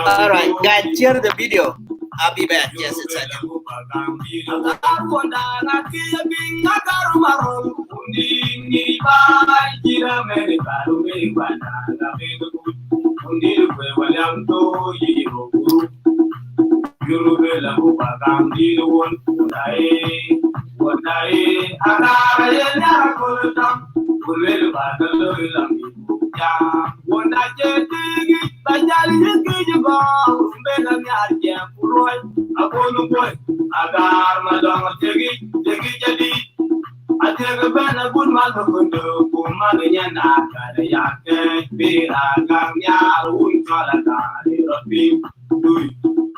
All right, guys, share the video. I'll be back. Yes, it's second. I take a banner, good mother,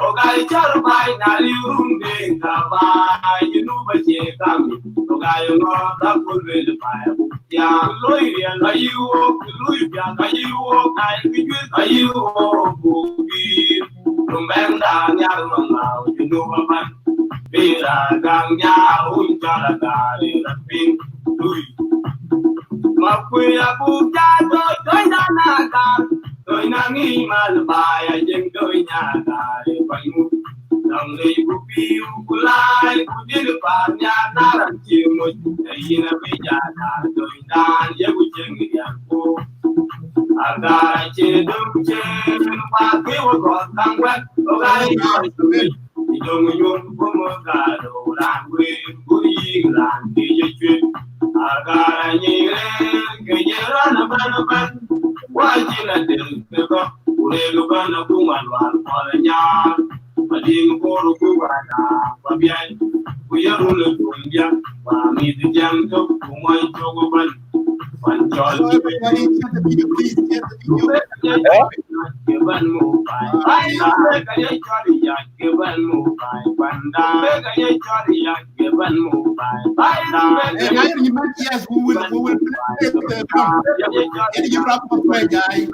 Okay, tell by now you being by you know, but you come. Okay, you know that could be the fire. Yeah, Louis, are you, Louis, are you, are you, Rumenda, Yalma, you know what? Vera, Ganga, Unjala, Pink, Louis. Mapuya, Buka, Doinaka. Tôi năng nghi mà bài nhưng tôi nhà đại phải mu lòng lấy bút biu bút lai bút đi được vào nhà ta làm chiều một đây là bây giờ là tôi đang nhớ bút chân người nhà cô aga chế đông chế và cái một con tăng quét tôi ai nói tôi thì tôi người dùng có một cả đồ làm quên bút gì làm đi chơi chuyện aga như thế cái gì đó là ban wajina delego urelo bana kumalwan polanya mading boru kubana babiai kuyarule kunja wa midjam to kumai jogo ban panjol please share the video given mu pai kaya chori ya given mu pai panda kaya chori ya given mu pai and I remember yes we will play the you wrap up my guy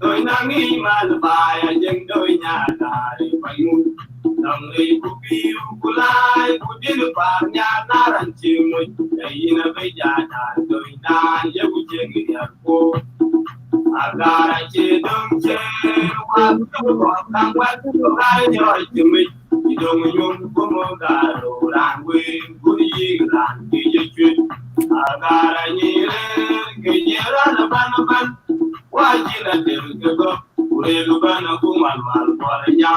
tôi năng nghi mà bài nhưng tôi nhà đại phải mu lòng lấy bút biu bút lai bút đi được vào nhà ta làm chiều một đây là bây giờ đại tôi đang nhớ bút chơi người nhà cô aga chơi đông chơi qua tôi còn đang quét tôi ai nhoi chừng mình thì đâu mà nhung có một gà đồ đàn quên bút đi làm đi chơi chuyện aga như cái gì đó là ban wajina delgego urelu bana kumalmal polanya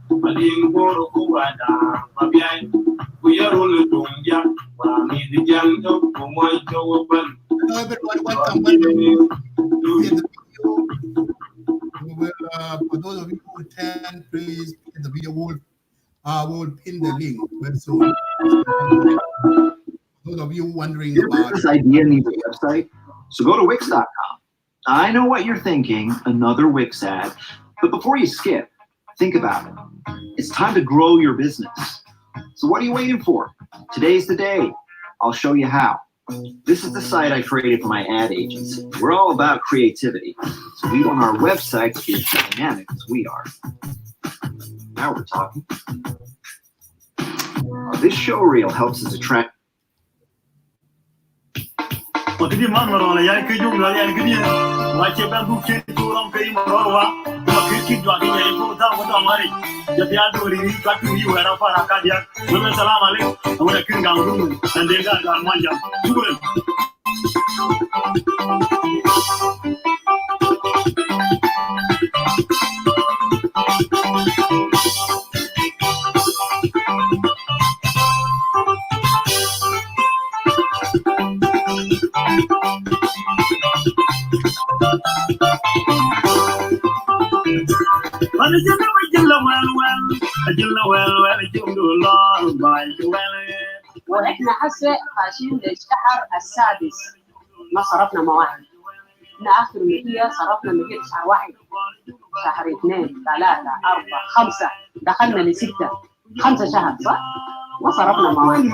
mading boro kubada mabiai kuyarul tungja wa midjang to kumoy to ban everyone welcome to the video. We will for those of you who attend, please in the video we'll pin the link very soon. Those of you wondering about this idea needs a website, so go to Wix.com. I know what you're thinking, another Wix ad, but before you skip, think about it. It's time to grow your business. So what are you waiting for? Today's the day. I'll show you how. This is the site I created for my ad agency. We're all about creativity, so we want our website to be as dynamic as we are. Now we're talking. This show reel helps us attract. واحنا هسه خاشين للشهر السادس ما صرفنا مواعيد. احنا اخر مهية صرفنا مهية شهر واحد، شهر 2 3 4 5 دخلنا لستة 5 شهر صح؟ ما صرفنا مواعيد.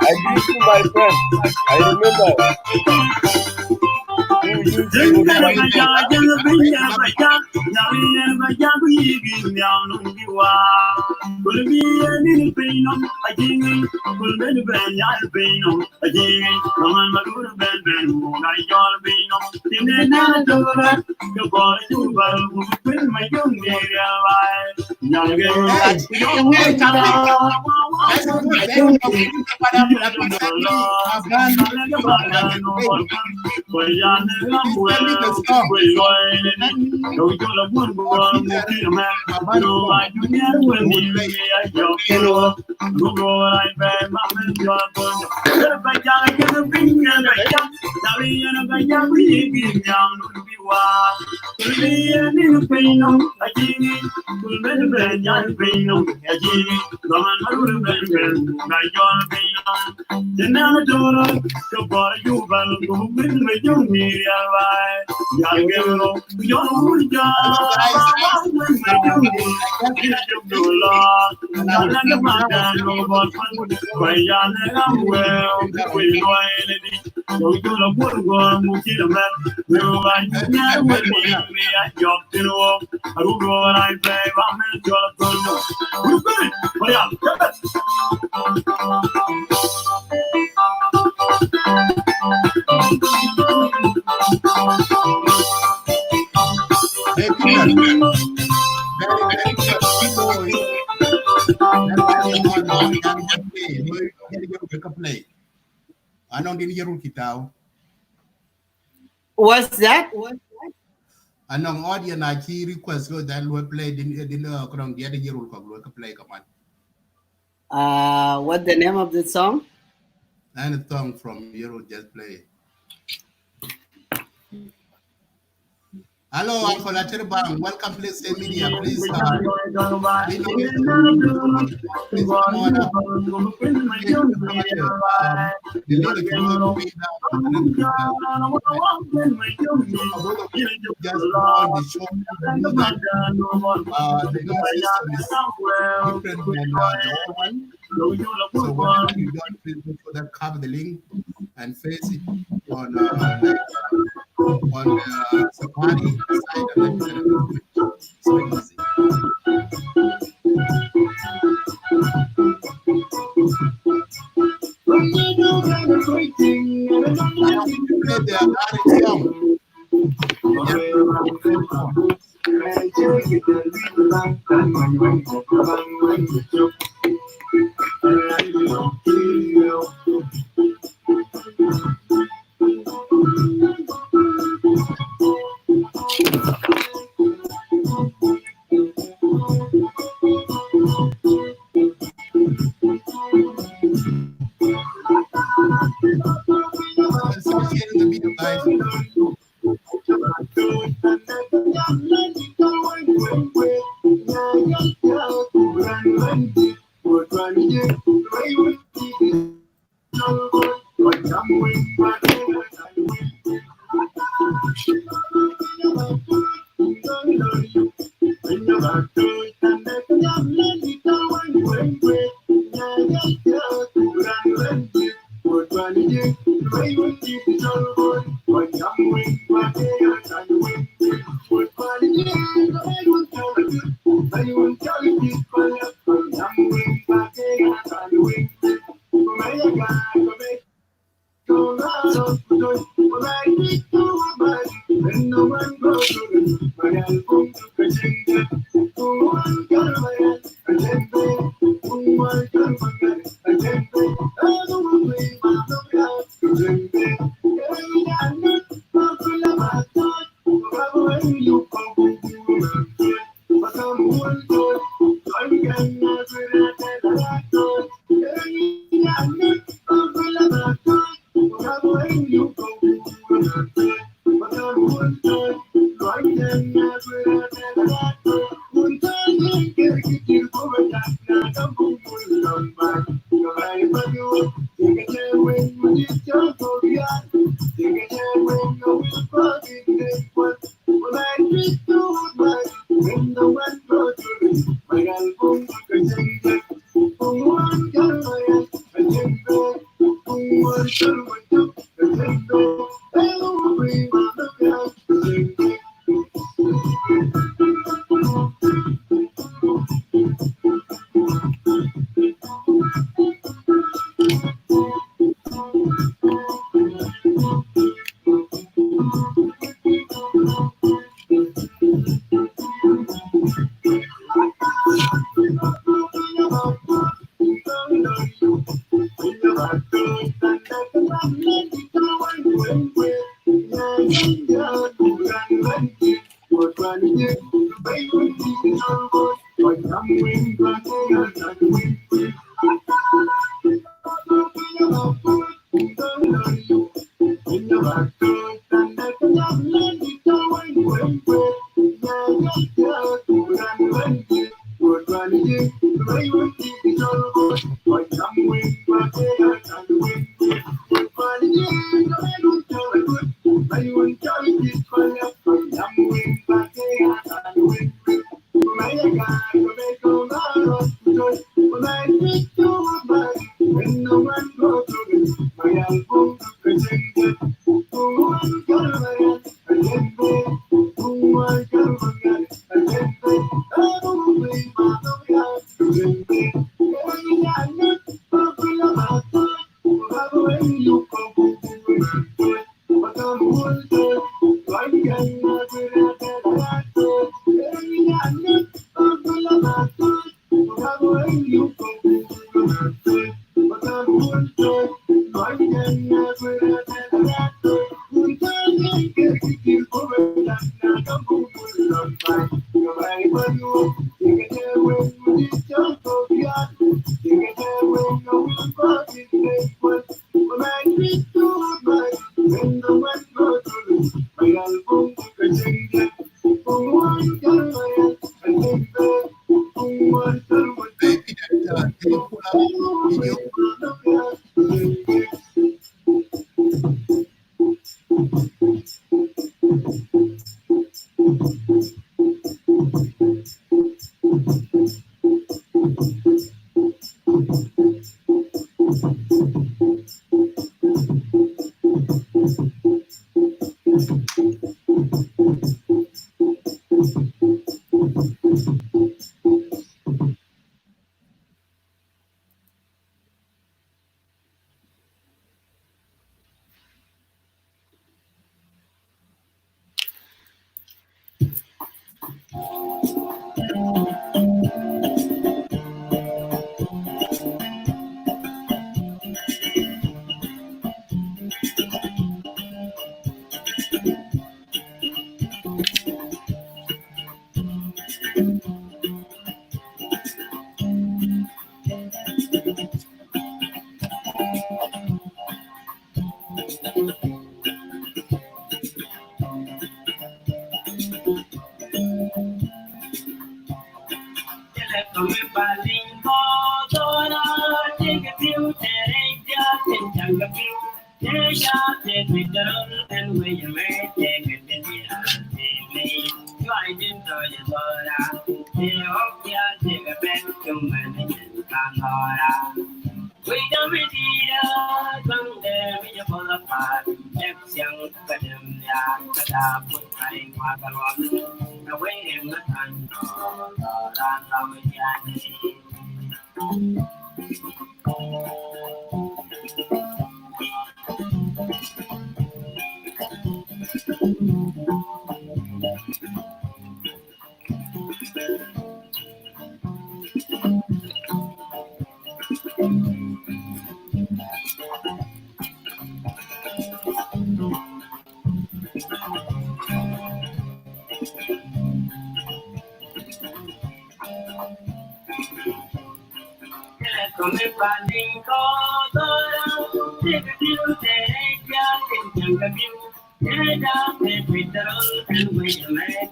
I used to my friend. I remember. What's that? Anong audience I chi request go that we play din kurang dia de yerul ko play kaman. What the name of the song? And a song from Yerul just play. Hello, Uncle Acherbang. Welcome, please, media. Please, please come on up. Just on the show. The new system is different than the old one. So whenever you don't please make sure that cover the link and face it on the Safari side and then so easy. Play the Irish song.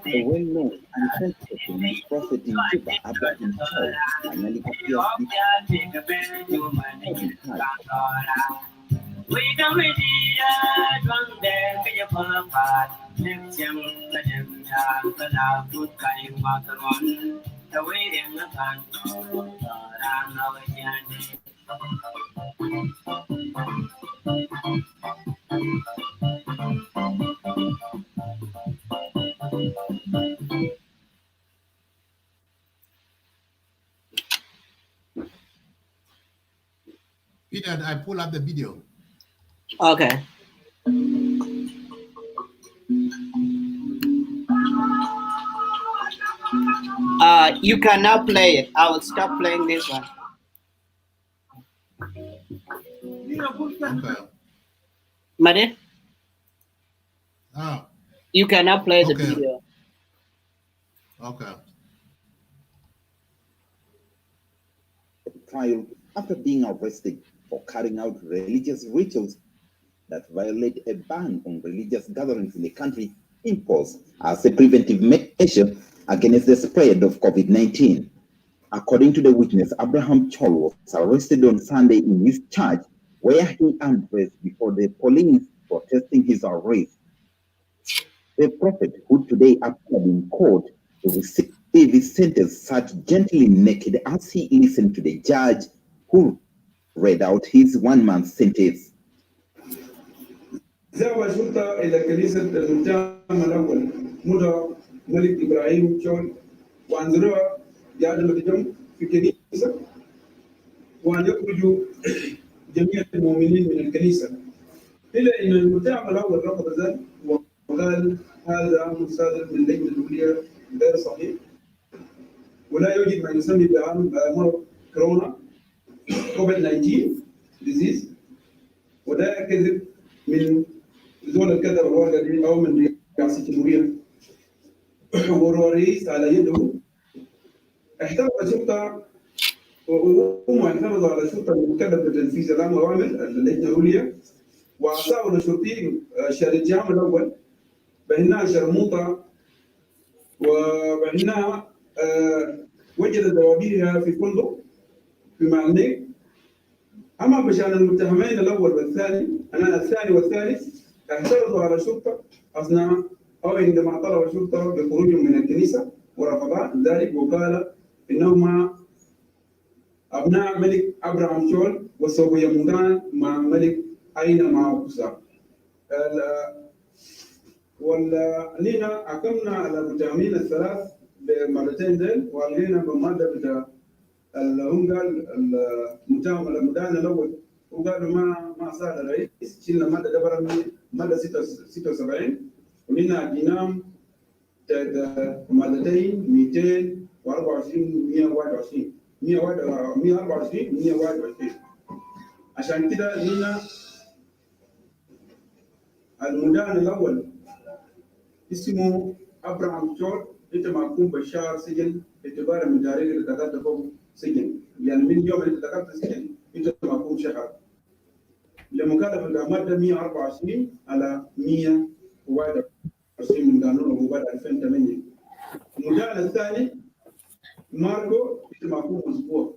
The well-known and self-proclaimed prophet in Juba about himself finally appears Peter, I pull up the video. Okay. You can now play it. I will stop playing this one. Okay. Made? Oh, You cannot play the Okay. video. okay. trial after being arrested for carrying out religious rituals that violate a ban on religious gatherings in the country imposed as a preventive measure against the spread of COVID-19. According to the witness, Abraham Chol was arrested on Sunday in his church, where he undressed before the police protesting his arrest. The prophet, who today appeared in court to receive his sentence, sat gently naked as he listened to the judge, who read out his 1-month sentence. ذهب شرطة إلى كنيسة المتهم الأول مدى ملك إبراهيم شول وأنزلوها يعلم الجم في كنيسة وأن يخرجوا جميع المؤمنين من الكنيسة إلا أن المتهم الأول رفض ذلك وقال هذا مصادر من اللجنة الدولية غير صحيح ولا يوجد ما يسمى بمرض كورونا COVID-19 disease وده كذب من زول الكذب الواقعي أو من رئاسة الجمهورية والرئيس على يده احترم الشرطة وهم اعتمدوا على الشرطة المكلفة بتنفيذ الأوامر اللجنة العليا وأعطوا للشرطيين الاتهام الأول بأنها شرموطة وبأنها وجدت دوابيرها في فندق في مالنيك. أما بشأن المتهمين الأول والثاني الثاني والثالث اعترضوا على الشرطة أثناء أو عندما طلب الشرطة بخروجهم من الكنيسة ورفض ذلك وقال إنهما أبناء ملك أبراهام شول وسوف يموتان مع ملك أينما وقصا. ولينا حكمنا على المتهمين الثلاث بمرتين ديل وعلينا بمادة بتاع هم قال المتهم المدان الأول وقالوا ما صار الرئيس شلنا مادة دبر مادة 76 ومنها دينام مادتين 224 121 124 121 عشان كده هنا المدان الأول اسمه أبراهام شول أنت محكوم بشهر سجن اعتبارا من تاريخ اللي دخلت فوق سجن يعني من يوم اللي دخلت سجن أنت محكوم شهر لمكالفة المادة 124 على 121 من قانون عقوبات 2008. المدان الثاني ماركو أنت محكوم أسبوع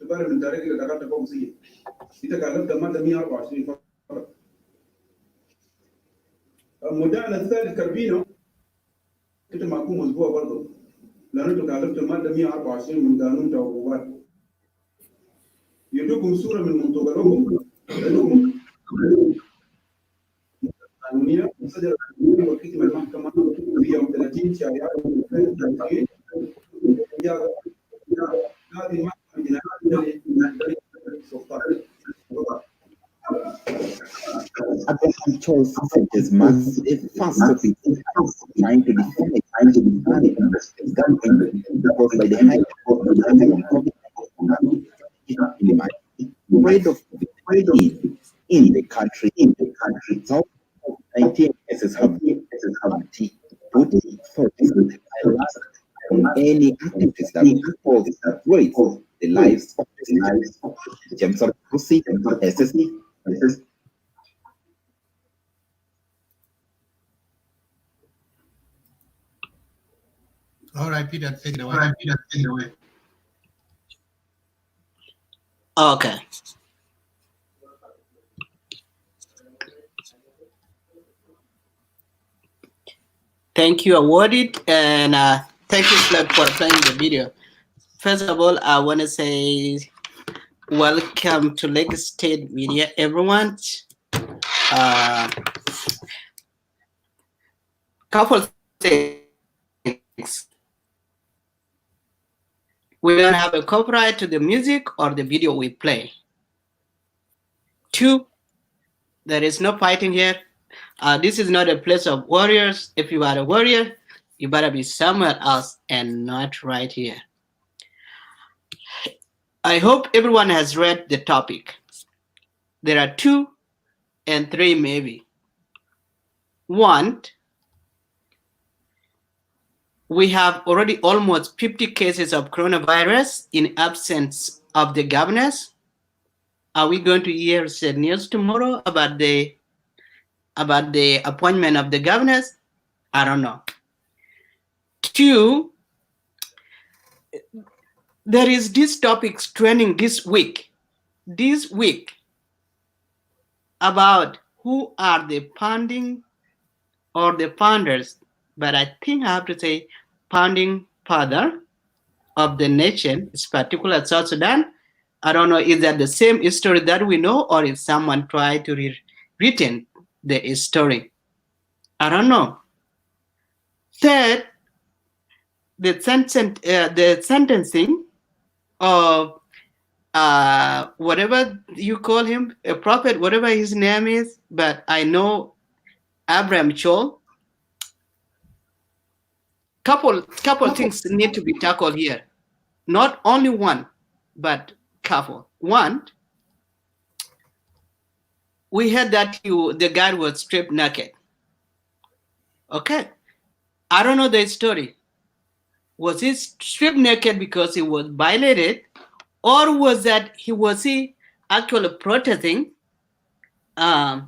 اعتبارا من تاريخ اللي دخلت فوق سجن أنت كلفت المادة 124 فقط. المدان الثالث كاربينو انت محكوم اسبوع برضه لانه انتوا كلفتوا الماده 124 من قانون العقوبات. يدوكم صوره من منطقتكم لانهم قانونيه صدر قانونيه وكتب المحكمه في يوم 30 شهر 2020 هذه المحكمه الجنائيه للسلطات. Abraham Chol's sentence marks a first topic trying to define government because by the high court of the spread of COVID-19 in the country. South 19 cases have put authorities on any activities that cause the lives of James Rusi, SSC. All right, Peter, take it away. Okay. Thank you, Awarded, and thank you, Flip, for playing the video. First of all, I want to say welcome to Lagos State Media, everyone. Couple things. We don't have a copyright to the music or the video we play. 2, there is no fighting here. This is not a place of warriors. If you are a warrior, you better be somewhere else and not right here. I hope everyone has read the topic. There are 2 and 3 maybe. 1, we have already almost 50 cases of coronavirus in absence of the governors? Are we going to hear the news tomorrow about the appointment of the governors? I don't know. 2, there is this topic trending this week about who are the founding or the founders, but I think I have to say founding father of the nation, is particular South Sudan. I don't know, is that the same history that we know, or if someone tried to rewritten the story? I don't know. 3rd, the sentencing of whatever you call him, a prophet, whatever his name is, but I know Abraham Chol. Couple things need to be tackled here. Not only one, but couple. One, we heard that the guy was stripped naked. Okay. I don't know the story. Was he stripped naked because he was violated, or was he actually protesting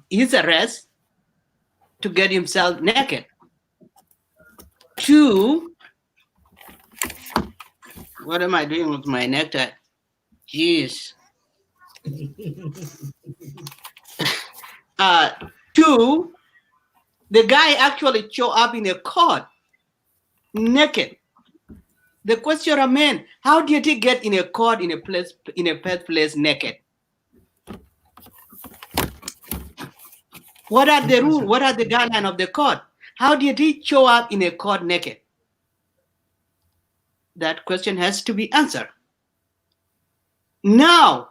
his arrest to get himself naked? 2, what am I doing with my necktie? Jeez. 2, the guy actually showed up in a court naked. The question remains, how did he get in a court in a first place naked? What are the rules? What are the guidelines of the court? How did he show up in a court naked? That question has to be answered. Now,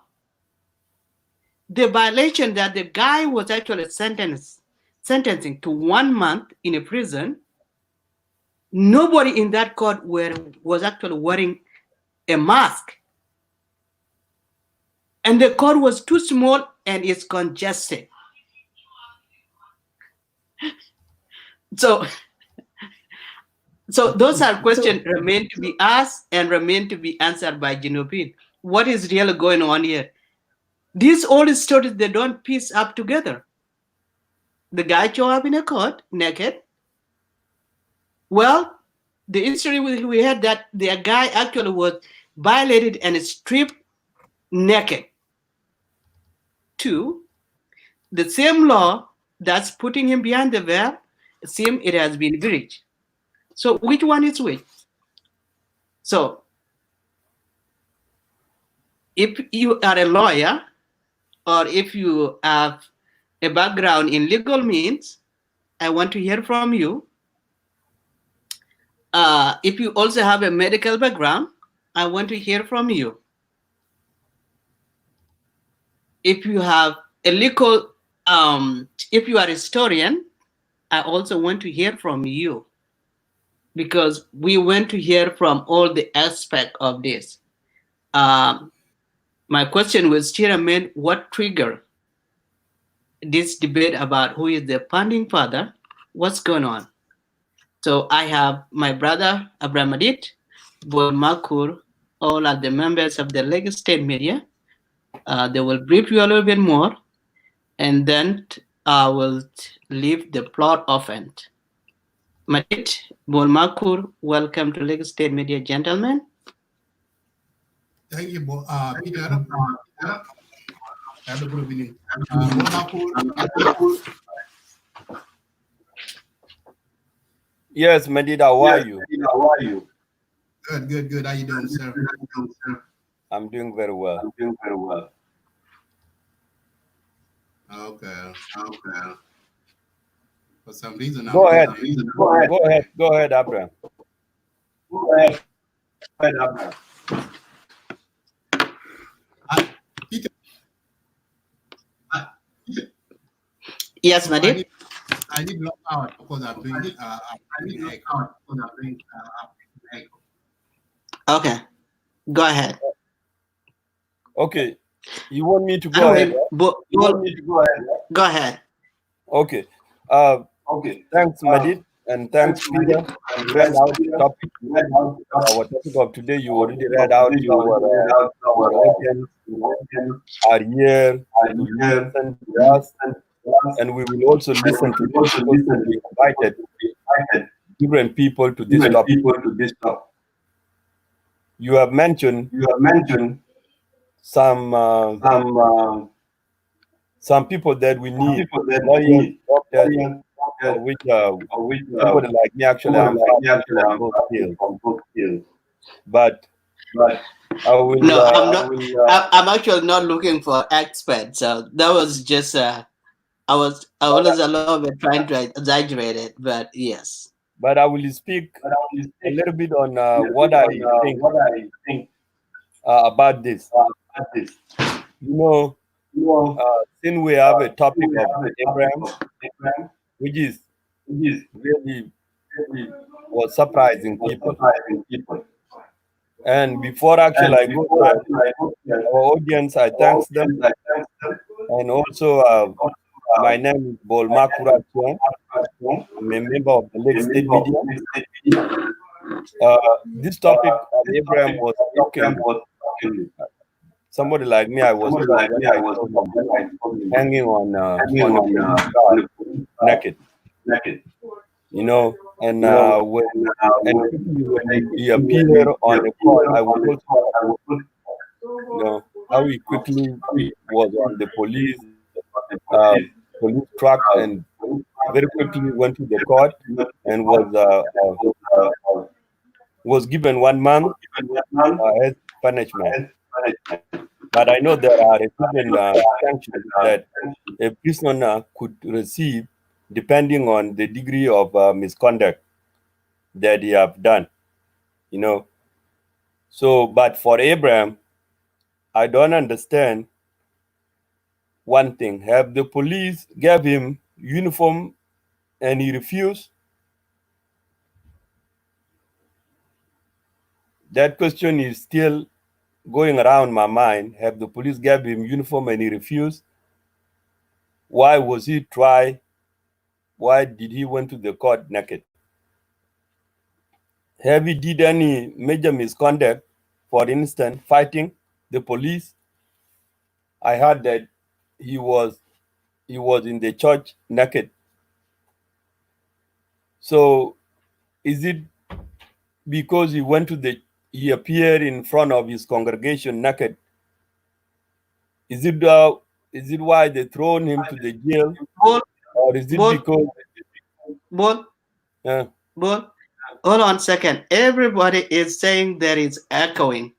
the violation that the guy was actually sentencing to 1 month in a prison, nobody in that court was actually wearing a mask. And the court was too small and it's congested. So those are questions remain to be asked and remain to be answered by Jinopin. What is really going on here? These old stories, they don't piece up together. The guy showed up in a court naked. Well, the history we had that the guy actually was violated and stripped naked. 2, the same law that's putting him behind the veil, it seems it has been breached. So which one is which? So if you are a lawyer, or if you have a background in legal means, I want to hear from you. If you also have a medical background, I want to hear from you. If you have a legal, if you are a historian, I also want to hear from you, because we want to hear from all the aspects of this. My question was still remain, what triggered this debate about who is the founding father? What's going on? So I have my brother Abramadit, Bol Makur, all are the members of the Lagos State Media. They will brief you a little bit more, and then I will leave the plot open. Madit, Bol Makur, welcome to Lagos State Media, gentlemen. Thank you, Peter. Have a good evening. Bol Makur. Yes, Medida, how are you? Good. How you doing, sir? I'm doing very well. Okay. For some reason, Go ahead, Abraham. Peter. Yes, Madit. I need to log out because I'm doing echo. Okay, go ahead. Okay, you want me to go ahead? Go ahead. Okay. Thanks, Madid. And thanks, Peter. You read out the topic. Our topic of today, you already read out to our audience are here to listen to us, and we will also listen to them because we invited different people to this topic. You have mentioned some people that we need, lawyers, doctors, for which somebody like me actually I'm from both fields. But I will. No, I'm not. I'm actually not looking for experts. So that was just. I was a little bit trying to exaggerate it, but yes. But I will speak a little bit on what I think about this. You know, since we have a topic of Abraham, which is really was surprising people. And before actually I go there, our audience, I thank them, and also my name is Bol Makura Chuan. I'm a member of the Lake State Media. This topic of Abraham was talking. Somebody like me, I was hanging on the naked, you know, and when he appeared on the call, I was also, you know, how he quickly was on the police truck and very quickly went to the court and was given 1 month as punishment. But I know there are different sanctions that a prisoner could receive depending on the degree of misconduct that he have done, you know. So, but for Abraham, I don't understand one thing. Have the police gave him uniform and he refused? That question is still going around my mind. Have the police gave him uniform and he refused? Why was he tried? Why did he went to the court naked? Have he did any major misconduct? For instance, fighting the police? I heard that he was in the church naked. So is it because he appeared in front of his congregation naked? Is it why they thrown him to the jail? Or is it because Hold on a second. Everybody is saying there is echoing.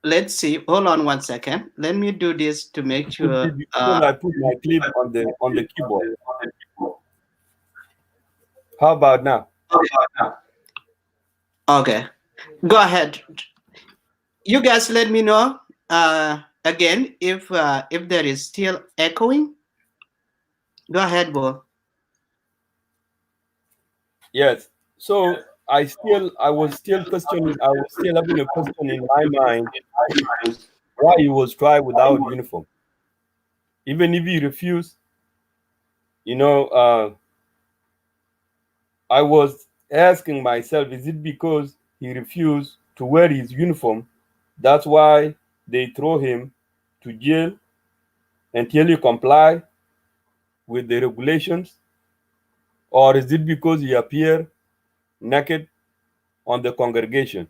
Let's see. Hold on 1 second. Let me do this to make sure. I put my clip on the keyboard. How about now? Okay, go ahead. You guys let me know again if there is still echoing. Go ahead, Bo. Yes. So I was still questioning. I was still having a question in my mind why he was tried without uniform, even if he refused. You know, I was asking myself, is it because he refused to wear his uniform? That's why they throw him to jail until he comply with the regulations? Or is it because he appeared naked on the congregation?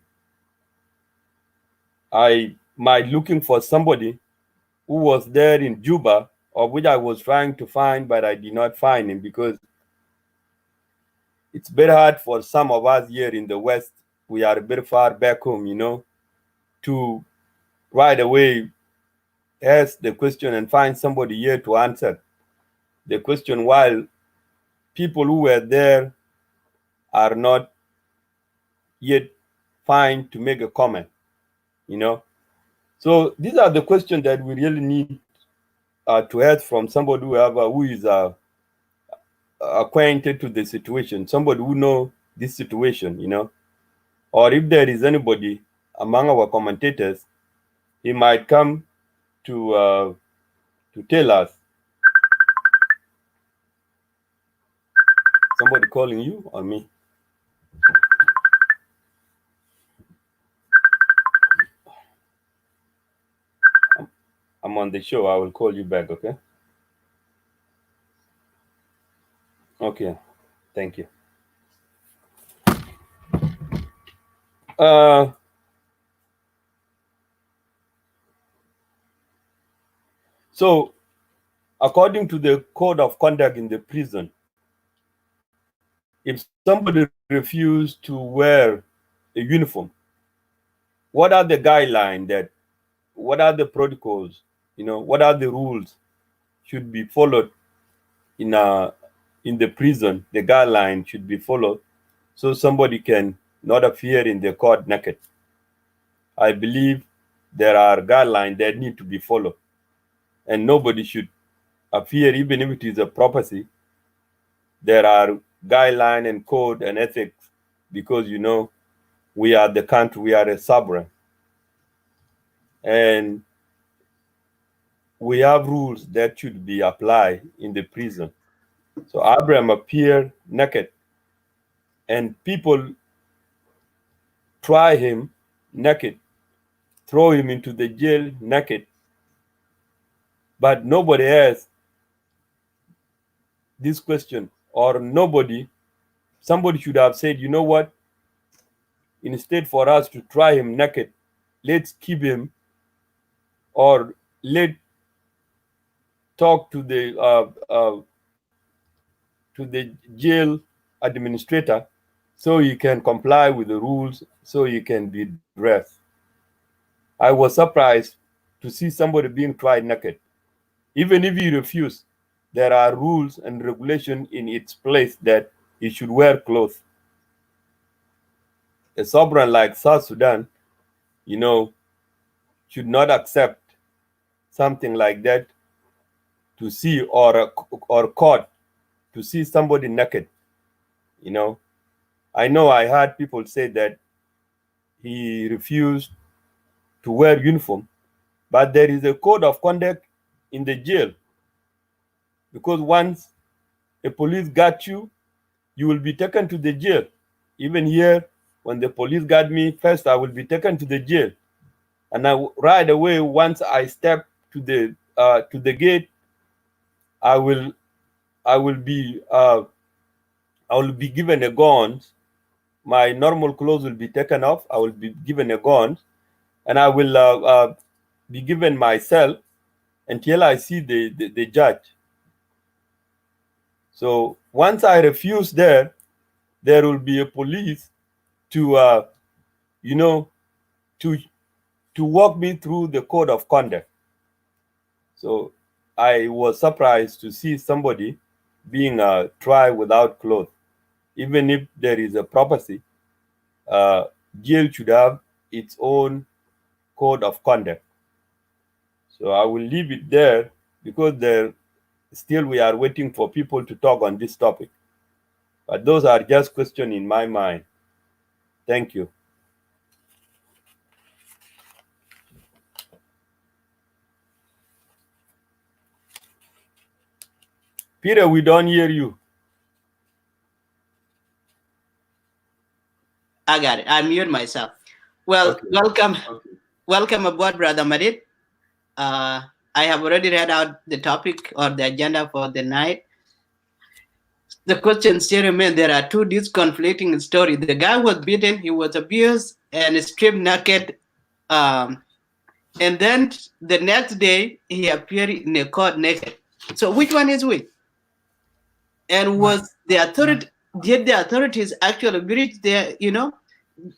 I might looking for somebody who was there in Juba, of which I was trying to find, but I did not find him because it's very hard for some of us here in the West. We are very far back home, you know, to right away ask the question and find somebody here to answer the question while people who were there are not yet fine to make a comment, you know. So these are the questions that we really need to ask from somebody who is acquainted to the situation, somebody who know this situation, you know. Or if there is anybody among our commentators, he might come to tell us Somebody calling you or me? I'm on the show. I will call you back, okay? Okay, thank you. So, according to the code of conduct in the prison, if somebody refuses to wear a uniform, what are the guidelines what are the protocols, what are the rules should be followed in the prison? The guideline should be followed so somebody can not appear in the court naked. I believe there are guidelines that need to be followed, and nobody should appear, even if it is a property. There are guidelines and code and ethics, because we are the country, we are a sovereign, and we have rules that should be applied in the prison. So Abraham appeared naked, and people try him naked, throw him into the jail naked, but nobody asked this question, or somebody should have said, you know what, instead for us to try him naked, let's keep him, or let talk to the jail administrator so he can comply with the rules, so he can be dressed. I was surprised to see somebody being tried naked. Even if he refused, there are rules and regulations in its place that he should wear clothes. A sovereign like South Sudan, should not accept something like that, to see, or court to see somebody naked. I know I heard people say that he refused to wear uniform, but there is a code of conduct in the jail, because once a police got you, you will be taken to the jail. Even here, when the police got me first, I will be taken to the jail, and right away, once I step to the gate, I will be given a gun. My normal clothes will be taken off. I will be given a gun, and I will be given myself until I see the judge. So once I refuse there will be a police to to walk me through the code of conduct. So I was surprised to see somebody being tried without clothes. Even if there is a property, jail should have its own code of conduct. So I will leave it there, because still we are waiting for people to talk on this topic. But those are just questions in my mind. Thank you. Peter, we don't hear you. I got it. I mute myself. Well, okay. Welcome aboard, Brother Madid. I have already read out the topic or the agenda for the night. The question still remains. There are two conflicting stories. The guy was beaten, he was abused, and stripped naked. And then the next day, he appeared in a court naked. So which one is which? And was the authority? Did the authorities actually breach the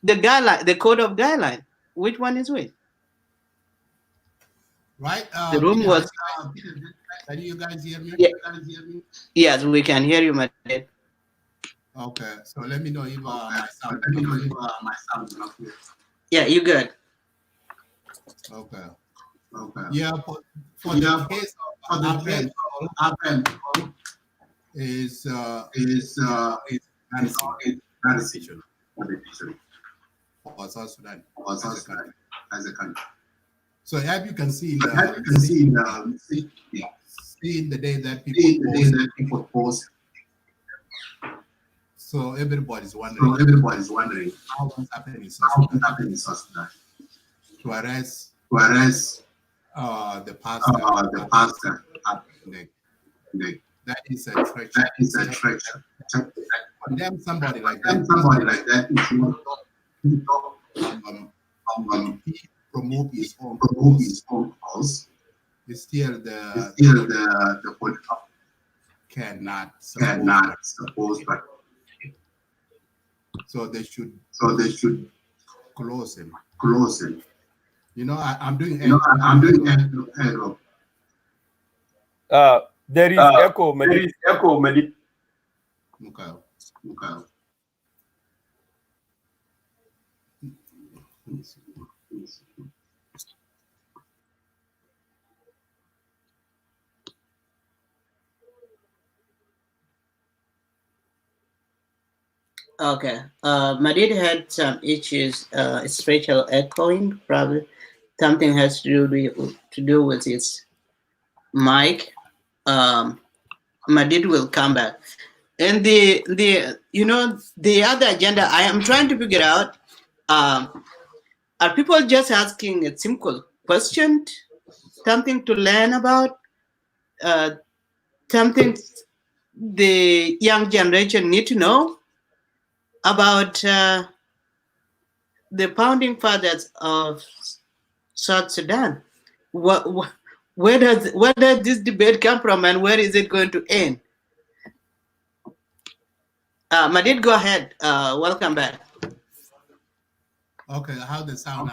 guideline, the code of guideline? Which one is which? Right. The room was. Can you guys hear me? Yeah. Yes, we can hear you, Madid. Okay, so let me know if my sound is not clear. Yeah, you good. Okay. Yeah, for the case of Abraham is decision for South Sudan as a country. So as you can see, see the day that people post So everybody's wondering how what's happening in South Sudan. To arrest the pastor, that is a treachery. Condemn somebody like that. He promote his own cause. Still the political cannot suppose but so they should close him. You know, I'm doing echo. There is echo, Medi. Okay. Okay. Madid had some issues, spatial echoing. Probably something has to do with his mic. Madid will come back. And the other agenda I am trying to figure out, are people just asking a simple question, something to learn about, something the young generation need to know about the founding fathers of South Sudan? Where does this debate come from, and where is it going to end? Madid, go ahead. Welcome back. Okay, how the sound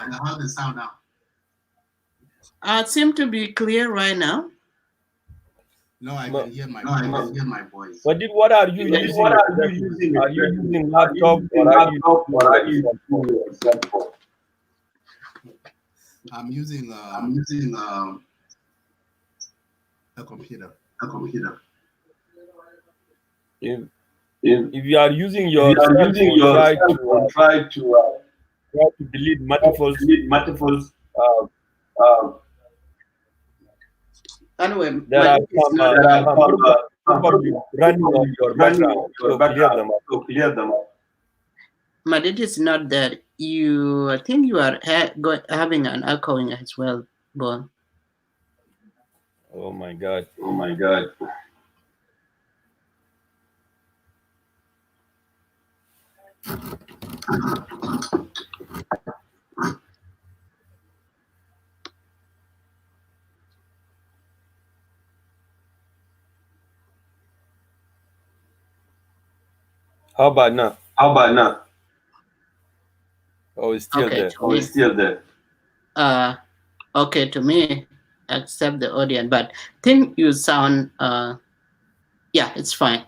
now? It seems to be clear right now. No, I can hear my voice. What are you using? Are you using laptop or are you using cell phone? I'm using a computer. If you are using your cell phone, try to delete multiple. Anyway, There are some probably running on your background, so clear them up. Madid is not there. I think you are having an echoing as well, Bon. Oh my God. How about now? Oh, it's still there. Okay, to me, accept the audience, but think you sound, yeah, it's fine.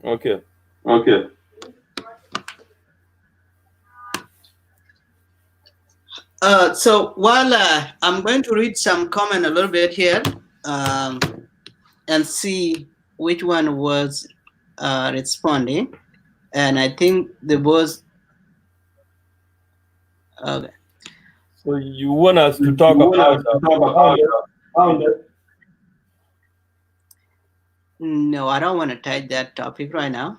Okay. So while I'm going to read some comment a little bit here, and see which one was responding, and I think the boss. Okay. So you want us to talk about founder? No, I don't want to touch that topic right now.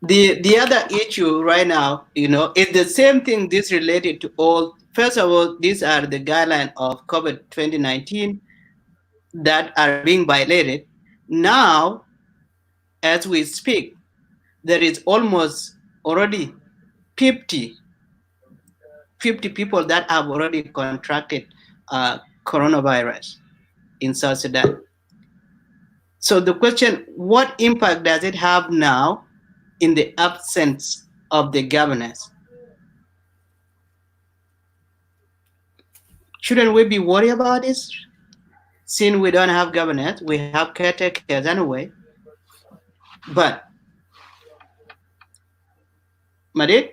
The other issue right now, it's the same thing. This related to all. First of all, these are the guidelines of COVID-19 that are being violated. Now, as we speak, there is almost already 50 people that have already contracted coronavirus in South Sudan. So the question, what impact does it have now in the absence of the governors? Shouldn't we be worried about this? Since we don't have governors, we have caretakers anyway. But, Madid?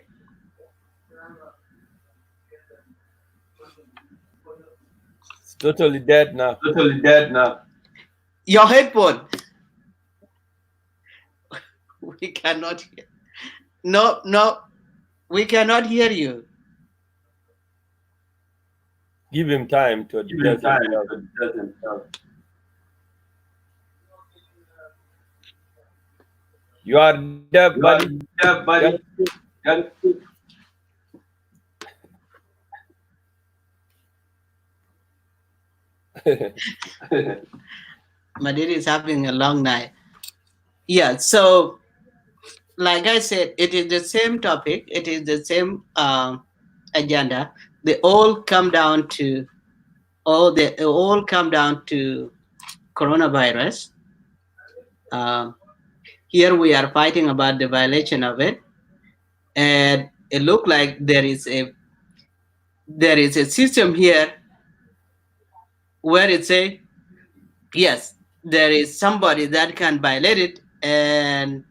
It's totally dead now. Your headphone. We cannot hear. No, we cannot hear you. Give him time to adjust himself. You are there, buddy. Yeah, buddy. Yeah. Madrid is having a long night. Yeah, so like I said, it is the same topic, it is the same agenda. They all come down to coronavirus. Here we are fighting about the violation of it, and it looked like there is a system here where it say yes, there is somebody that can violate it, and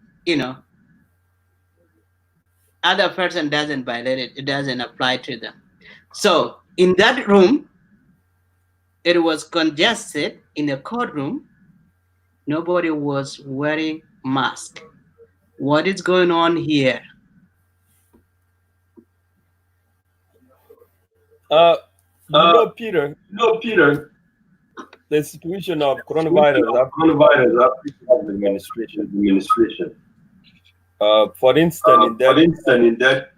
other person doesn't violate it. It doesn't apply to them. So in that room, it was congested in the courtroom. Nobody was wearing mask. What is going on here? Peter. The situation of coronavirus administration. For instance, in that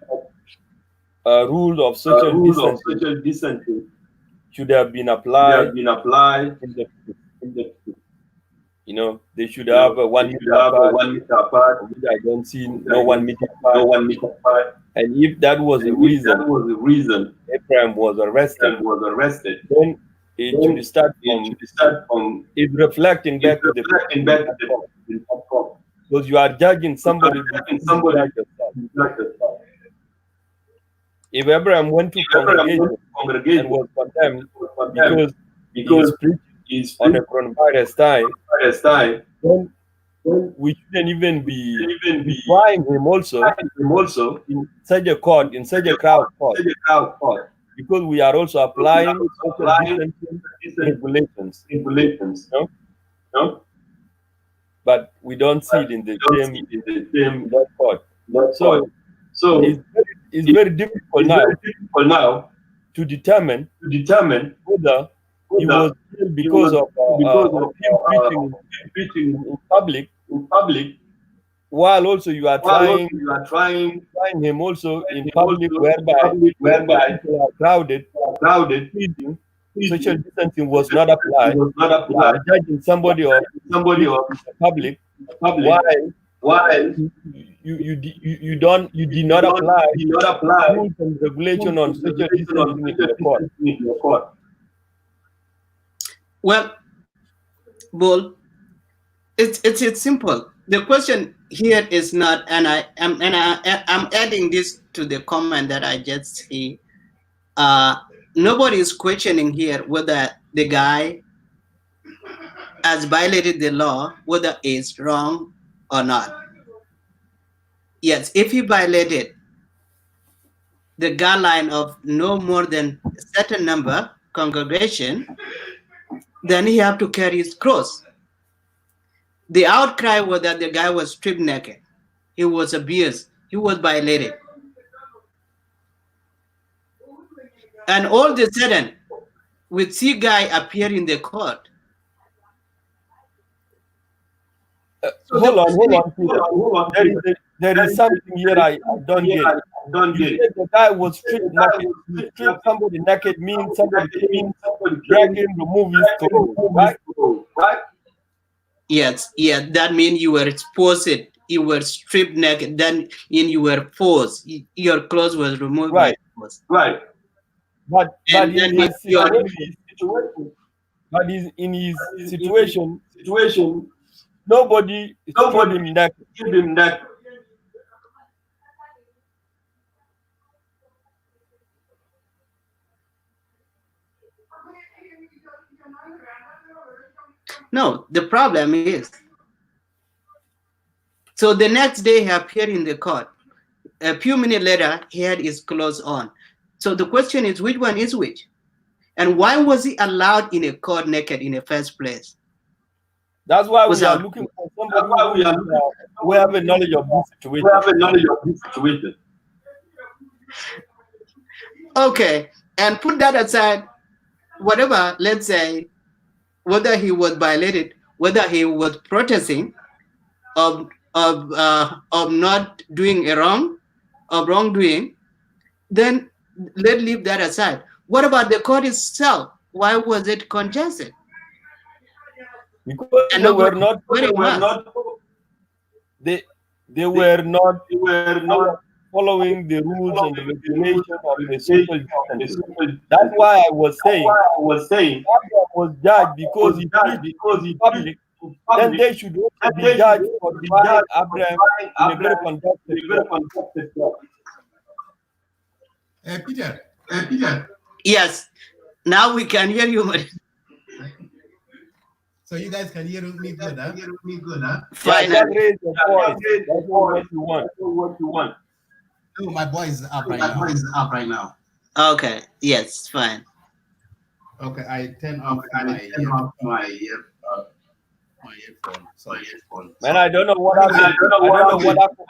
rule of social distancing should have been applied. In the they should have a 1 meter apart. I don't see no 1 meter apart. And if that was the reason, Abraham was arrested. Then it should start from it reflecting back to the because you are judging somebody. If Abraham went to congregation and was condemned because he's on a coronavirus time, then we shouldn't even be trying him also in such a court, in such a crowd court, because we are also applying social distancing regulations. No? But we don't see it in the same court. So it's very difficult now to determine whether he was killed because of preaching in public, while also you are trying him also in public, whereby people are crowded. Social distancing was not applied. You are judging somebody of public, while you did not apply rules and regulation on social distancing in the court. Well, Bull, it's simple. The question here is not, and I'm adding this to the comment that I just see. Nobody is questioning here whether the guy has violated the law, whether it's wrong or not. Yes, if he violated the guideline of no more than a certain number congregation, then he have to carry his cross. The outcry was that the guy was stripped naked. He was abused. He was violated. And all of a sudden, we see guy appear in the court. Hold on, Peter. There is something here I don't get. The guy was stripped naked. Strip somebody naked means somebody drag him, remove his clothes, right? Yes, that means you were exposed. You were stripped naked. Then you were forced. Your clothes was removed. Right. But in his situation, nobody stripped him naked. No, the problem is, so the next day he appeared in the court. A few minutes later, he had his clothes on. So the question is, which one is which? And why was he allowed in a court naked in the first place? That's why we are looking for somebody who have a knowledge of this situation. Okay, and put that aside, whatever, let's say, whether he was violated, whether he was protesting, or of not doing a wrongdoing, then let's leave that aside. What about the court itself? Why was it congested? Because And they were nobody not they were not following the rules and the regulations of the social distancing. That's why I was saying Abraham was judged because he preached in public. Then they should also be judged for defying Abraham in a very conducted way. Peter. Yes. Now we can hear you. So you guys can hear me good, huh? Fine. Yeah, just raise your voice. That's what you want. Oh, my voice is up right now. Okay. Yes, fine. Okay, I turn off my earphone. Sorry, earphone. Man, I don't know what happened. I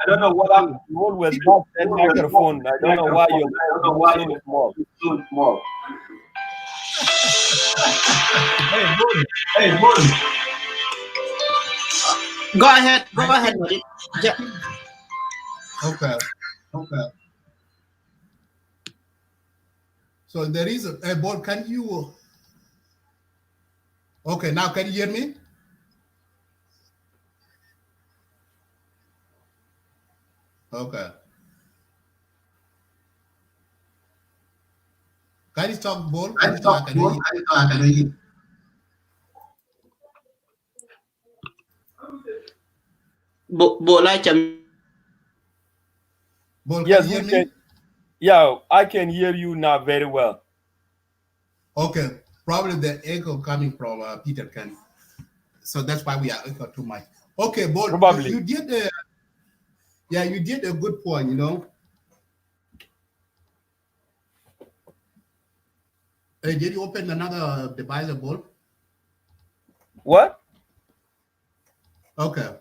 don't know what happened. You always got that microphone. I don't know why you're so small. Hey, Boy. Go ahead. Yeah. Okay. So there is a Boy, can you? Okay, now can you hear me? Okay. Can you talk, Boy? Can you talk? I can hear you. Yes, we can. Yeah, I can hear you now very well. Okay, probably the echo coming from Peter can. So that's why we are echo too much. Okay, Boy, Probably. you did a good point, you know. Hey, did you open another device, Boy? What? Okay.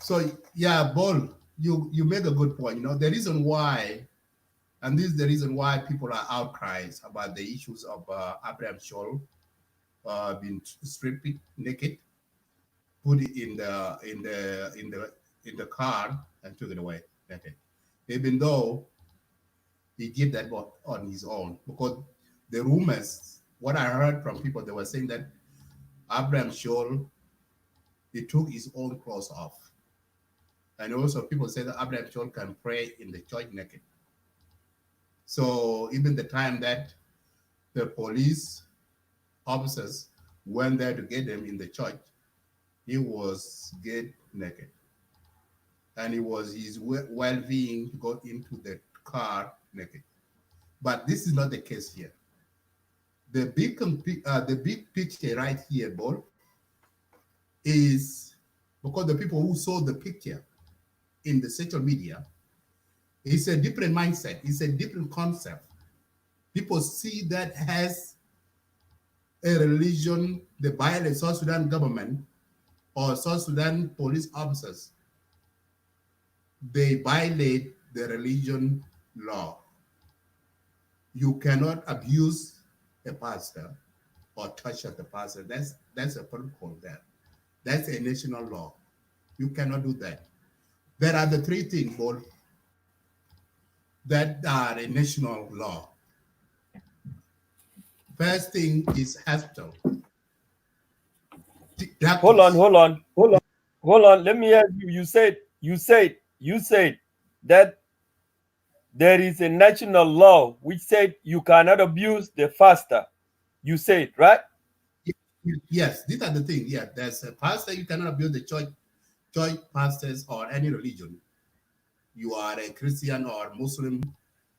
So yeah, Bol, you make a good point. You know, the reason why, and this is the reason why people are outcries about the issues of Abraham Scholl being stripped naked, put it in the car and took it away naked. Even though he did that on his own, because the rumors, what I heard from people, they were saying that Abraham Scholl, he took his own clothes off. And also people say that Abraham Scholl can pray in the church naked. So even the time that the police officers went there to get him in the church, he was get naked. And it was his well-being to go into the car naked. But this is not the case here. The big picture right here, Paul, is because the people who saw the picture in the social media, it's a different mindset. It's a different concept. People see that as a religion, the violent South Sudan government or South Sudan police officers, they violate the religion law. You cannot abuse a pastor or touch the pastor. That's a protocol there. That's a national law. You cannot do that. There are the three things, Paul, that are a national law. First thing is hospital. Hold on. Let me ask you. You said that there is a national law which said you cannot abuse the pastor. You said, right? Yes, these are the things. Yeah, there's a pastor, you cannot abuse the church pastors or any religion. You are a Christian or Muslim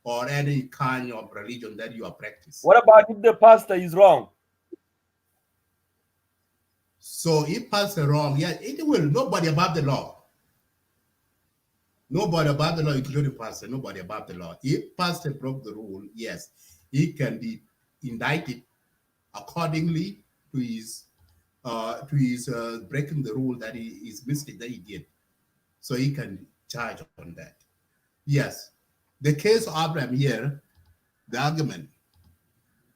or any kind of religion that you are practicing. What about if the pastor is wrong? So if pastor wrong, yeah, it will. Nobody above the law. Nobody above the law, including pastor. Nobody above the law. If pastor broke the rule, yes, he can be indicted accordingly to his breaking the rule that his mistake that he did. So he can charge on that. Yes, the case of Abraham here, the argument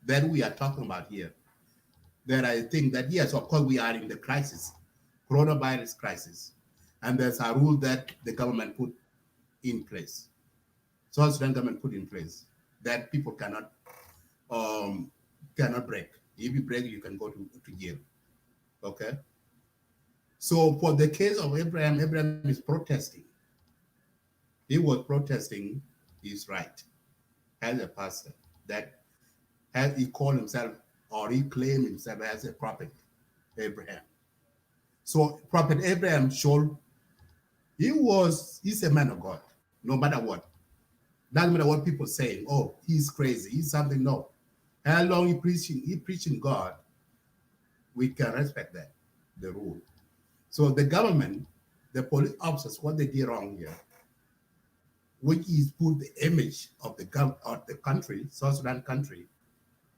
that we are talking about here, that I think that yes, of course we are in the crisis, coronavirus crisis. And there's a rule that the government put in place. South Sudan government put in place that people cannot break. If you break, you can go to jail. Okay. So for the case of Abraham, Abraham is protesting. He was protesting his right as a pastor, that as he called himself or he claimed himself as a prophet, Abraham. So Prophet Abraham showed he's a man of God, no matter what. Doesn't matter what people say, oh, he's crazy, he's something. No. How long he preaching God, we can respect that, the rule. So the government, the police officers, what they did wrong here, which is put the image of the country, South Sudan country,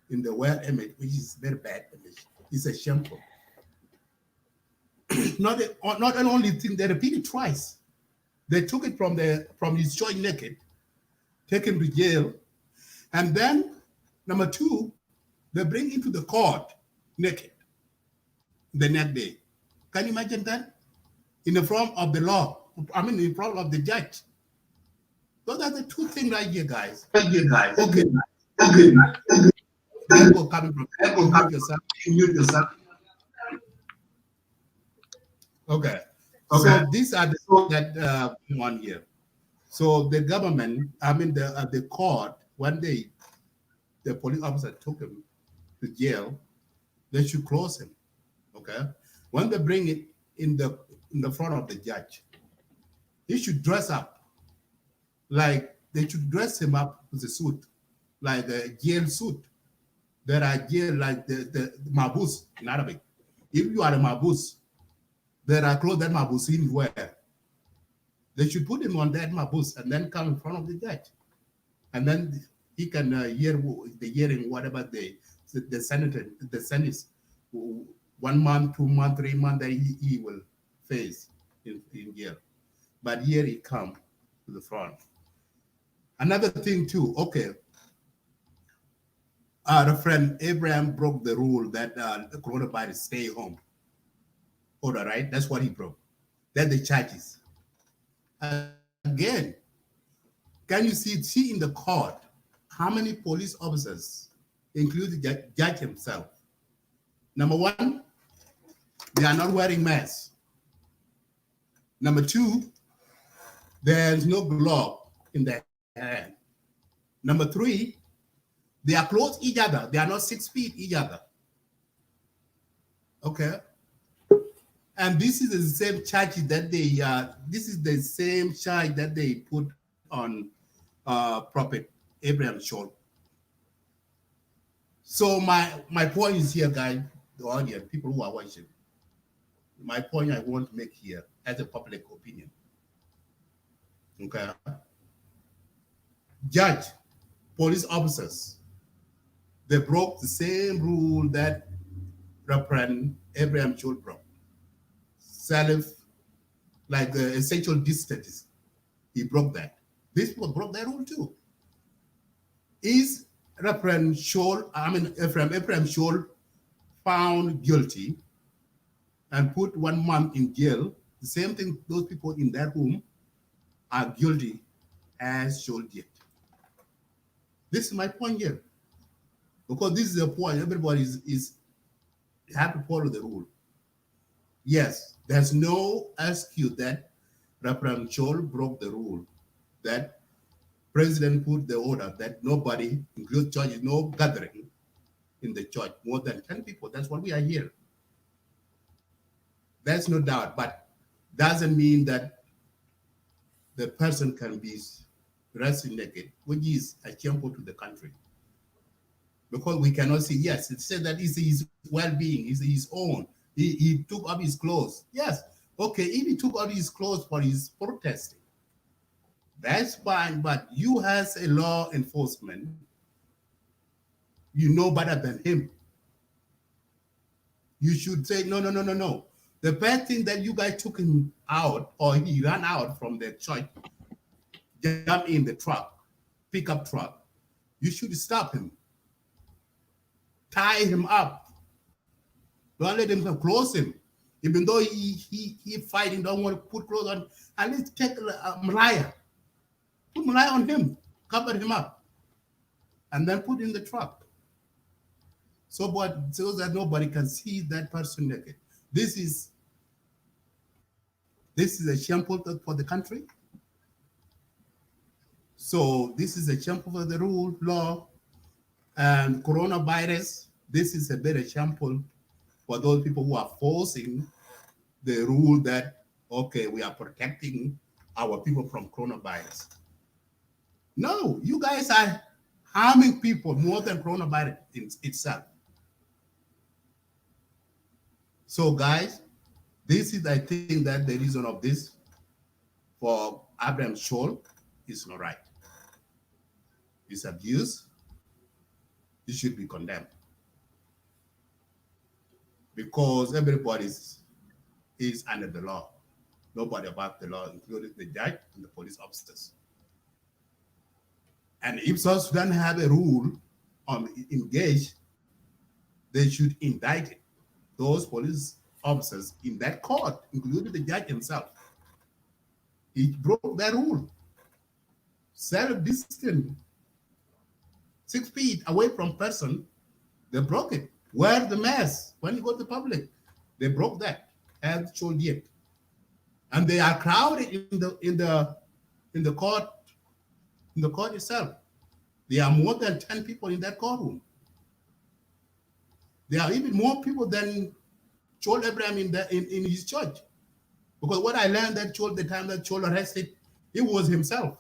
in the world image, which is very bad image. It's a shameful. not an only thing, they repeat it twice. They took it from his church naked, take him to jail, and then number two, they bring him to the court naked the next day. Can you imagine that? In the front of the law, in front of the judge. Those are the two things right here, guys. Okay. Echo coming from mute yourself. Okay. So these are the one here. So the government, the court, one day, the police officer took him to jail. They should close him. Okay. When they bring it in the front of the judge, he should dress up. Like they should dress him up with a suit, like a jail suit. There are jail like the mabus in Arabic. If you are a mabus, there are clothes that mabusin wear. They should put him on that mabus and then come in front of the judge, and then he can hear the hearing whatever the Senate 1 month, 2 months, 3 months that he will face in jail. But here he come to the front. Another thing too, okay. Our friend Abraham broke the rule that the coronavirus stay home order, right? That's what he broke. That's the charges. Again, can you see in the court how many police officers, including the judge himself? Number one, they are not wearing masks. Number two, there's no glove in their hand. Number three, they are close each other. They are not 6 feet each other. Okay. And this is the same charge that they put on Prophet Abraham's shoulder. So my point is here, guys, the audience, people who are watching. My point I want to make here as a public opinion. Okay. Judge, police officers, they broke the same rule that Reverend Abraham Schultz broke. Like the essential distance, he broke that. These people broke that rule too. Is Reverend Abraham Schultz found guilty and put 1 month in jail? The same thing, those people in that room are guilty as Schultz did. This is my point here. Because this is the point, everybody is have to follow the rule. Yes, there's no excuse that Reverend Schultz broke the rule, that President put the order that nobody, including churches, no gathering in the church, more than 10 people. That's what we are here. There's no doubt, but doesn't mean that the person can be resting naked, which is a shameful to the country. Because we cannot see, yes, it says that it's his well-being, it's his own. He took off his clothes. Yes, okay, if he took off his clothes for his protesting, that's fine, but you as a law enforcement, you know better than him. You should say, no. The bad thing that you guys took him out, or he ran out from the church, jump in the truck, pickup truck, you should stop him. Tie him up. Don't let him close him. Even though he fighting, don't want to put clothes on, at least take Malaya. Put Malaya on him, cover him up, and then put in the truck. So that nobody can see that person naked. This is a shameful for the country. So this is a shameful for the rule, law, and coronavirus. This is a better shameful for those people who are forcing the rule that, okay, we are protecting our people from coronavirus. No, you guys are harming people more than coronavirus itself. So guys, this is, I think, that the reason of this for Abraham Scholl is not right. It's abuse. It should be condemned. Because everybody is under the law. Nobody above the law, including the judge and the police officers. And if South Sudan have a rule on engage, they should indict it. Those police officers in that court, including the judge himself. He broke that rule. Self-distance, 6 feet away from person, they broke it. Wear the mask when you go to public. They broke that, as shown yet. And they are crowded in the court itself. There are more than 10 people in that courtroom. There are even more people than Chol Abraham in his church. Because what I learned that the time that Chol arrested, it was himself.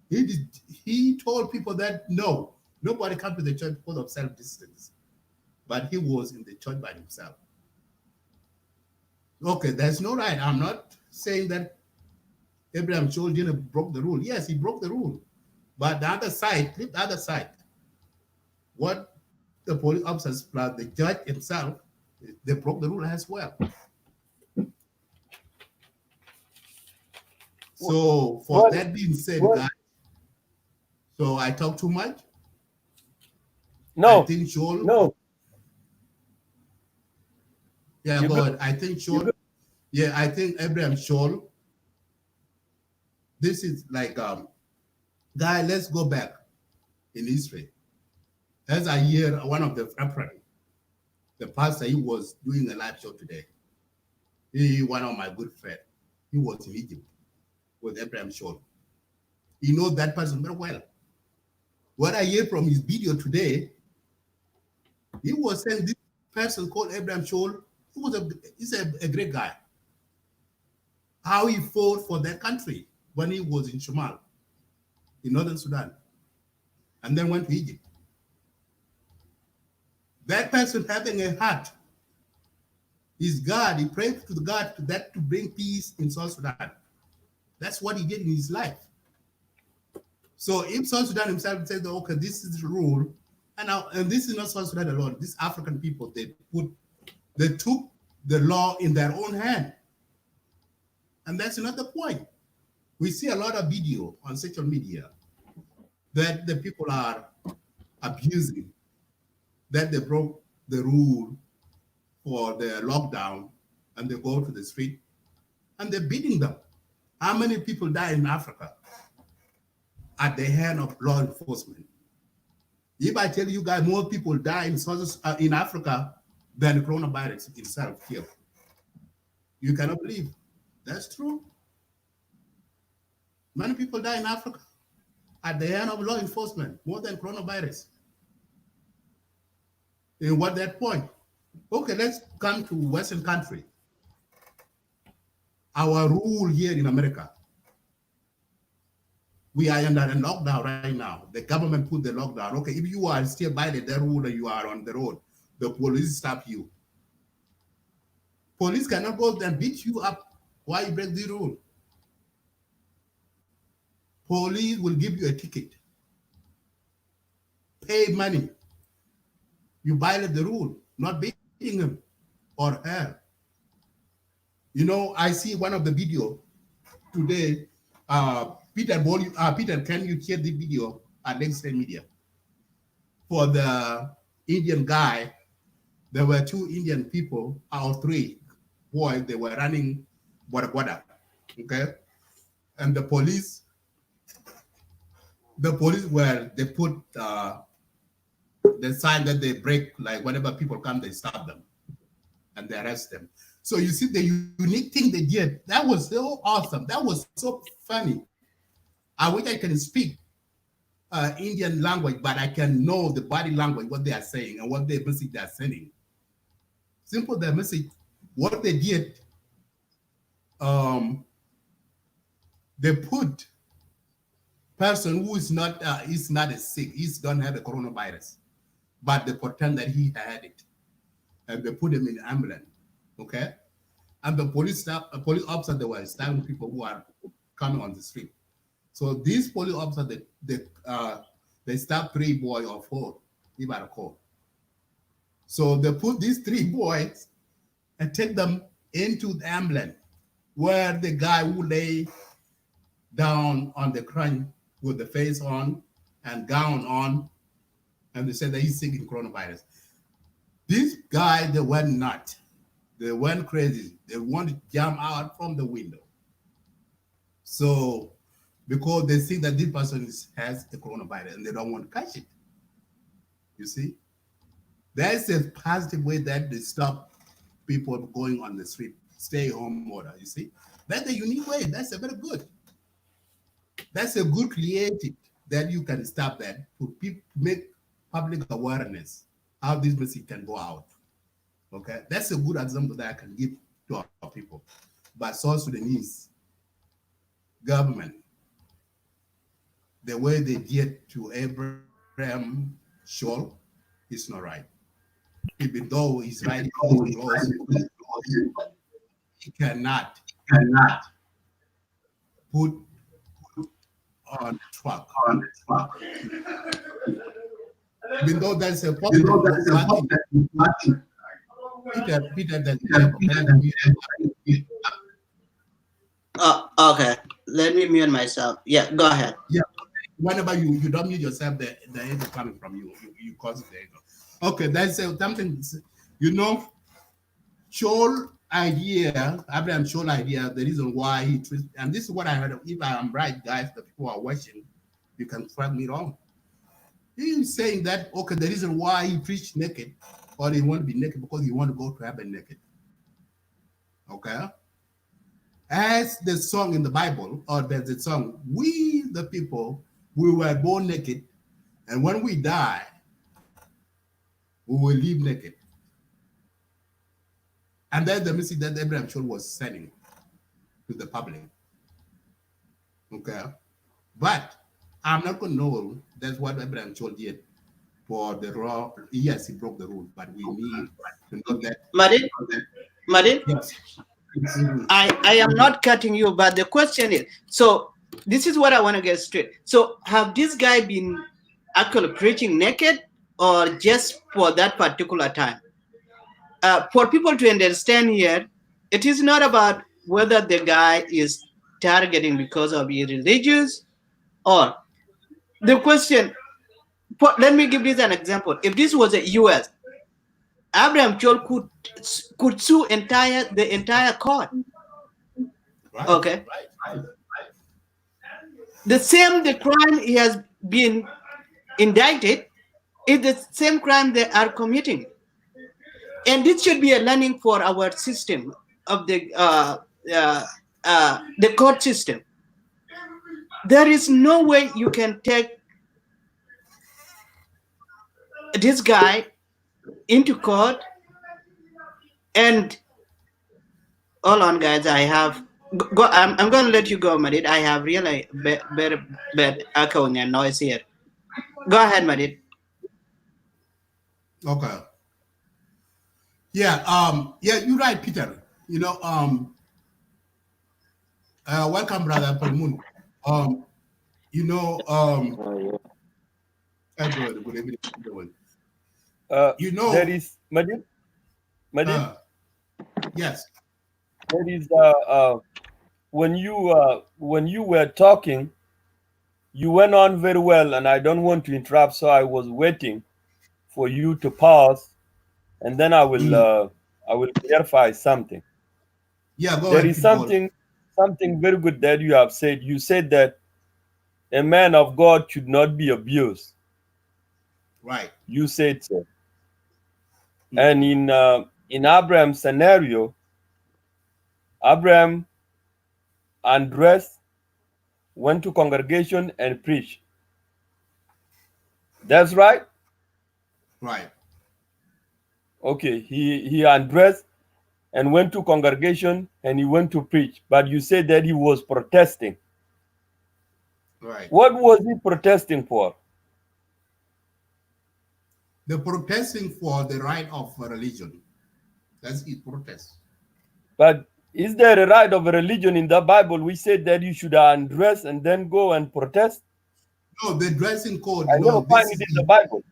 He told people that no, nobody come to the church because of self-distance. But he was in the church by himself. Okay, that's no right. I'm not saying that Abraham Chol didn't broke the rule. Yes, he broke the rule. But the other side, what the police officers plus the judge himself, they broke the rule as well. So for that being said, guys, so I talk too much? No. I think Chol. No. Yeah, but I think Chol. Yeah, I think Abraham Chol. This is like guy, let's go back in history. As I hear one of the reverend, the pastor, he was doing a live show today. One of my good friends, he was in Egypt with Abraham Chol. He knows that person very well. What I hear from his video today, he was saying this person called Abraham Chol, he's a great guy. How he fought for that country when he was in Shamal, in northern Sudan, and then went to Egypt. That person having a heart is God. He prayed to the God to bring peace in South Sudan. That's what he did in his life. So if South Sudan himself said, okay, this is the rule, and this is not South Sudan alone, these African people, they took the law in their own hand. And that's another point. We see a lot of video on social media that the people are abusing, that they broke the rule for the lockdown, and they go to the street and they're beating them. How many people die in Africa at the hand of law enforcement? If I tell you guys more people die in Africa than coronavirus itself here, you cannot believe. That's true. Many people die in Africa at the hand of law enforcement, more than coronavirus. And what that point? Okay, let's come to Western country. Our rule here in America, we are under a lockdown right now. The government put the lockdown. Okay, if you are still violating the rule and you are on the road, the police stop you. Police cannot go and beat you up while you break the rule. Police will give you a ticket. Pay money. You violate the rule, not beating him or her. You know, I see one of the video today. Peter, can you share the video at Legacy Media? For the Indian guy, there were 2 Indian people, or 3, boys, they were running Boda, okay? And the police were, they put the sign that they break, like whenever people come, they stop them and they arrest them. So you see the unique thing they did, that was so awesome. That was so funny. I wish I can speak Indian language, but I can know the body language, what they are saying and what the message they are sending. Simple, the message, what they did, they put person who is not as sick, he don't have the coronavirus, but they pretend that he had it, and they put him in ambulance, okay? And the police officer, they were stopping people who are coming on the street. So these police officers, they stopped 3 boys or 4, if I recall. So they put these 3 boys and take them into the ambulance, where the guy who lay down on the crunch with the face on and gown on, and they said that he's sick in coronavirus. These guys, they went nuts. They went crazy. They wanted to jump out from the window. So, because they think that this person has the coronavirus and they don't want to catch it. You see? That's a positive way that they stop people going on the street, stay home order, you see? That's a unique way. That's a very good. That's a good creative that you can stop that to make public awareness how this message can go out. Okay, that's a good example that I can give to our people. But South Sudanese government, the way they did to Abraham Scholl is not right. Even though he's right, he cannot put on truck. Even though that's a problem, Peter, okay. Let me mute myself. Yeah, go ahead. Yeah. Whenever you don't mute yourself, the echo coming from you cause the echo. Okay, that's something, Scholl idea, Abraham Scholl idea, the reason why he treats, and this is what I heard. If I am right, guys, the people who are watching, you can correct me wrong. He's saying that, okay, the reason why he preached naked, or he want to be naked because he want to go to heaven naked. Okay? As the song in the Bible, or there's a song, we the people, we were born naked, and when we die, we will live naked. And that's the message that Abraham Scholl was sending to the public. Okay? But I'm not going to know that's what Abraham Scholl did for the law. Yes, he broke the rule, but we need to know that. Madin? Yes. I am not cutting you, but the question is, so this is what I want to get straight. So have this guy been actually preaching naked or just for that particular time? For people to understand here, it is not about whether the guy is targeting because of his religious, or the question, let me give this an example. If this was a US, Abraham Scholl could sue the entire court. Right, okay. Right. The crime he has been indicted is the same crime they are committing. And this should be a learning for our system of the court system. There is no way you can take this guy into court and hold on, guys. I have I'm going to let you go, Madid. I have really very bad echoing and noise here. Go ahead, Madid. Okay. Yeah. You're right, Peter. Welcome, brother Palmun. Good evening, everyone. There is Madid. Yes. There is when you were talking, you went on very well, and I don't want to interrupt, so I was waiting for you to pause, and then I will clarify something. Yeah, go There ahead, is people. something very good that you have said. You said that a man of God should not be abused. Right. You said so. And Mhm. in Abraham's scenario, Abraham undressed, went to congregation and preached. That's right. Right. Okay, he undressed and went to congregation and he went to preach. But you said that he was protesting. Right. What was he protesting for? They're protesting for the right of religion. That's it, protest. But is there a right of a religion in the Bible? We said that you should undress and then go and protest. No, the dressing code, I never no, find this it is in the Bible.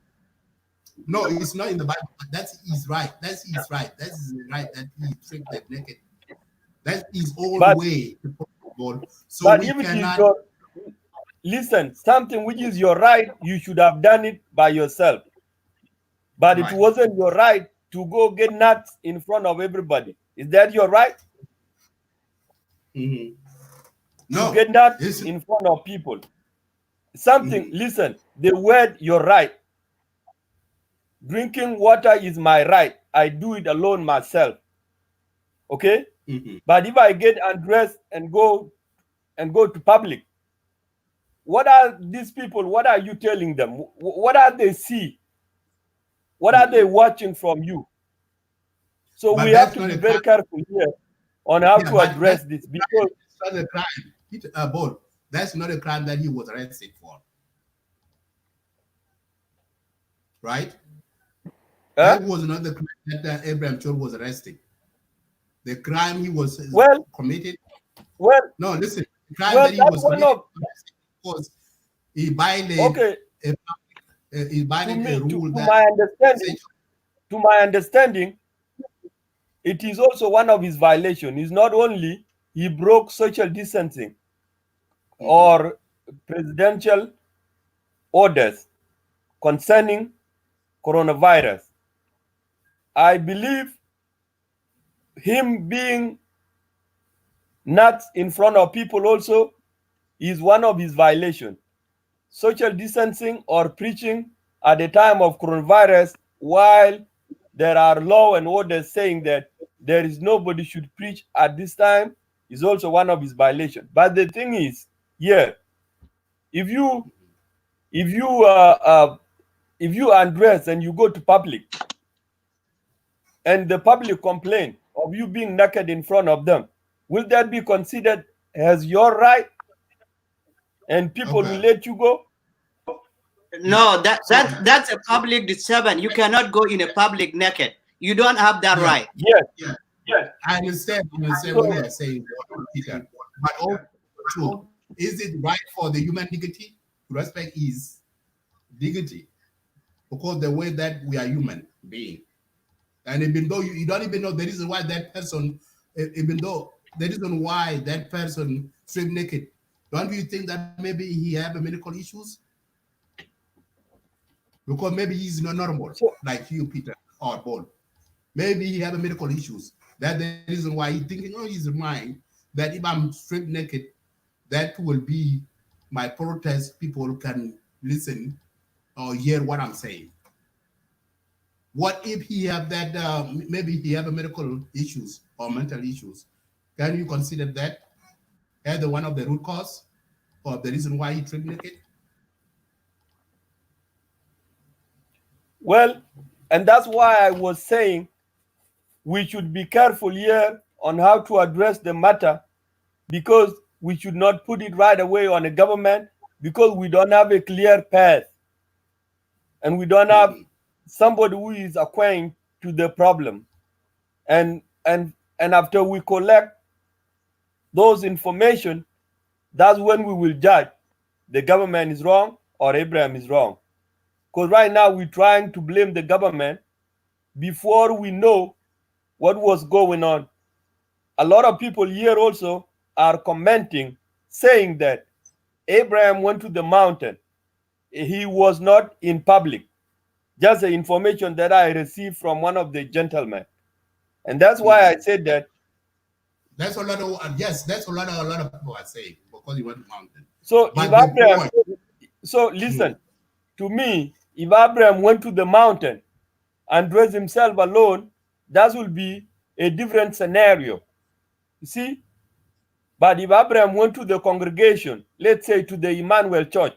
no, it's not in the Bible, but that's his right. That's his right. That's his right that he stripped them naked. That's his own But way to protest. So but we if it is cannot. your listen, something which is your right, you should have done it by yourself. But it Right. wasn't your right to go get nuts in front of everybody. Is that your right? Mhm. To No, get nuts it's in front of people. Something, mhm. listen, the word your right. Drinking water is my right. I do it alone myself. Okay? Mhm. But if I get undressed and go to public, what are these people? What are you telling them? What are they see? What are they Mhm. watching from you? So we But have that's to not be a crime. very careful here on how Yeah, to but address this because that's not a crime. Both. That's not a crime that he was arrested for. Right? That was not the crime that Abraham Chol was arrested. The crime he was well, committed. well, No, listen. The crime well, that he that's was one committed of was he violated okay. he violated a To rule that my understanding, it is also one of his violations. It's not only he broke social distancing Mhm. or presidential orders concerning coronavirus. I believe him being nuts in front of people also is one of his violations. Social distancing or preaching at the time of coronavirus while there are law and orders saying that there is nobody should preach at this time is also one of his violations. But the thing is, yeah, if you if you uh, uh, if you undress and you go to public and the public complain of you being naked in front of them, will that be considered as your right and people will Okay. let you go? Yeah. No, So that's a public disturbance. You cannot go in a public naked. You don't have that yeah, right. Yes. yeah. Yes. I understand what you So, are saying, Peter. But also, is it right for the human dignity to respect his dignity? Because the way that we are human being, and even though you don't even know the reason why that person, even though the reason why that person stripped naked, don't you think that maybe he have a medical issues? Because maybe he's not normal so like you, Peter, or Paul. Maybe he have a medical issues. That's the reason why he's thinking, oh, his mind that if I'm stripped naked, that will be my protest. People can listen or hear what I'm saying. What if he have that? Maybe he have a medical issues or mental issues. Can you consider that as the one of the root cause or the reason why he stripped naked? well, and that's why I was saying we should be careful here on how to address the matter because we should not put it right away on the government because we don't have a clear path and we don't have Mhm. somebody who is acquainted to the problem. And after we collect those information, that's when we will judge the government is wrong or Abraham is wrong. Because right now we're trying to blame the government before we know what was going on. A lot of people here also are commenting saying that Abraham went to the mountain. He was not in public. Just the information that I received from one of the gentlemen. And that's why I Mhm. said that That's a lot of yes. That's a lot of people are saying because you went to mountain. So But if the Abraham, point, so listen to me. If Abraham went to the mountain and dressed himself alone, that will be a different scenario. You see? But if Abraham went to the congregation, let's say to the Emmanuel Church,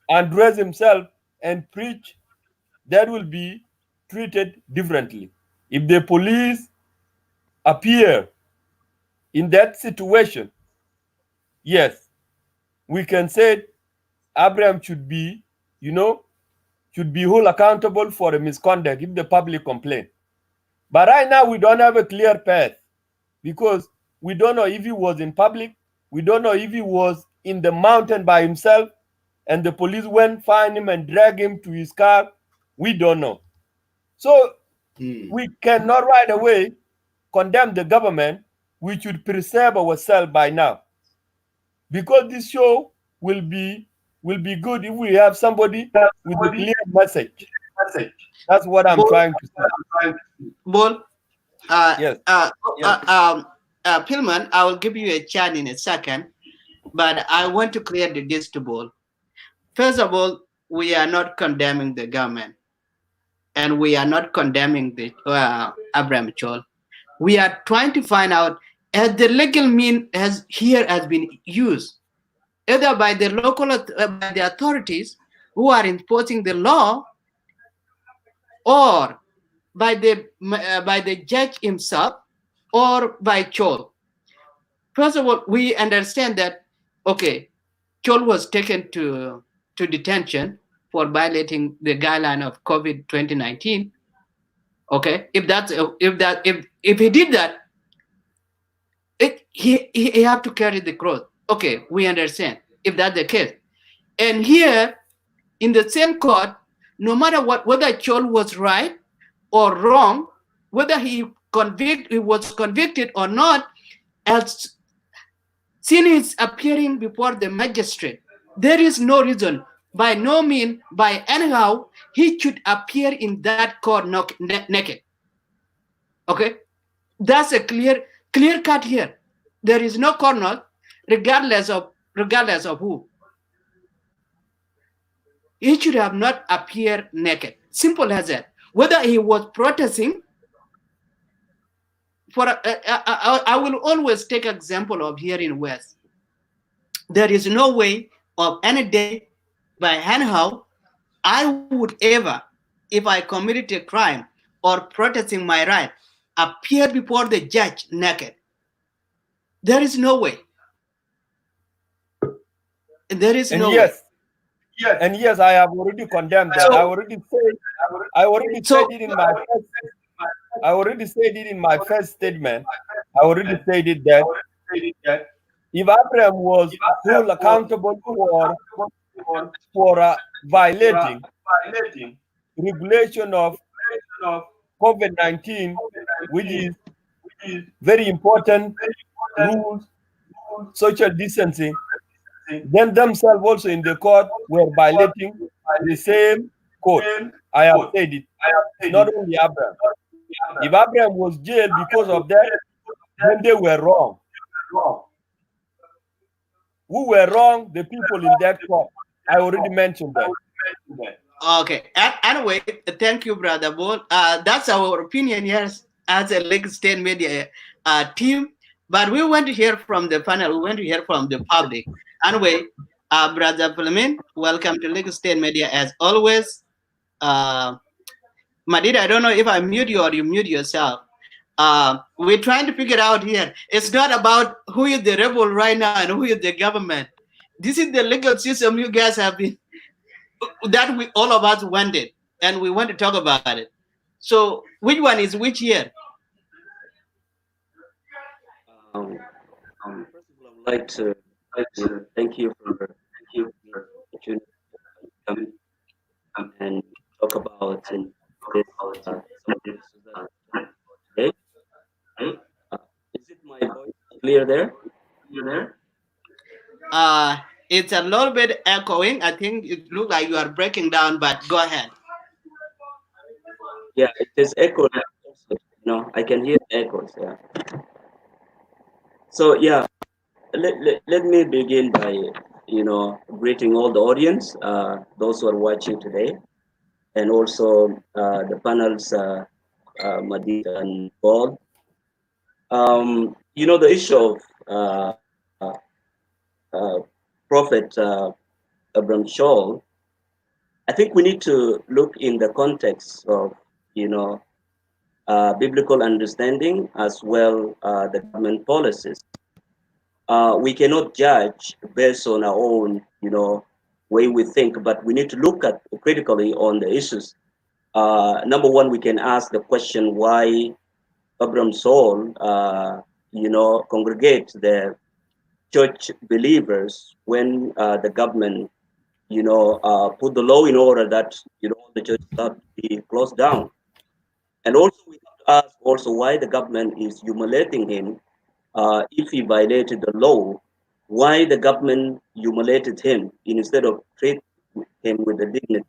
and dressed himself and preach, that will be treated differently. If the police appear in that situation, yes, we can say Abraham should be, should be held accountable for a misconduct if the public complain. But right now, we don't have a clear path because we don't know if he was in public. We don't know if he was in the mountain by himself and the police went, find him and drag him to his car. We don't know. So we cannot right away condemn the government. We should preserve ourselves by now. Because this show will be good if we have somebody with a clear message. That's what I'm trying to say. Bol, Yes. Pillman, I will give you a chance in a second, but I want to clear this to Bol. First of all, we are not condemning the government, and we are not condemning the Abraham Chol. We are trying to find out as the legal mean has been used, either by the local by the authorities who are enforcing the law, or by the judge himself, or by Chol. First of all, we understand that okay, Chol was taken to detention for violating the guideline of COVID-19. Okay, if he did that, he have to carry the cross. Okay, we understand if that's the case. And here in the same court, no matter what, whether Chol was right or wrong, whether he was convicted or not, as sin is appearing before the magistrate, there is no reason, by no means, by anyhow, he should appear in that court naked. Okay, that's a clear cut here. There is no corner, regardless of who. He should have not appeared naked. Simple as that. Whether he was protesting, I will always take example of here in West. There is no way of any day by anyhow I would ever, if I committed a crime or protesting my right, appear before the judge naked. There is no way. There is no way. And yes, I have already condemned that. I already said it in my first. I already said it in my first statement. I already said it that if Abraham was held accountable for violating regulation of COVID-19, which is very important rules, social distancing, then themselves also in the court were violating the same code. I have said it. Not only Abraham. If Abraham was jailed because of that, then they were wrong. Who were wrong? The people in that court. I already mentioned that. Okay. Anyway, thank you, Brother Bol. That's our opinion here as a Lake State Media team. But we want to hear from the panel. We want to hear from the public. Anyway, Brother Flamin, welcome to Lake State Media as always. Madida, I don't know if I mute you or you mute yourself. We're trying to figure out here. It's not about who is the rebel right now and who is the government. This is the legal system you guys have been, that we all of us wanted, and we want to talk about it. So which one is which here? First of all, I would like to thank you for the opportunity to come and talk about this today. Is it my voice clear there? It's a little bit echoing. I think it looks like you are breaking down, but go ahead. Yeah, it is echoing. I can hear the echoes. Yeah. So yeah, let me begin by greeting all the audience, those who are watching today, and also the panels, Madid and Paul. The issue of uh, Prophet Abram Shaul, I think we need to look in the context of biblical understanding as well the government policies. We cannot judge based on our own, way we think, but we need to look at critically on the issues. Number one, we can ask the question why Abram Saul, congregate the church believers when the government, put the law in order that the churches have to be closed down, and also we have to ask also why the government is humiliating him if he violated the law, why the government humiliated him instead of treating him with the dignity,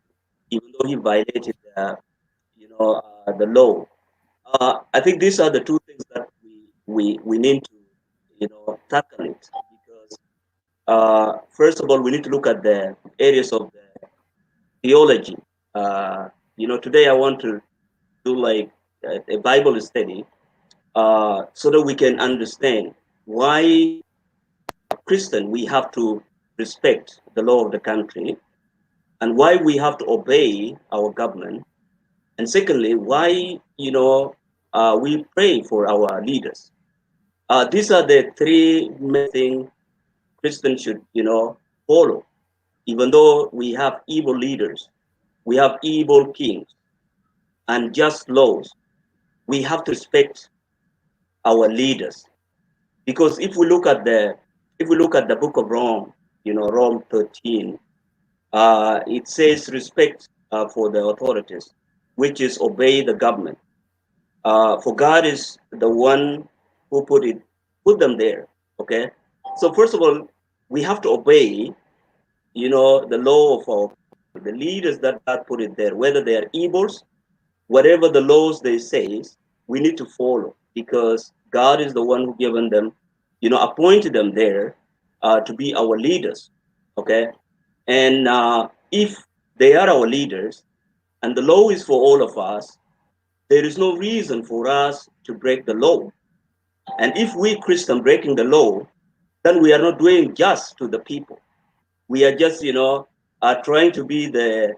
even though he violated the law. I think these are the two things that we need to tackle it, because first of all we need to look at the areas of the theology. Today I want to do like a Bible study so that we can understand why Christian we have to respect the law of the country, and why we have to obey our government, and secondly why we pray for our leaders. These are the three main things Christians should follow. Even though we have evil leaders, we have evil kings and just laws, we have to respect our leaders. Because if we look at the book of Rome, Rome 13, it says respect for the authorities, which is obey the government. For God is the one who put them there. Okay. So first of all, we have to obey, the law of the leaders that God put it there, whether they are evils, whatever the laws they say, we need to follow, because God is the one who given them, appointed them there to be our leaders. Okay. And if they are our leaders and the law is for all of us, there is no reason for us to break the law. And if we Christians breaking the law, then we are not doing just to the people. We are just, trying to be the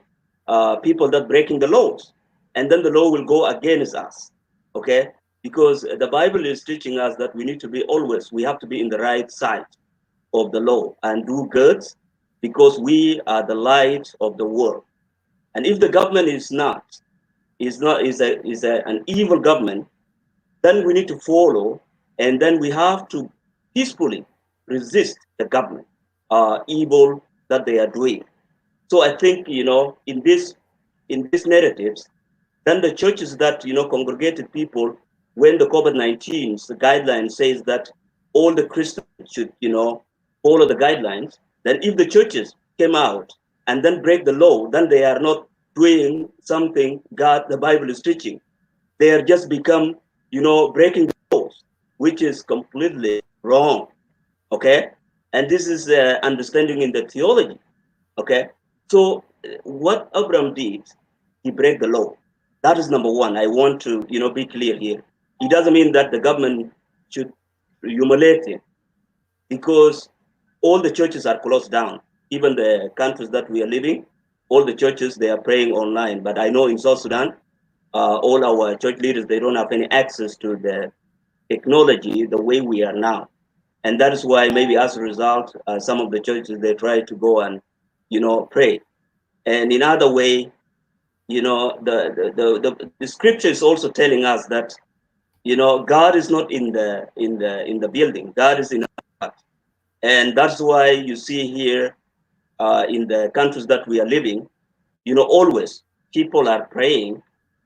people that breaking the laws, and then the law will go against us. Okay, because the Bible is teaching us that we need to be always, we have to be in the right side of the law and do good, because we are the light of the world. And if the government is an evil government, then we need to follow, and then we have to peacefully resist the government evil that they are doing. So I think in these narratives, then the churches that congregated people when the COVID-19 the guideline says that all the Christians should follow the guidelines. Then if the churches came out and then break the law, then they are not doing something God the Bible is teaching. They are just become breaking the laws, which is completely wrong. Okay, and this is understanding in the theology. Okay, so what Abraham did, he break the law. That is number one. I want to be clear here. It doesn't mean that the government should humiliate him, because all the churches are closed down. Even the countries that we are living, all the churches they are praying online. But I know in South Sudan, all our church leaders they don't have any access to the technology the way we are now, and that is why maybe as a result, some of the churches they try to go and pray. And in other way, the scripture is also telling us that God is not in the building. God is in our heart, and that's why you see here in the countries that we are living, always people are praying.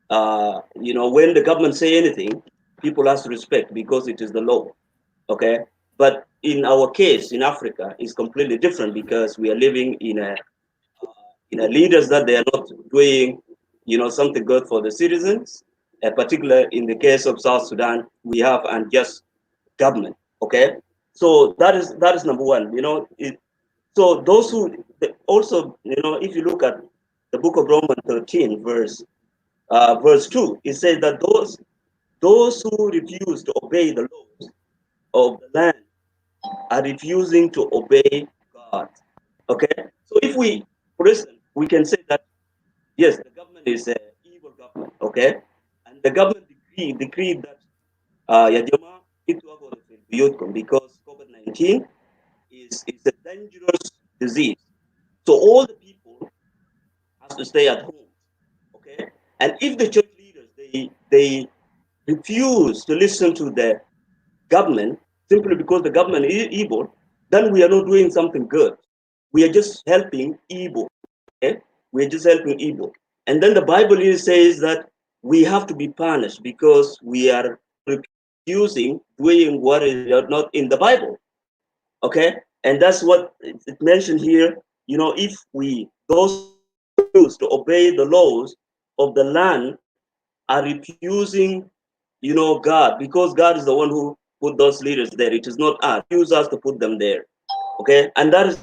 When the government say anything, people have to respect because it is the law. Okay, but in our case in Africa, it's completely different, because we are living in a leaders that they are not doing something good for the citizens. Particular in the case of South Sudan, we have unjust government. Okay, So that is number one. So those who also, if you look at the book of Romans 13, verse 2, it says that those who refuse to obey the laws of the land are refusing to obey God. Okay, so if we, for instance, we can say that yes, the government is an evil government. Okay, and the government decreed that Yajama itu ako biyotkum because COVID-19 is a dangerous disease. So all the people has to stay at home. Okay, and if the church leaders they refuse to listen to the government simply because the government is evil, then we are not doing something good. We are just helping evil. Okay? We are just helping evil. And then the Bible says that we have to be punished because we are refusing doing what is not in the Bible. Okay? And that's what it mentioned here. If those who refuse to obey the laws of the land are refusing, God, because God is the one who put those leaders there. It is not us. Use us to put them there. Okay? And that is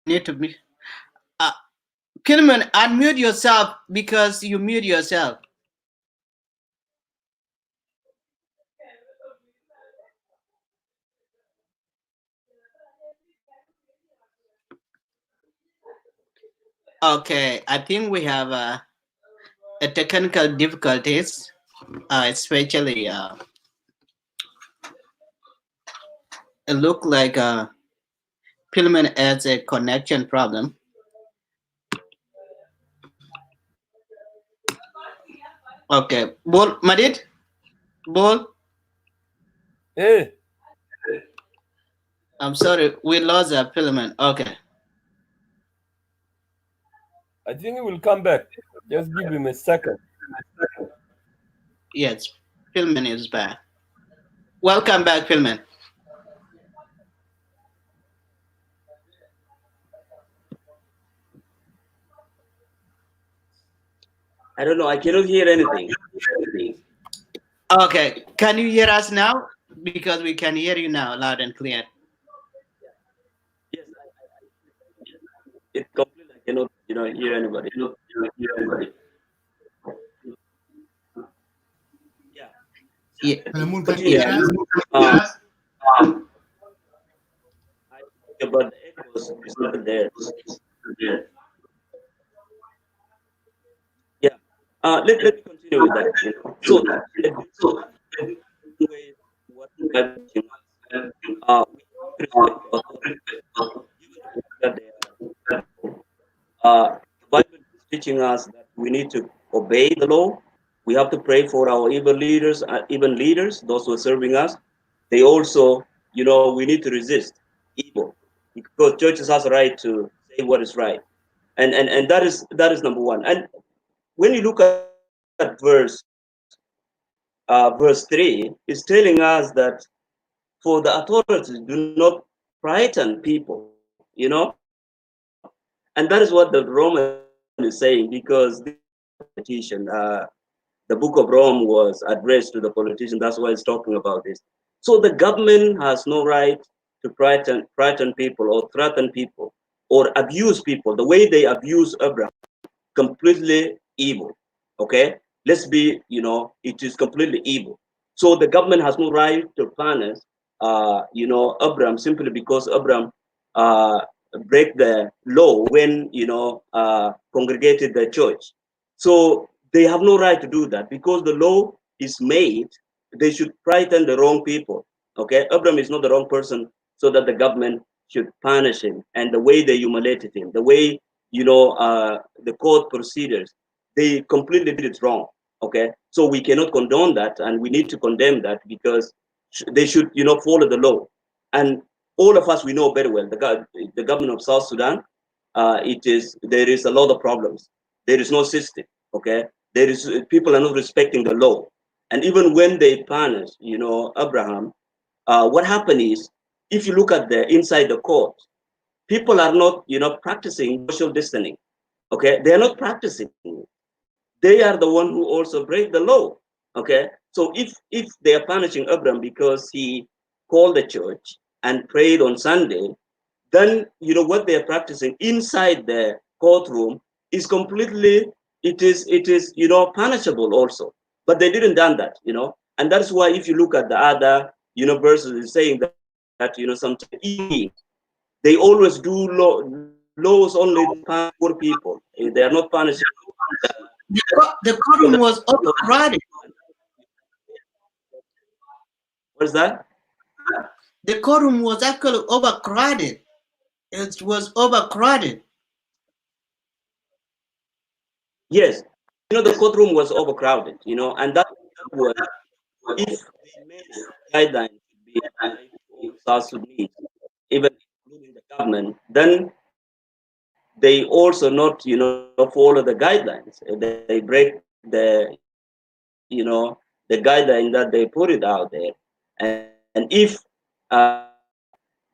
Need to be. Kinman, unmute yourself because you mute yourself. Okay, I think we have a technical difficulties, especially it look like Pillman has a connection problem. Okay, Bol Madid, Bol. Hey, I'm sorry, we lost a Pillman. Okay. I think he will come back. Just give him a second. Yes, Pillman is back. Welcome back, Pillman. I don't know. I cannot hear anything. Okay, can you hear us now? Because we can hear you now, loud and clear. Yes, it's completely. I cannot, hear anybody. Yeah. Yeah. Palamun, can you hear us? But the echoes is not there. Yeah. Let me continue with that. So, what we have to respect authority, that they the Bible is teaching us that we need to obey the law. We have to pray for our even leaders, those who are serving us. They also, we need to resist evil because churches has a right to say what is right, and that is number one. And when you look at verse 3, it's telling us that for the authorities do not frighten people, and that is what the Roman is saying because politician, the book of Rome was addressed to the politician. That's why it's talking about this. So the government has no right to frighten people or threaten people or abuse people the way they abuse Abraham. Completely evil. Okay, let's be, it is completely evil. So the government has no right to punish, Abraham simply because Abraham break the law when congregated the church. So they have no right to do that because the law is made. They should frighten the wrong people. Okay, Abraham is not the wrong person, so that the government should punish him. And the way they humiliated him, the way the court procedures, they completely did it wrong. Okay, so we cannot condone that, and we need to condemn that because they should, follow the law. And all of us, we know very well the government of South Sudan. There is a lot of problems. There is no system. Okay, there is people are not respecting the law, and even when they punish, Abraham, what happened is if you look at the inside the court, people are not, practicing social distancing. Okay, they are not practicing. They are the one who also break the law. Okay, so if they are punishing Abraham because he called the church and prayed on Sunday, then what they are practicing inside the courtroom is completely, it is punishable also. But they didn't done that, and that's why if you look at the other verses, it's saying that sometimes they always do laws only for poor people. They are not punishing. The courtroom was overcrowded. What's that? The courtroom was actually overcrowded. It was overcrowded. Yes, the courtroom was overcrowded, and that was, if they made guidelines to be applied for South Sudanese, even including the government, then they also not, follow the guidelines. They break the guideline that they put it out there. And if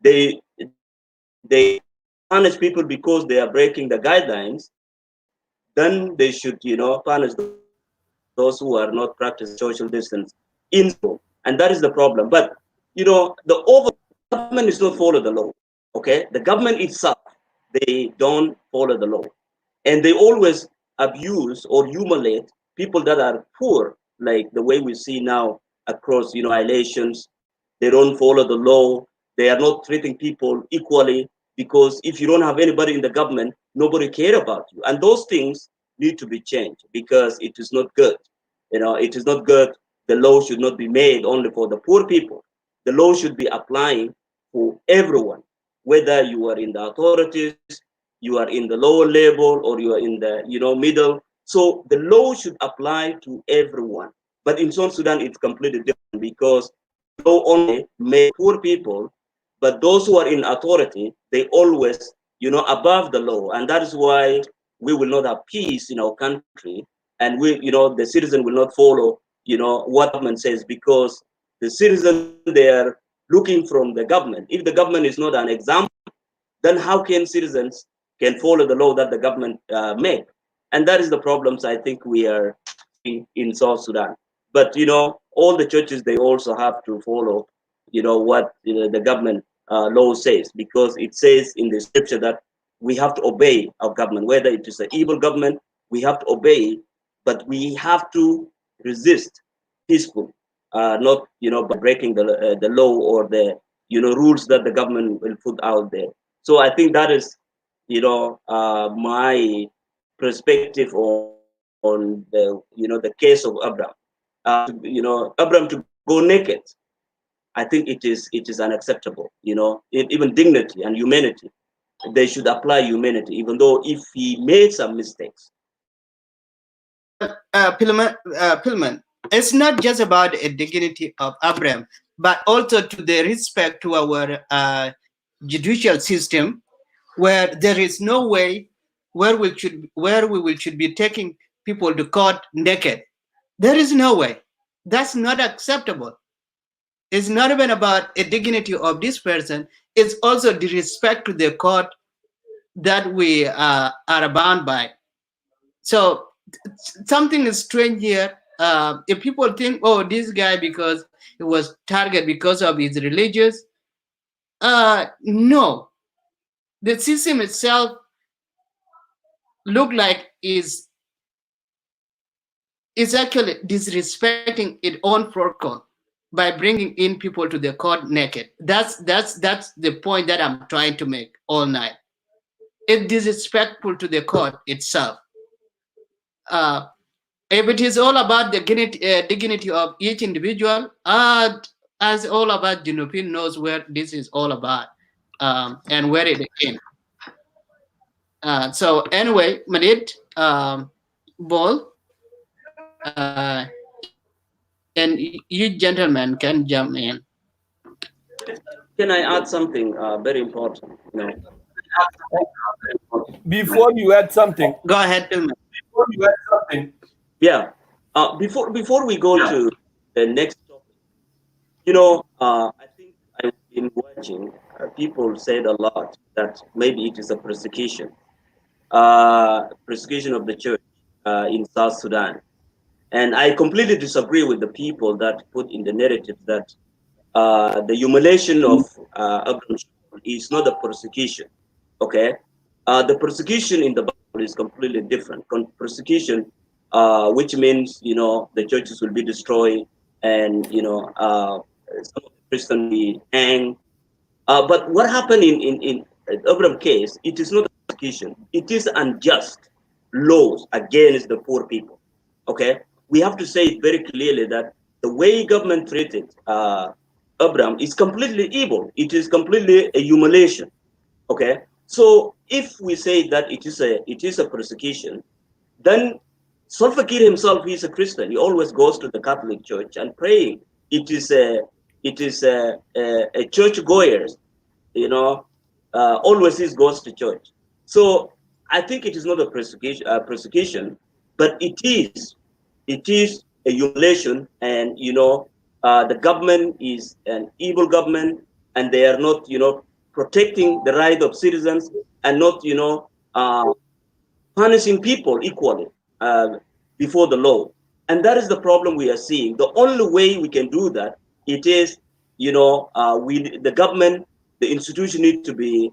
they punish people because they are breaking the guidelines, then they should, punish those who are not practicing social distance in school. And that is the problem. But, the government is not follow the law. Okay, the government itself, they don't follow the law, and they always abuse or humiliate people that are poor, like the way we see now across, violations. They don't follow the law. They are not treating people equally, because if you don't have anybody in the government, nobody care about you. And those things need to be changed, because it is not good. It is not good. The law should not be made only for the poor people. The law should be applying for everyone, whether you are in the authorities, you are in the lower level, or you are in the middle. So the law should apply to everyone. But in South Sudan, it's completely different, because law only made poor people, but those who are in authority, they always above the law. And that is why we will not have peace in our country, and the citizen will not follow what government says, because the citizen, they are looking from the government. If the government is not an example, then how can citizens can follow the law that the government make? And that is the problems I think we are in South Sudan. But all the churches, they also have to follow what the government law says, because it says in the scripture that we have to obey our government, whether it is an evil government, we have to obey, but we have to resist peacefully, not by breaking the law or the rules that the government will put out there. So I think that is my perspective on the case of Abraham. Abraham to go naked, I think it is unacceptable. Even dignity and humanity, they should apply humanity, even though if he made some mistakes. Pillman, it's not just about a dignity of Abraham, but also to the respect to our judicial system, where there is no way where we should be taking people to court naked. There is no way. That's not acceptable. It's not even about a dignity of this person. It's also the respect to the court that we are bound by. So something is strange here. If people think, oh, this guy, because he was targeted because of his religious, no. The system itself look like is actually disrespecting its own protocol by bringing in people to the court naked. That's the point that I'm trying to make all night. It's disrespectful to the court itself. If it is all about the dignity of each individual, as all about Junupin knows where this is all about, and where it came. So anyway, Madid, Ball, and you gentlemen can jump in. Can I add something very important? Before you add something, go ahead, Pillman. Before you add something, yeah. Before we go to the next topic, I think I in watching, people said a lot that maybe it is a persecution of the church in South Sudan. And I completely disagree with the people that put in the narrative that the humiliation of Abraham is not a persecution. Okay, the persecution in the Bible is completely different. Persecution, which means the churches will be destroyed, and some of the Christians will be hanged. But what happened in Abraham case, it is not persecution. It is unjust laws against the poor people. Okay, we have to say it very clearly that the way government treated Abraham is completely evil. It is completely a humiliation. Okay, so if we say that it is a persecution, then Salva Kiir himself, he is a Christian. He always goes to the Catholic Church and praying. It is a church goers, always he goes to church. So I think it is not a persecution, but it is a humiliation, and the government is an evil government, and they are not protecting the right of citizens, and not punishing people equally before the law. And that is the problem we are seeing. The only way we can do that, it is the government, the institution need to be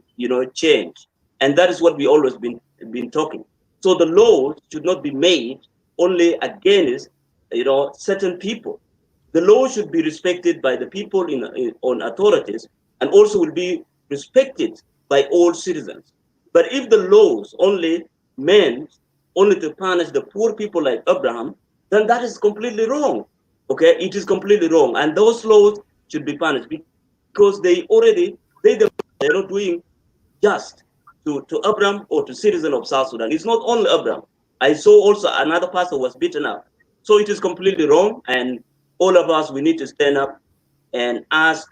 changed, and that is what we always been talking. So the law should not be made only against certain people. The law should be respected by the people on authorities, and also will be respected by all citizens. But if the laws only meant only to punish the poor people like Abraham, then that is completely wrong. Okay, it is completely wrong, and those laws should be punished because they're not doing just to Abraham or to citizen of South Sudan. It's not only Abraham. I saw also another pastor was beaten up. So it is completely wrong, and all of us, we need to stand up and ask,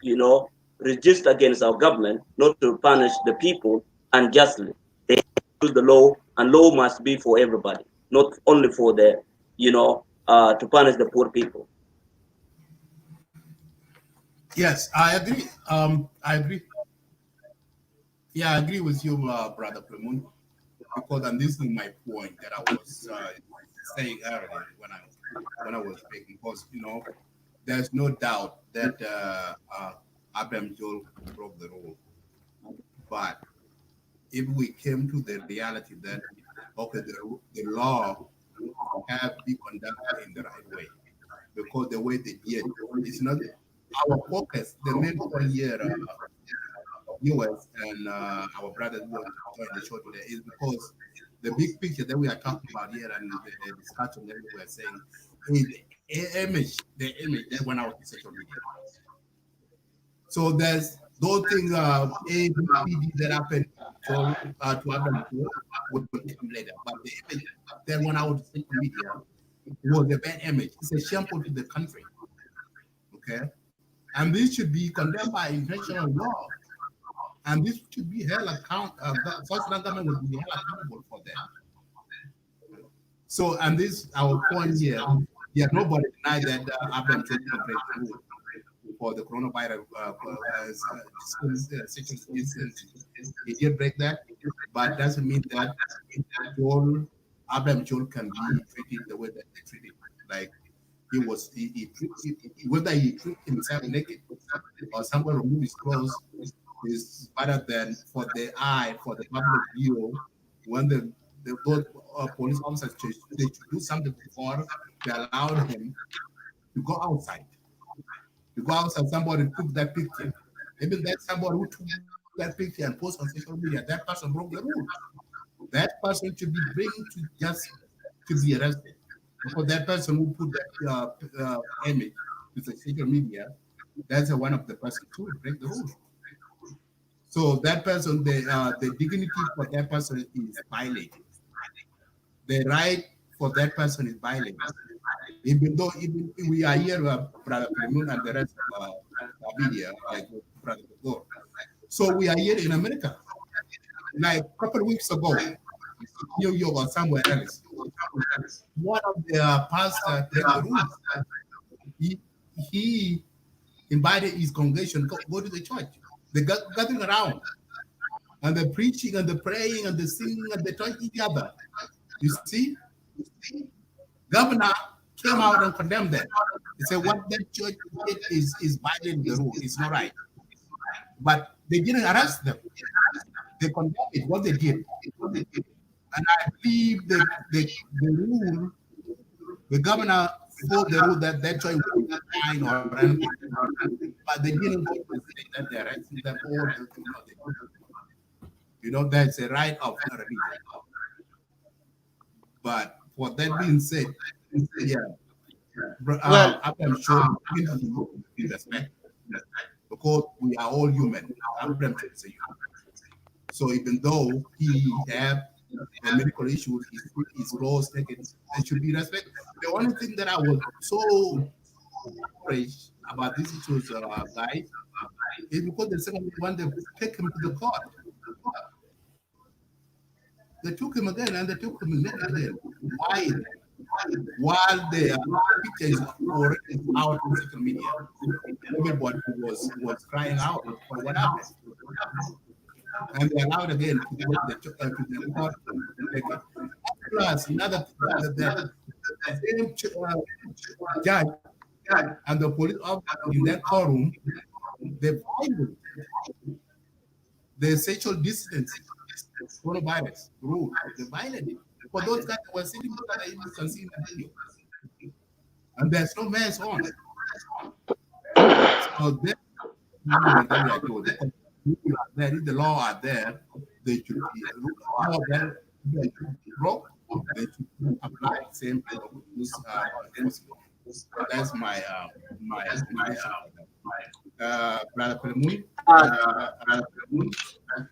resist against our government not to punish the people unjustly. They use the law, and law must be for everybody, not only for to punish the poor people. Yes, I agree. I agree. Yeah, I agree with you, Brother Clement, because and this is my point that I was saying earlier when I was speaking. Because there's no doubt that Abraham Joel broke the rule, but if we came to the reality that the law have to be conducted in the right way, because the way they did is not our focus. The main point here, viewers and our brothers who are joining the show today, is because the big picture that we are talking about here and the discussion that we are saying is the image that went out in social media. So there's those things, A, B, C, D that happened to Abraham will come later. But the image that went out in social media was a bad image. It's a shameful to the country. Okay? And this should be condemned by international law. And this should be held South Sudan government will be held accountable for that. So, and this our point here. Yeah, nobody denied that Abraham should break the rule for the coronavirus he did break that, but doesn't mean that Abraham Joel can be treated the way that they treated. Like whether he treat himself naked or someone remove his clothes is better than for the eye, for the public view. When those police officers they should do something before they allowed him to go outside. To go outside, somebody took that picture. Maybe that's somebody who took that picture and post on social media. That person broke the rules. That person should be brought to be arrested. Because that person who put that image to the social media, that's one of the person who break the rules. So that person, the dignity for that person is violated. The right for that person is violated. Even though we are here, Brother Clement and the rest of media, like Brother Gore. So we are here in America. Like a couple of weeks ago, New York or somewhere else, one of the pastors break the rules. He invited his congregation go to the church. They got gathering around and they're preaching and they're praying and they're singing and they touch each other. You see, governor came out and condemned them. He said what that church did is violating the rule. It's not right. But they didn't arrest them. They condemned it, what they did. And I believe that the rule, the governor followed the rule that church would not fine or anything. But they didn't go to say that they arrested them all. You know, that's a right of religion. But for that being said, yeah, I'm sure we respect because we are all human. Abraham is a human. So even though he have medical issues, his laws taken, they should be respected. The only thing that I was so praised about these issues, guys, is because the second one they take him to the court. They took him again and they took him again. Why? While the pictures were out on social media, everybody was crying out for what happened. And they allowed again to go to the court. Plus, another the same judge and the police officer in that courtroom, they violated the sexual distance coronavirus rule. They violated it. For those guys that were sitting there, you can see in the video. And there's no mask on. So there is the law out there. They should be law that they should be broke. They should apply the same that's my brother Pelemuni.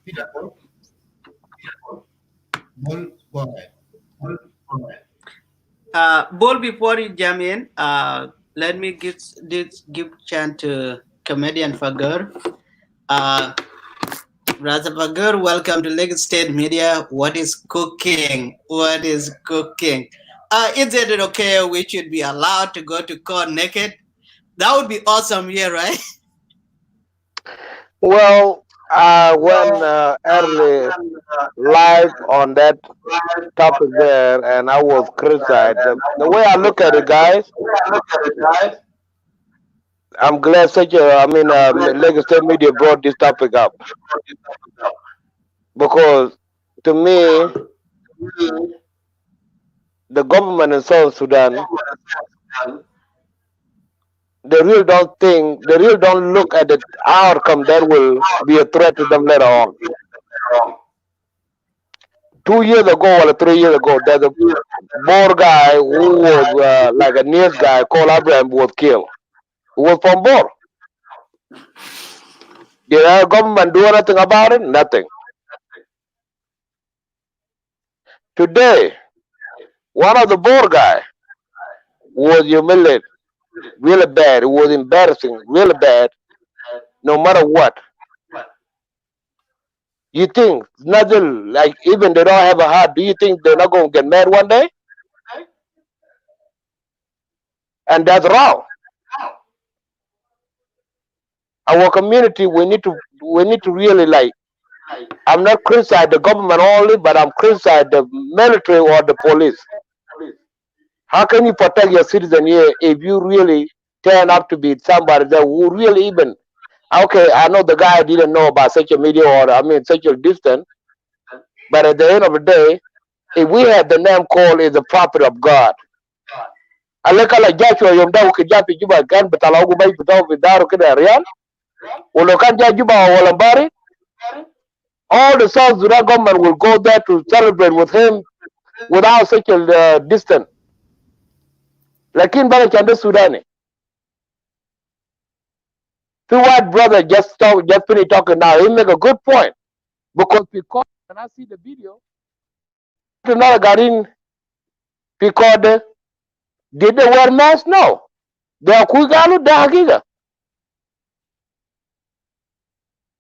Peter, go ahead. Bol, before you jump in, let me give chance to comedian Fagur. Brother Fagur, welcome to Lagos State Media. What is cooking? What is cooking? Is it okay we should be allowed to go to court naked? That would be awesome here, right? Well, when early live on that topic there, and I was criticized. The way I look at it, guys, I'm glad Lagos State Media brought this topic up because, to me, the government in South Sudan, they really don't look at the outcome that will be a threat to them later on. 2 years ago or 3 years ago, there's a Boer guy who was like a news guy called Abraham was killed. He was from Boer. Did our government do anything about it? Nothing. Today, one of the Boer guy was humiliated really bad. It was embarrassing really bad, no matter what. You think nothing, like even they don't have a heart, do you think they're not going to get mad one day? And that's wrong. Our community, we need to really I'm not criticizing the government only, but I'm criticizing the military or the police. How can you protect your citizen here if you really turn up to be somebody that who really even, okay, I know the guy didn't know about social media or, social distance, but at the end of the day, if we have the name called is the prophet of God. Alekala Joshua yomda ukijapi juba kan betala ugu bai betau bidaru kida real. Ulokan juba walambari. All the South Sudan government will go there to celebrate with him without social distance. Lakin bana chande Sudani. The white brother just finished talking now. He make a good point because when I see the video, another got in because did they wear masks? No. They are kugalu dahagiga.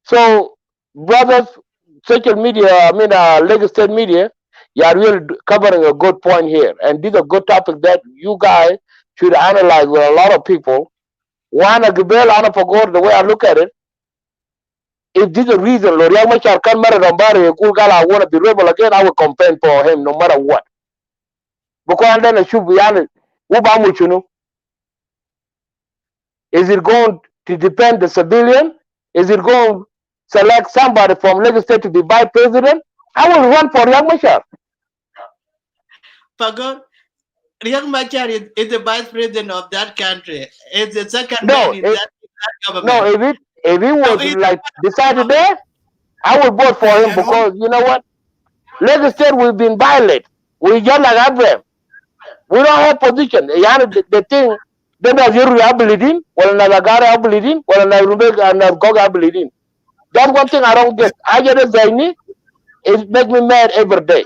So brothers, social media, Lagos State Media, you are really covering a good point here, and this is a good topic that you guys should analyze with a lot of people. One, the way I look at it, if this is a reason, L'Oreal Machar can marry Rambari, I want to be rebel again, I will campaign for him no matter what. Because then it should be honest. Is it going to depend the civilian? Is it going to select somebody from Lagos State to be vice president? I will run for Riek Machar. Pagod, Riek Machar is the vice president of that country. It's the second man in that government. No, if he was like decided there, I would vote for him because you know what? Lagos State we've been violated. We just like Abraham. We don't have position. The thing then as you are bleeding, well Nagara bleeding, well Nagoga bleeding. That's one thing I don't get. I get a Zaini, it make me mad every day.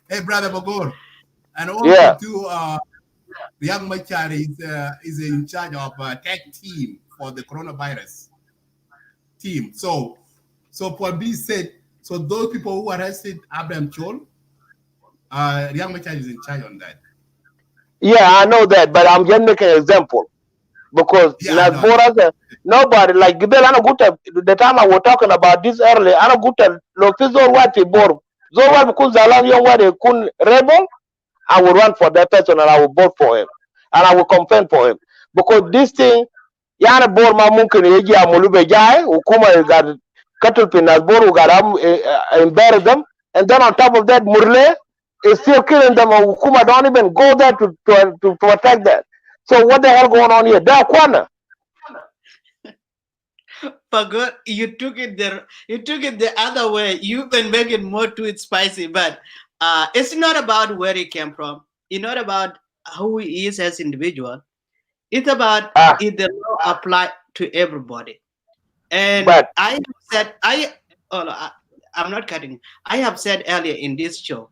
Hey brother Bagor. And also too Riek Machar is in charge of tech team for the coronavirus team. So for being said, so those people who arrested Abraham Chol, Riek Machar is in charge on that. Yeah, I know that, but I'm just making an example because nobody like Gibel Anaguta. The time I was talking about this earlier, Anaguta Lofizor Wati Bor Zorwa because Zalan Young Wadi Kun Rebel. I will run for that person and I will vote for him and I will campaign for him because this thing, Yana Borma Munkin Eja Mulube Jai, Ukuma got cattle pinners, Boru got embarrass them, and then on top of that, Murle is still killing them, and Ukuma don't even go there to attack that. So what the hell going on here? Dakwana. Pagod, you took it the other way. You've been making more to it spicy, but it's not about where he came from. It's not about who he is as individual. It's about if the law apply to everybody. And I'm not cutting. I have said earlier in this show,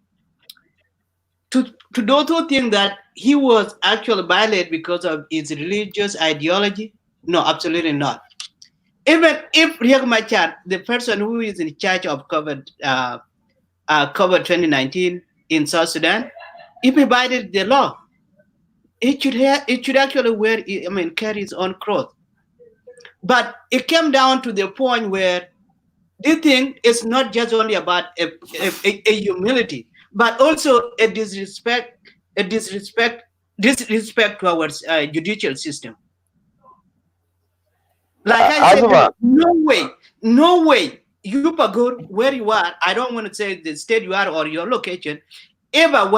to those who think that he was actually violated because of his religious ideology, no, absolutely not. Even if Riek Machar, the person who is in charge of COVID 2019 in South Sudan, if he violated the law, it should actually carry his own cross. But it came down to the point where this thing is not just only about a humility, but also a disrespect to our judicial system. Like I said, no way, you Pagod, where you are, I don't want to say the state you are or your location, ever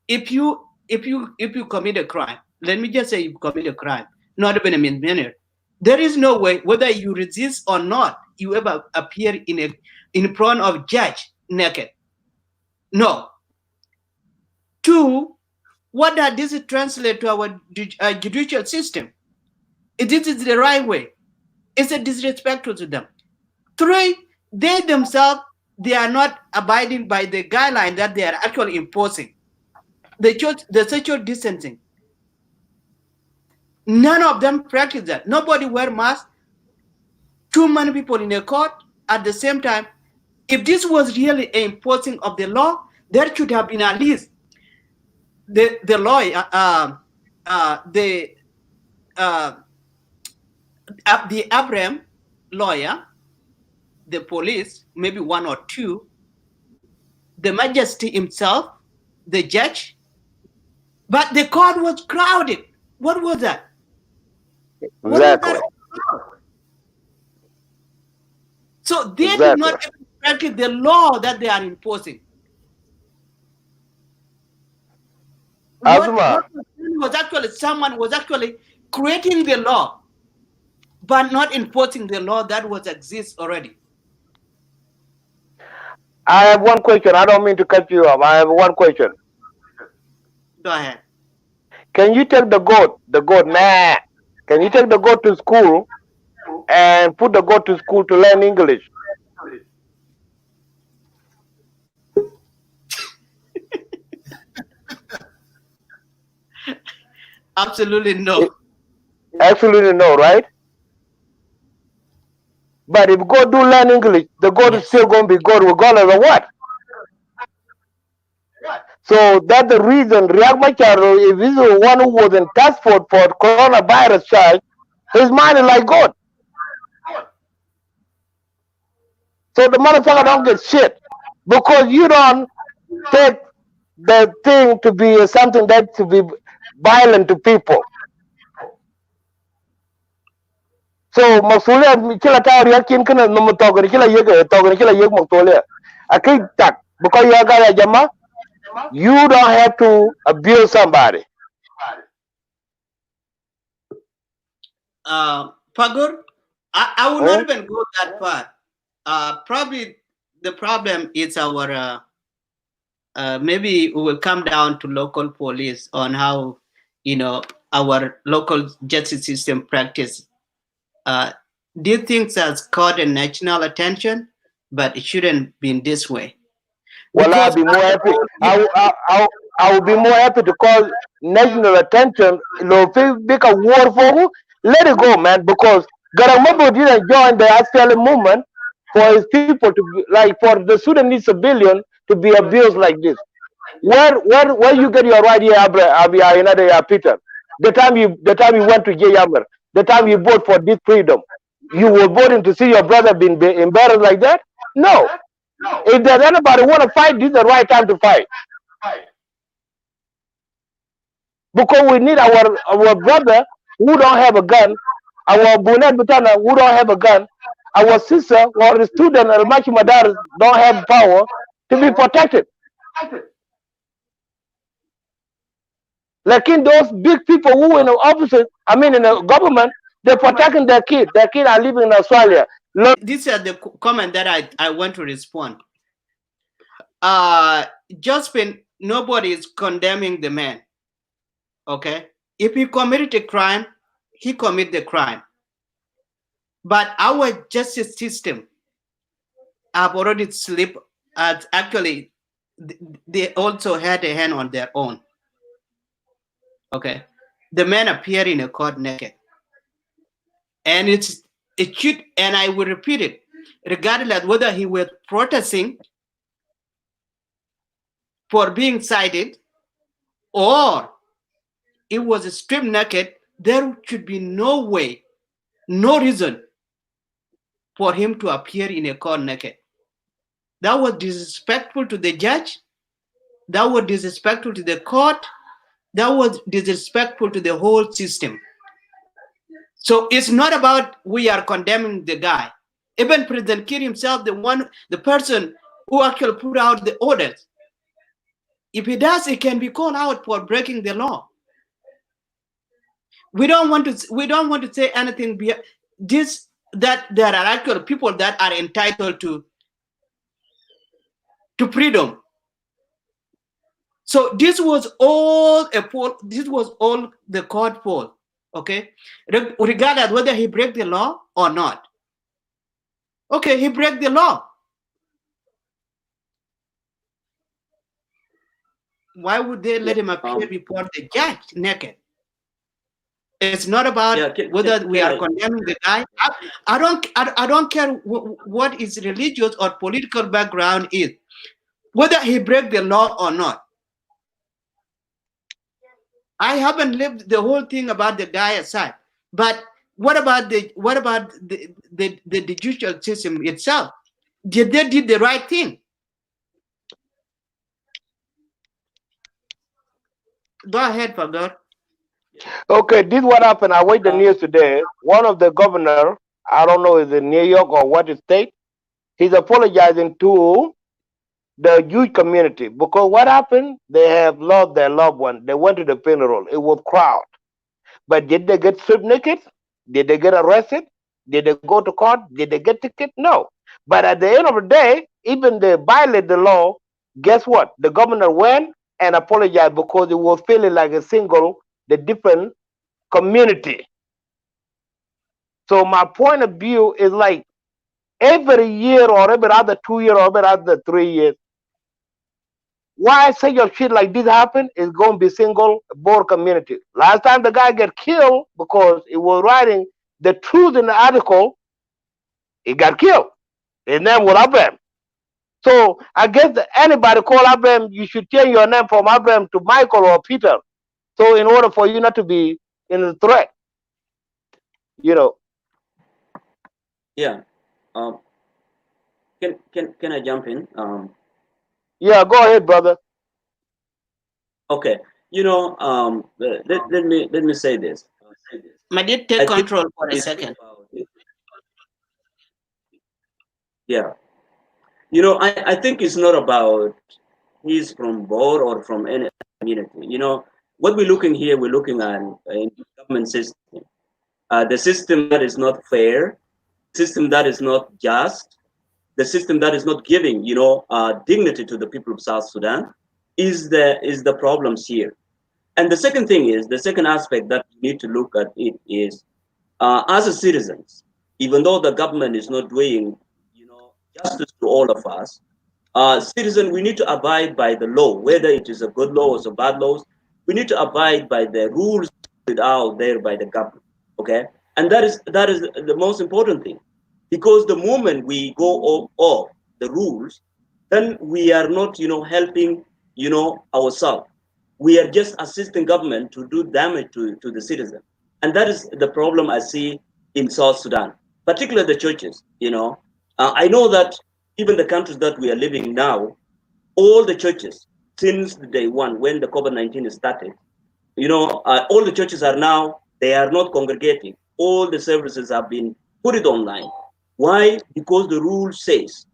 if you commit a crime, let me just say you commit a crime, not even a misdemeanor, there is no way, whether you resist or not, you ever appear in front of judge naked. No. Two, what does this translate to our judicial system? This is the right way. It's a disrespect to them. Three, they themselves, they are not abiding by the guideline that they are actually imposing. The social distancing. None of them practice that. Nobody wear masks. Too many people in a court at the same time. If this was really an imposing of the law, there should have been at least the lawyer, the Abraham lawyer, the police, maybe one or two, the majesty himself, the judge, but the court was crowded. What was that? Exactly. So they did not practice the law that they are imposing. What was actually someone was actually creating the law, but not enforcing the law that was exists already. I have one question. I don't mean to cut you off. I have one question. Go ahead. Can you take the goat, nah? Can you take the goat to school and put the goat to school to learn English? Absolutely no. Absolutely no, right? But if God do learn English, the God is still going to be God regardless of what. So that's the reason Riek Machar, if he's the one who was in task force for coronavirus charge, his mind is like God. So the motherfucker don't get shit because you don't take the thing to be something that to be violent to people. So masulia kila tawri yakin kana no mutogani kila yega togani kila yeg matolia. Akai tak because you got jama, you don't have to abuse somebody. Pagur, I will not even go that far. Probably the problem is our maybe we will come down to local police on how our local justice system practice. These things has caught a national attention, but it shouldn't be in this way. Well, I'll Because be more happy. I will be more happy to call national attention. Make a war for who? Let it go, man. Because Garamabu didn't join the SPLM movement for his people to be, like for the Sudanese civilian to be abused like this. Where you get your right here, Peter? The time you went to Yammer, the time you vote for this freedom, you were voting to see your brother being embarrassed like that? No. If there's anybody want to fight, this is the right time to fight. Because we need our brother who don't have a gun, our Bunet Butana who don't have a gun, our sister or the student or Machi Madar don't have power to be protected. Like in those big people who in the opposite, I mean in the government, they're protecting their kid. Their kid are living in Australia. These are the comment that I want to respond. Jospin, nobody is condemning the man. Okay, if he committed a crime, he committed the crime. But our justice system have already slipped. Actually, they also had a hand on their own. Okay, the man appeared in a court naked, and it should, and I will repeat it, regardless whether he was protesting for being cited or it was stripped naked, there should be no way, no reason for him to appear in a court naked. That was disrespectful to the judge. That was disrespectful to the court. That was disrespectful to the whole system. So it's not about we are condemning the guy. Even President Kiir himself, the person who actually put out the orders, if he does, he can be called out for breaking the law. We don't want to say anything that there are actual people that are entitled to freedom. So this was all this was all the court fault. Okay, regardless whether he break the law or not. Okay, he break the law. Why would they let him appear before the judge naked? It's not about whether we are condemning the guy. I don't care what his religious or political background is, whether he break the law or not. I haven't lived the whole thing about the guy aside, but what about the judicial system itself? Did they did the right thing? Go ahead, Fagor. Okay, this what happened. I watched the news today. One of the governor, I don't know, is in New York or what state, he's apologizing to the Jewish community because what happened? They have lost their loved one. They went to the funeral. It was crowd. But did they get stripped naked? Did they get arrested? Did they go to court? Did they get ticket? No. But at the end of the day, even they violate the law, guess what? The governor went and apologized because it was feeling like the different community. So my point of view is like every year or every other 2 years or every other 3 years, why such a shit like this happen is going to be single board community. Last time the guy got killed because he was writing the truth in the article, he got killed. His name was Abraham. So I guess anybody call Abraham, you should change your name from Abraham to Michael or Peter. So in order for you not to be in a threat, Yeah. can I jump in? Yeah, go ahead, brother. Okay. You know, let me say this. Madid, I take think control for a it's second. about, yeah. You know, I think it's not about he's from Bor or from any community. You know, what we're looking here, we're looking at a government system. The system that is not fair, system that is not just, the system that is not giving, you know, dignity to the people of South Sudan is the problems here. And the second thing is, the second aspect that we need to look at it is, as a citizens, even though the government is not doing, you know, justice to all of us, citizen, we need to abide by the law, whether it is a good law or a bad laws. We need to abide by the rules put out there by the government. Okay, and that is the most important thing, because the moment we go off the rules, then we are not, you know, helping, you know, ourselves. We are just assisting government to do damage to the citizen, and that is the problem I see in South Sudan, particularly the churches. You know, I know that even the countries that we are living now, all the churches since the day one when the COVID-19 started, you know, all the churches are now, they are not congregating. All the services have been put it online. Why? Because the rule says,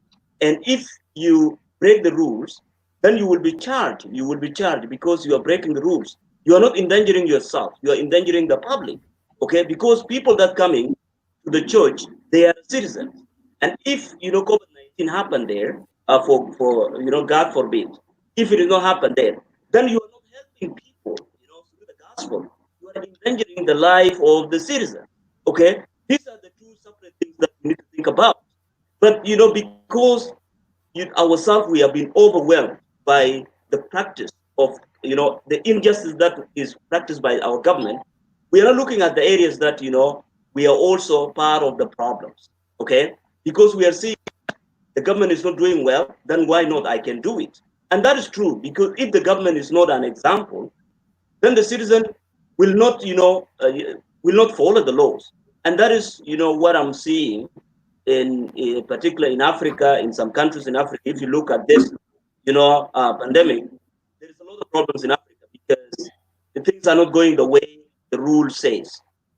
and if you break the rules, then you will be charged. You will be charged because you are breaking the rules. You are not endangering yourself. You are endangering the public. Okay, because people that coming to the church, they are citizens. And if, you know, COVID-19 happened there, for you know, God forbid, if it did not happen there, then you are not helping people, you know, through the gospel. You are endangering the life of the citizen. Okay, these are the two separate things that we need to think about. But you know, because ourselves, we have been overwhelmed by the practice of, you know, the injustice that is practiced by our government. We are not looking at the areas that, you know, we are also part of the problems. Okay, because we are seeing the government is not doing well, then why not I can do it? And that is true, because if the government is not an example, then the citizen will not, you know, will not follow the laws. And that is, you know, what I'm seeing in particular in Africa, in some countries in Africa. If you look at this, you know, pandemic, there is a lot of problems in Africa because the things are not going the way the rule says.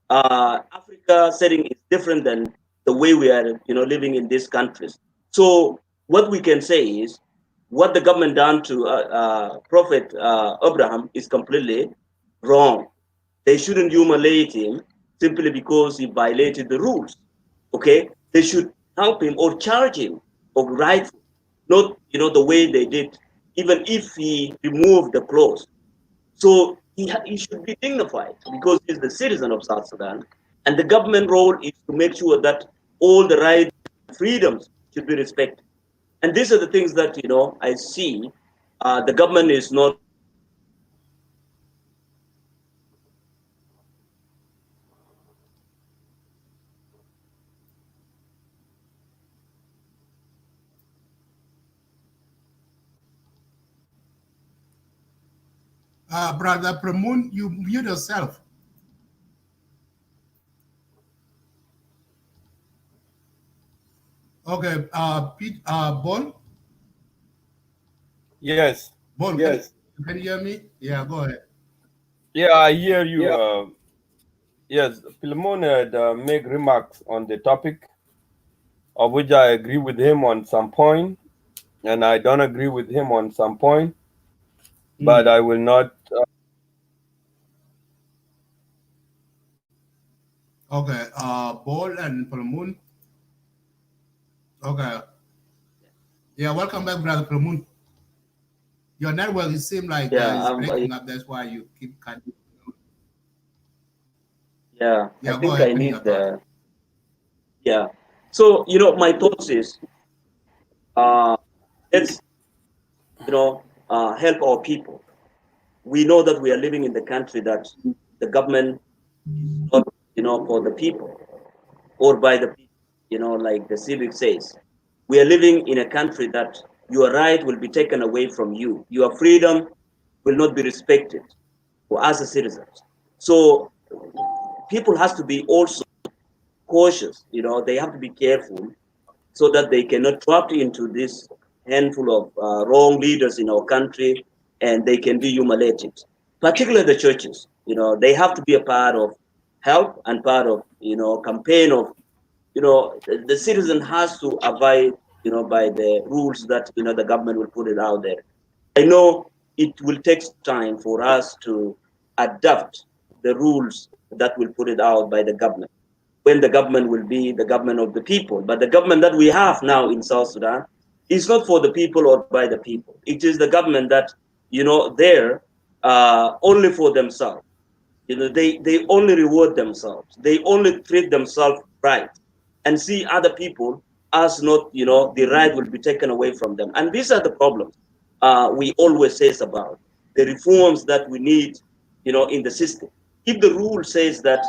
Africa setting is different than the way we are, you know, living in these countries. So what we can say is, what the government done to Prophet Abraham is completely wrong. They shouldn't humiliate him simply because he violated the rules. Okay, they should help him or charge him of rightful, not, you know, the way they did. Even if he removed the clause, so he should be dignified because he's the citizen of South Sudan, and the government role is to make sure that all the rights and freedoms should be respected. And these are the things that, you know, I see the government is not. Brother Pramun, you mute yourself. Okay, Pete, Bol? Yes. Bol, yes. Can you hear me? Yeah, go ahead. Yeah, I hear you. Yes, Philemon had make remarks on the topic, of which I agree with him on some point, and I don't agree with him on some point. But I will not. Okay, Bol and Pramun. Okay. Yeah, welcome back, Brother Pramun. Your network, it seems like is breaking up. That's why you keep cutting. Yeah, I Yeah, go think ahead. I Finish need your thought. the. Yeah. So, you know, my thoughts is, let's, you know, help our people. We know that we are living in the country that the government is not, you know, for the people or by the people, you know, like the civic says. We are living in a country that your right will be taken away from you. Your freedom will not be respected for as a citizens. So people has to be also cautious, you know, they have to be careful so that they cannot trap into this handful of wrong leaders in our country, and they can be humiliated. Particularly the churches, they have to be a part of help and part of campaign of the citizen has to abide by the rules that the government will put it out there. I know it will take time for us to adapt the rules that will put it out by the government, when the government will be the government of the people. But the government that we have now in South Sudan is not for the people or by the people. It is the government that, they're only for themselves. They only reward themselves. They only treat themselves right and see other people as not, the right will be taken away from them. And these are the problems we always says about the reforms that we need, in the system. If the rule says that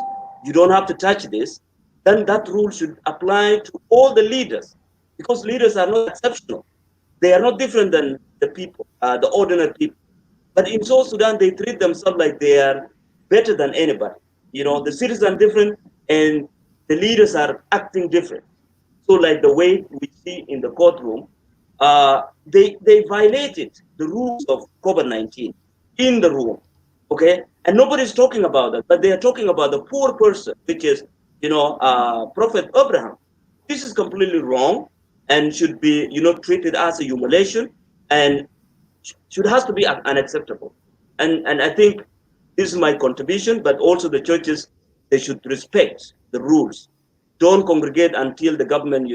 you don't have to touch this, then that rule should apply to all the leaders, because leaders are not exceptional. They are not different than the people, the ordinary people. But in South Sudan, they treat themselves like they are better than anybody. The citizens are different and the leaders are acting different. So like the way we see in the courtroom, they violated the rules of COVID-19 in the room, okay? And nobody's talking about that, but they are talking about the poor person, which is, Prophet Abraham. This is completely wrong and should be, treated as a humiliation and should has to be unacceptable. And I think this is my contribution, but also the churches, they should respect the rules. Don't congregate until the government,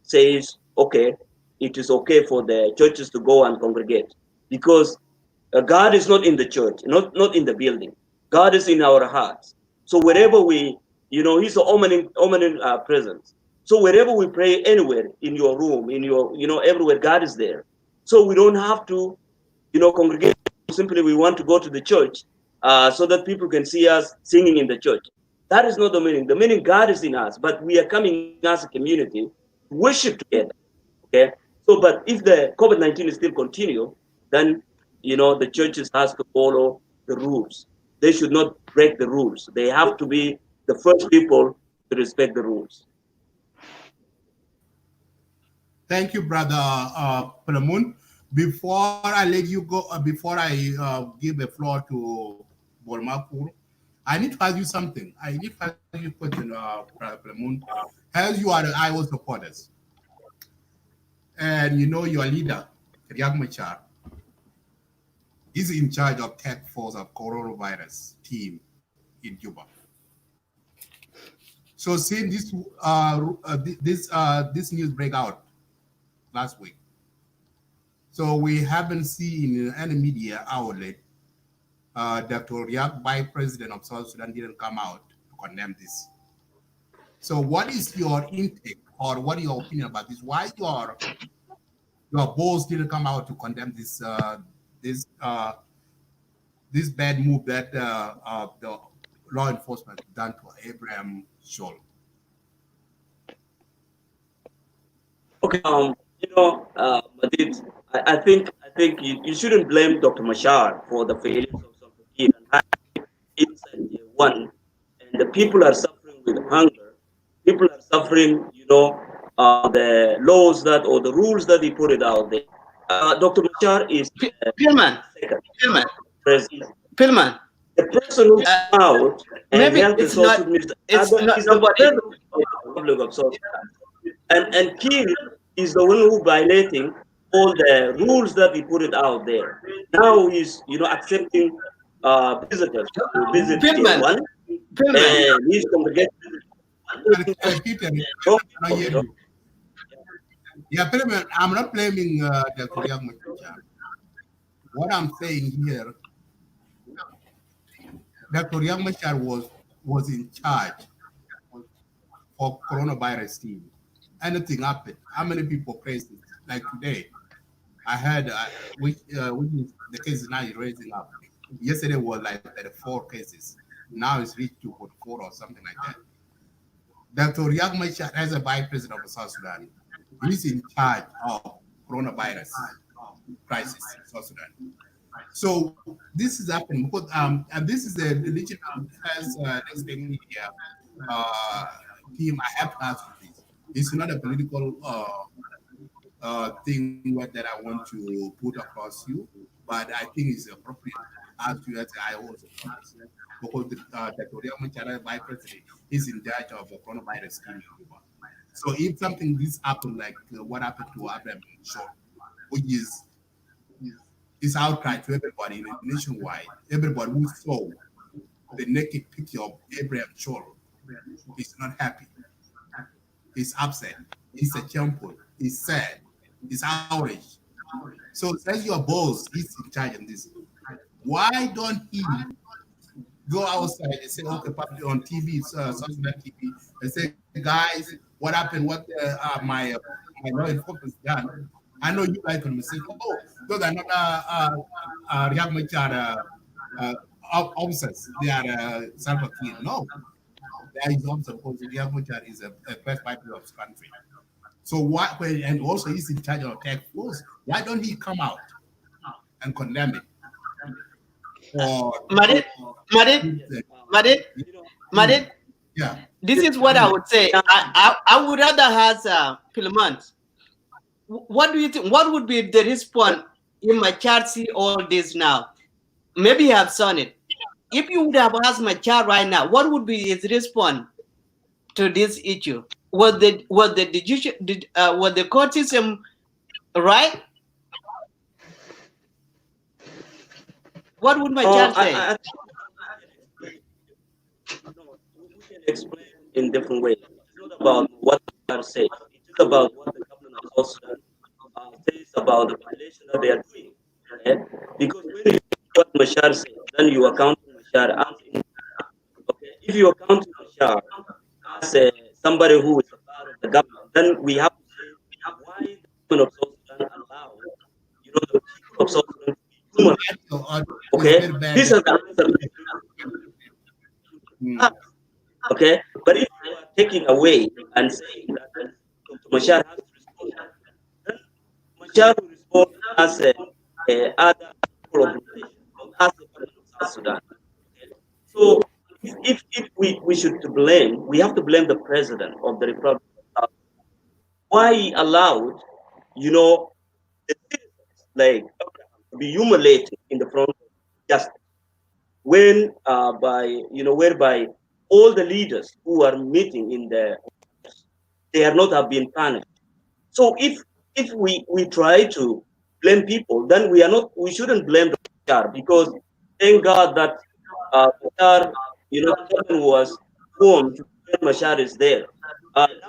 says, okay, it is okay for the churches to go and congregate. Because God is not in the church, not in the building. God is in our hearts. So wherever we, He's an omnipresent presence. So wherever we pray, anywhere, in your room, in your, everywhere, God is there. So we don't have to, congregate. Simply, we want to go to the church so that people can see us singing in the church. That is not the meaning. The meaning, God is in us, but we are coming as a community to worship together. Okay. So, but if the COVID-19 is still continue, then the churches has to follow the rules. They should not break the rules. They have to be the first people to respect the rules. Thank you, Brother Palamun. Before I let you go, before I give the floor to Bolmakur, I need to ask you something. I need to ask you a question, Brother Palamun. As you are the Iowa supporters, and your leader, Riek Machar, is in charge of task force of coronavirus team in Juba. So since this news break out last week, so we haven't seen in any media outlet Dr. Riek, Vice President of South Sudan, didn't come out to condemn this. So what is your intake or what is your opinion about this? Why your boss didn't come out to condemn this this bad move that the law enforcement done to Abraham Scholl? Okay, Madid, I think you shouldn't blame Dr. Mashar for the failures of Salva Kiir and inside year one, and the people are suffering with hunger. People are suffering, the laws that or the rules that he put it out there. Dr. Mashar is Pilman, Pilman. The person who came out and Maybe helped the it's not. social minister It's not is nobody. the president of the Republic of South Sudan. And Kiir is the one who violating all the rules that he put it out there. Now he's accepting visitors to visit Pilman, one, Pilman. and he's congregating. Peter, I hear you. Yeah, Pilman, I'm not blaming Dr. Riek Machar. What I'm saying here, Dr. Riek Machar was in charge of coronavirus team. Anything happened? How many people faced it? Like today, I heard which is the case now is raising up. Yesterday was like 34 cases. Now it's reached to 44 or something like that. Dr. Riek Machar, as a vice president of South Sudan, he's in charge of coronavirus crisis in South Sudan. So this is happening because and this is the religion as next media team. I have to ask you this: It's not a political thing that I want to put across you, but I think it's appropriate as you as I also notice. Because Dr. Machara, Vice President, is in charge of the coronavirus scheme. So if something this happened, like what happened to Abraham Shaw, which is outcry to everybody nationwide, everybody who saw the naked picture of Abraham Shaw is not happy. He's upset. He's a champion. He's sad. He's outraged. So as your boss, he's in charge of this. Why don't he go outside and say, okay, public on TV, South Sudan TV, and say, guys, what happened? What my law enforcement done? I know you guys can say, oh, those are not Riek Machar officers. They are Salva Kiir. No, they are his officers because Riek Machar is a first people of the country. So why? And also he's in charge of tax force. Why don't he come out and condemn it? Madid, yeah. This is what I would say. I would rather have Philemon. What do you think? What would be the response if Machar see all this now? Maybe you have seen it. If you would have asked Machar right now, what would be his response to this issue? Was the court system right? What would Machar say? We can explain in different ways. It's not about what Machar says. It is about what the government of South Sudan says about the violation that they are doing. Okay? Because when you do what Machar says, then you account Machar as okay. If you account Machar as somebody who is a part of the government, then we have to say why the government of South Sudan allowed, the people of South Sudan to be human. Okay, this is the answer. Okay, but if you are taking away and saying that Dr. Machar has to respond, then Machar will respond as other people of as the government of South Sudan. Okay? So if we should blame, we have to blame the president of the Republic of South Sudan. Why he allowed, the citizens like to be humiliated in the front of justice when whereby all the leaders who are meeting in they have not have been punished. So if we try to blame people, then we shouldn't blame the Machar, because thank God that Machar, the government was formed when Machar is there. Now he is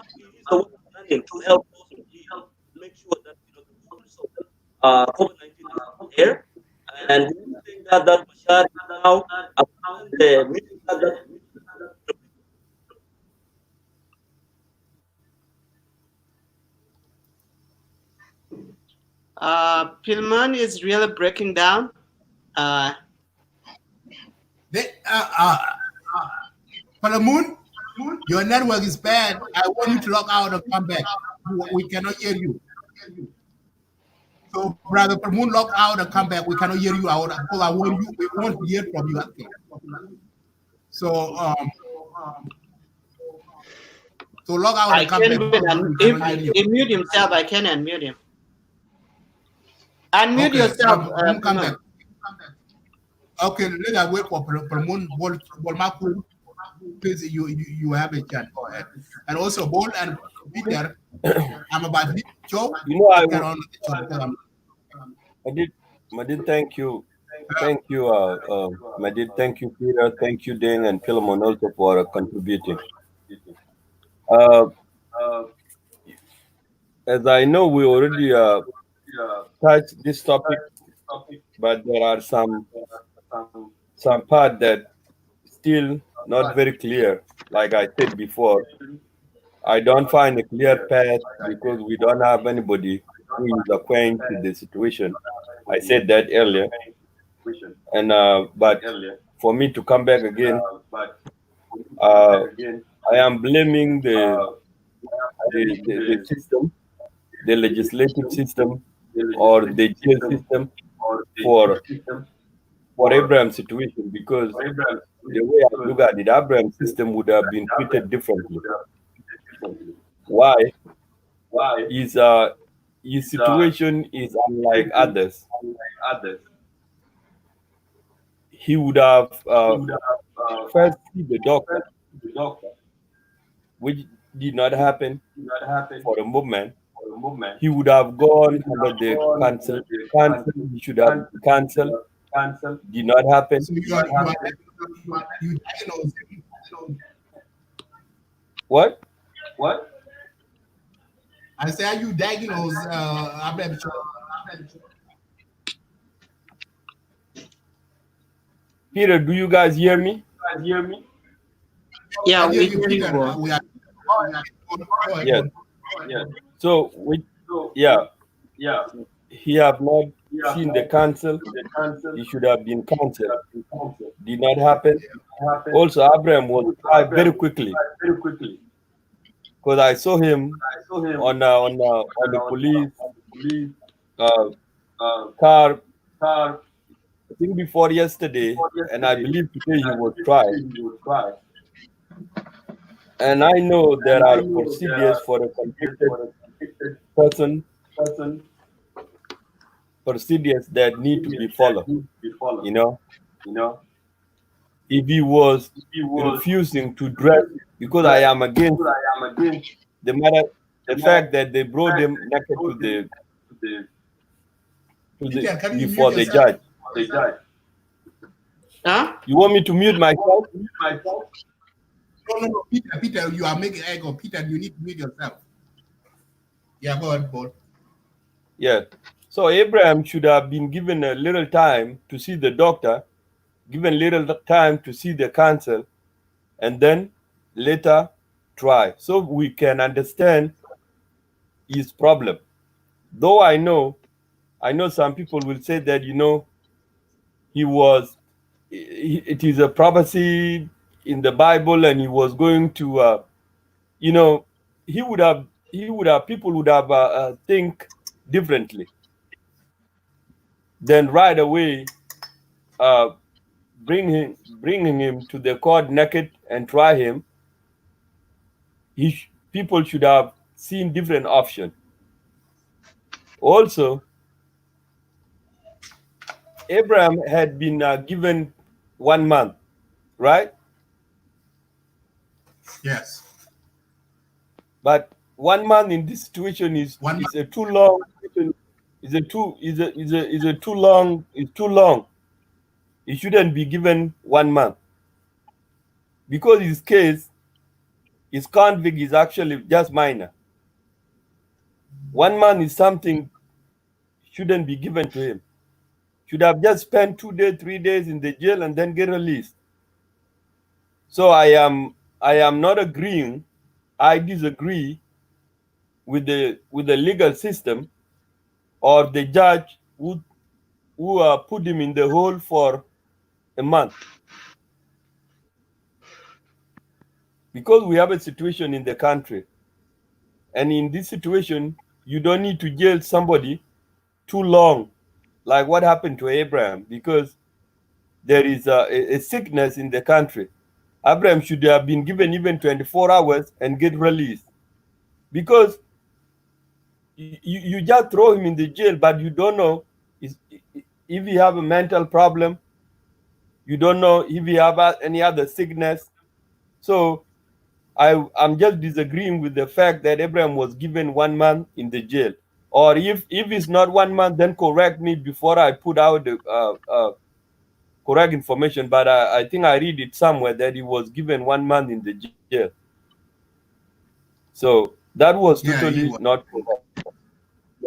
the one planning to help those people make sure that the rules of COVID-19 is there. And we think that Machar now the meeting that Pilman is really breaking down. Palamun, your network is bad. I want you to log out and come back. We cannot hear you. So, brother Palamun, log out and come back. We cannot hear you out because I want you. We want to hear from you. So, log out and come back. He mute himself. I can unmute him. Unmute yourself. Come back. Okay, let us wait for Palamun. Please, you have a chance. Go ahead. And also, Bol and Peter, I'm about to show. Madid, thank you. Thank you, Madid. Thank you, Peter. Thank you, Dane and Philemon also for contributing. As I know, we already touched this topic, but there are some part that still not very clear. Like I said before, I don't find a clear path because we don't have anybody who is acquainted with the situation. I said that earlier, and but for me to come back again, I am blaming the system, the legislative system, or the jail system for Abraham's situation, because the way I look at it, Abraham's system would have been treated differently. why his situation is unlike others. He would have first see the doctor, which did not happen for a moment. He would have gone under the cancel. He should have cancelled. Did not happen. So you diagnose him. What? I say, are you diagnose Abraham? Peter, do you guys hear me? Yeah, I we hear hear you, you, Peter. bro. We are. Yes. So he have not seen the council. He should have been cancelled. Did not happen. Also, Abraham was tried very quickly because I saw him on the police car. I think before yesterday, and I believe today he was tried. And I know there are procedures for a convicted person, procedures that need to be followed. You know, if he was refusing to dress, because I am against the fact that they brought him naked Peter, can you before mute the yourself? judge. Huh? You want me to mute myself? No, Peter, you are making echo. Peter, you need to mute yourself. Yeah, go ahead, Paul. Yeah. So Abraham should have been given a little time to see the doctor, given little time to see the council, and then later try, so we can understand his problem. Though I know some people will say that, it is a prophecy in the Bible, and he was going to, people would have think differently. Then right away, bringing him to the court naked and try him. People should have seen different options. Also, Abraham had been given 1 month, right? Yes. But 1 month in this situation is a too long. It's too long. He shouldn't be given 1 month, because his convict is actually just minor. 1 month is something shouldn't be given to him. Should have just spent 2 days, 3 days in the jail and then get released. So I am not agreeing. I disagree with the legal system or the judge who put him in the hole for a month, because we have a situation in the country, and in this situation you don't need to jail somebody too long, like what happened to Abraham, because there is a sickness in the country. Abraham should have been given even 24 hours and get released, because you just throw him in the jail, but you don't know if he have a mental problem. You don't know if he have any other sickness. So I'm just disagreeing with the fact that Abraham was given 1 month in the jail. Or if it's not 1 month, then correct me before I put out the correct information. But I think I read it somewhere that he was given 1 month in the jail. So that was totally not correct.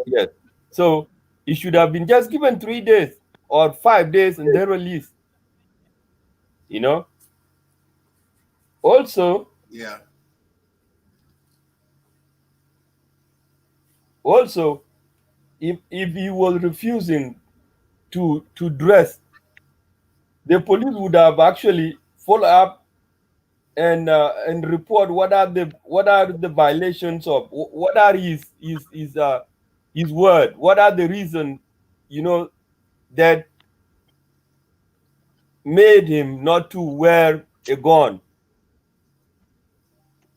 Yes. So he should have been just given 3 days or 5 days and then released. Also, if he was refusing to dress, the police would have actually follow up and report what are the violations of, what are his word, what are the reasons that made him not to wear a gun.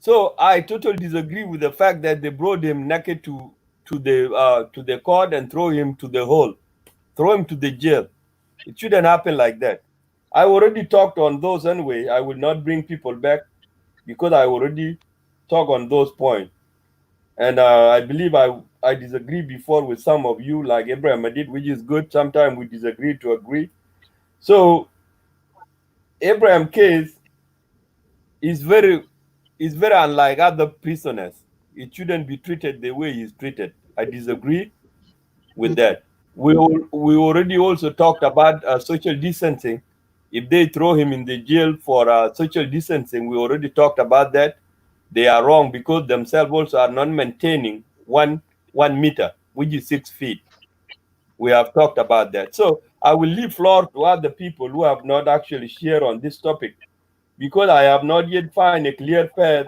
So I totally disagree with the fact that they brought him naked to the court and throw him to the hole, throw him to the jail. It shouldn't happen like that. I already talked on those anyway. I will not bring people back because I already talked on those points. And I believe I disagree before with some of you, like Abraham did, which is good. Sometimes we disagree to agree. So Abraham case is very unlike other prisoners. It shouldn't be treated the way he's treated. I disagree with that. We already also talked about social distancing. If they throw him in the jail for social distancing, we already talked about that. They are wrong because themselves also are not maintaining one meter, which is 6 feet. We have talked about that. So I will leave floor to other people who have not actually shared on this topic because I have not yet found a clear path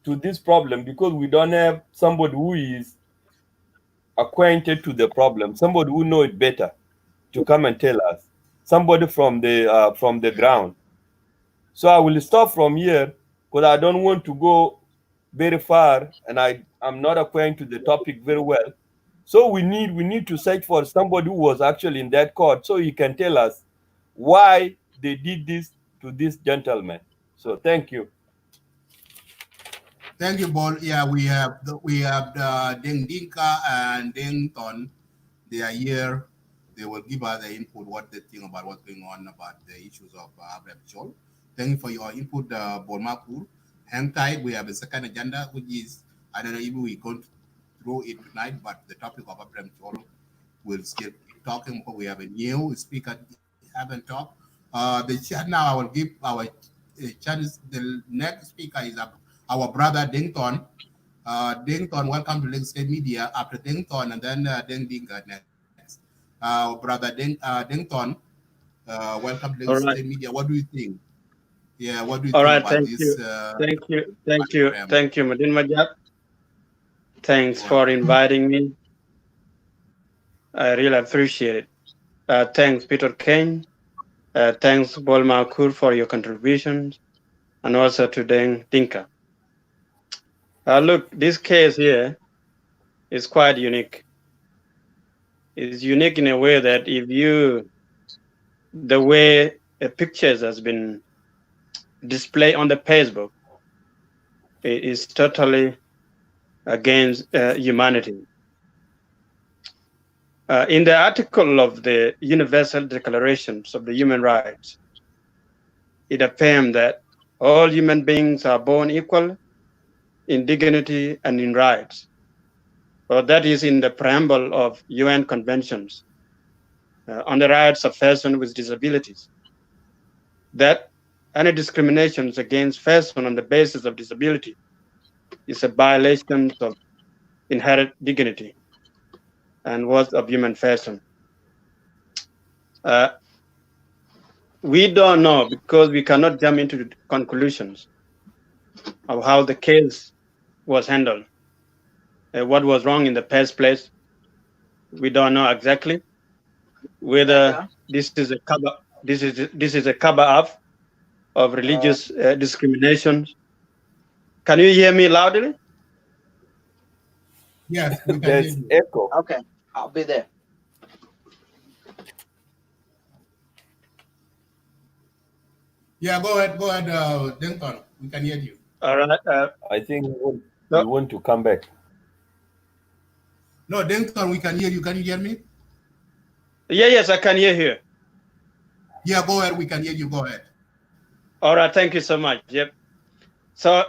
to this problem because we don't have somebody who is acquainted to the problem, somebody who know it better to come and tell us, somebody from the ground. So I will stop from here because I don't want to go very far and I'm not acquainted to the topic very well. So we need to search for somebody who was actually in that court so he can tell us why they did this to this gentleman. So thank you. Thank you, Paul. Yeah, we have Deng Dinka and Deng Ton. They are here. They will give us the input, what they think about what's going on about the issues of Abraham Chol. Thank you for your input, Bolmakur. Hang tight. We have a second agenda, which is, I don't know if we're going through it tonight, but the topic of Abraham Chol will still keep talking. We have a new speaker haven't talked. The chat now, I will give our chance. The next speaker is our brother Dington. Dington, welcome to Lake State Media. After Dington, and then Deng Dinka next. Brother Dington, welcome to Lake State Media. What do you think? Yeah, what do you think about this? Thank you, Madin Majab. Thanks for inviting me. I really appreciate it. Thanks, Peter Kane. Thanks, Bol Makur, for your contributions, and also to Deng Dinka. Look, this case here is quite unique. It's unique in a way that the way a pictures has been displayed on the Facebook, it is totally against humanity. In the article of the Universal Declarations of the Human Rights, it affirms that all human beings are born equal in dignity and in rights. Well, that is in the preamble of UN conventions on the rights of persons with disabilities. That any discriminations against persons on the basis of disability is a violation of inherent dignity and worth of human person. We don't know because we cannot jump into the conclusions of how the case was handled. What was wrong in the first place? We don't know exactly whether this is a cover up of religious discrimination. Can you hear me loudly? Yes, we can There's hear you. echo. Okay, I'll be there. Yeah, go ahead, Denton. We can hear you. All right. I think you want to come back. No, Denton, we can hear you. Can you hear me? Yes, I can hear you. Yeah, go ahead. We can hear you. Go ahead. All right. Thank you so much. Yep. So,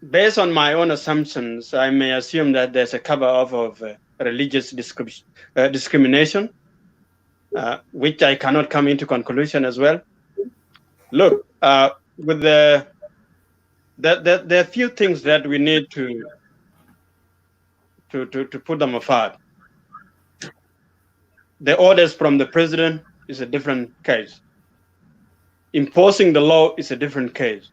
based on my own assumptions, I may assume that there's a cover-up of religious discrimination, which I cannot come into conclusion as well. Look, with there are a few things that we need to put them apart. The orders from the president is a different case. Imposing the law is a different case.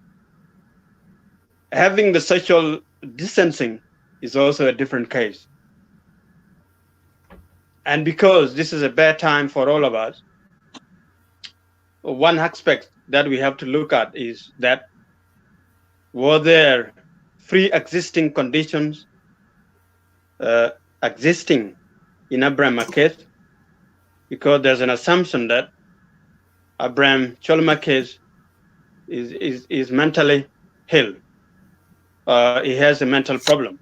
Having the social distancing is also a different case. And because this is a bad time for all of us, one aspect that we have to look at is that Were there pre-existing conditions existing in Abraham case? Because there's an assumption that Abraham Cholma case is mentally ill. He has a mental problem.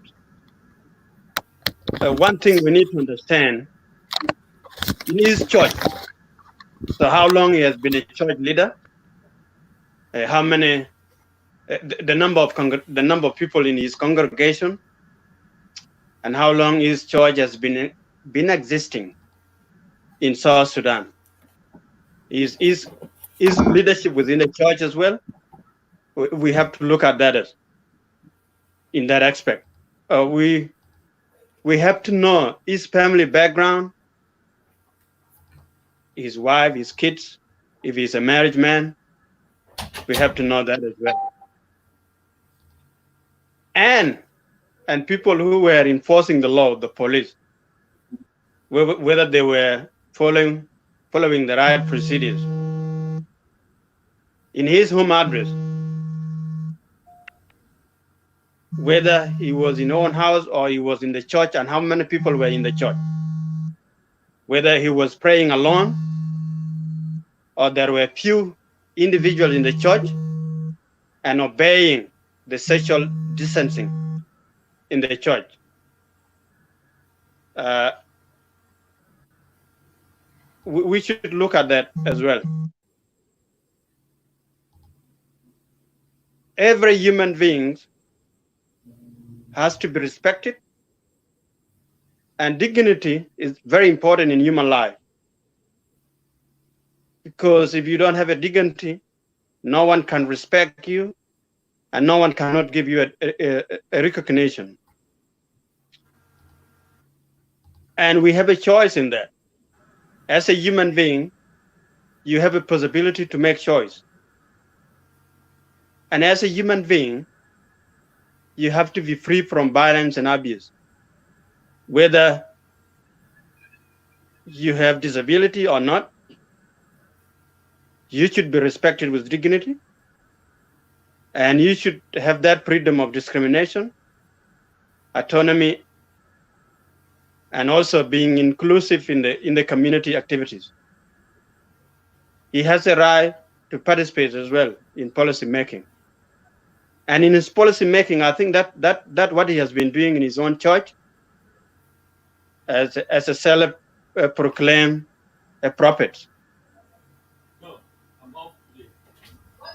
One thing we need to understand, in his church, so how long he has been a church leader, how many, the number of people in his congregation, and how long his church has been existing in South Sudan. His leadership within the church as well. We have to look at that in that aspect. We have to know his family background, his wife, his kids. If he's a married man, we have to know that as well. And people who were enforcing the law, the police, whether they were following the right procedures. In his home address, whether he was in own house or he was in the church, and how many people were in the church, whether he was praying alone or there were few individuals in the church and obeying the social distancing in the church. We should look at that as well. Every human being has to be respected, and dignity is very important in human life. Because if you don't have a dignity, no one can respect you, and no one cannot give you a recognition. And we have a choice in that. As a human being, you have a possibility to make choice. And as a human being, you have to be free from violence and abuse. Whether you have disability or not, you should be respected with dignity, and you should have that freedom of discrimination, autonomy, and also being inclusive in the community activities. He has a right to participate as well in policy making. And in his policy making, I think that what he has been doing in his own church as a self-proclaimed prophet.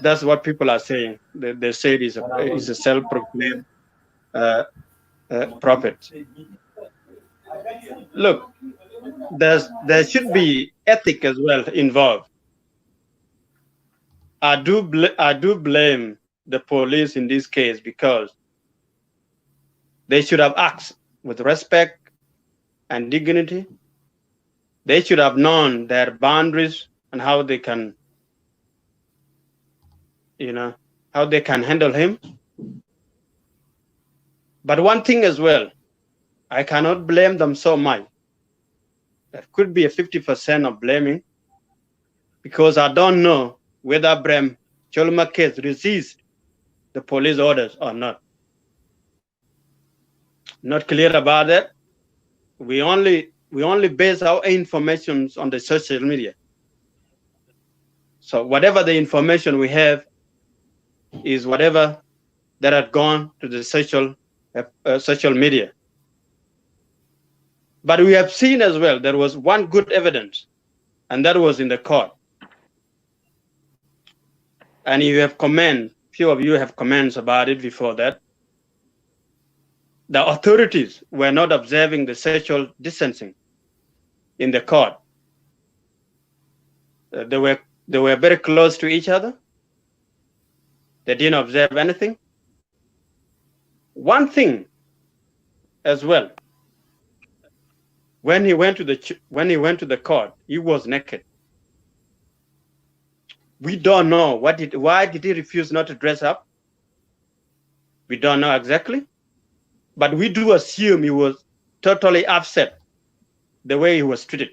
That's what people are saying. They say he's a self-proclaimed prophet. Look, there should be ethic as well involved. I do blame the police in this case, because they should have acted with respect and dignity. They should have known their boundaries and how they can, how they can handle him. But one thing as well, I cannot blame them so much. There could be a 50% of blaming, because I don't know whether Abraham Cholma case resist the police orders or not. Not clear about that. We only base our information on the social media. So whatever the information we have is whatever that had gone to the social media. But we have seen as well, there was one good evidence, and that was in the court. And you have few of you have comments about it before that. The authorities were not observing the social distancing in the court. They were very close to each other. They didn't observe anything. One thing as well, when he went to the court, he was naked. We don't know why did he refuse not to dress up? We don't know exactly, but we do assume he was totally upset the way he was treated.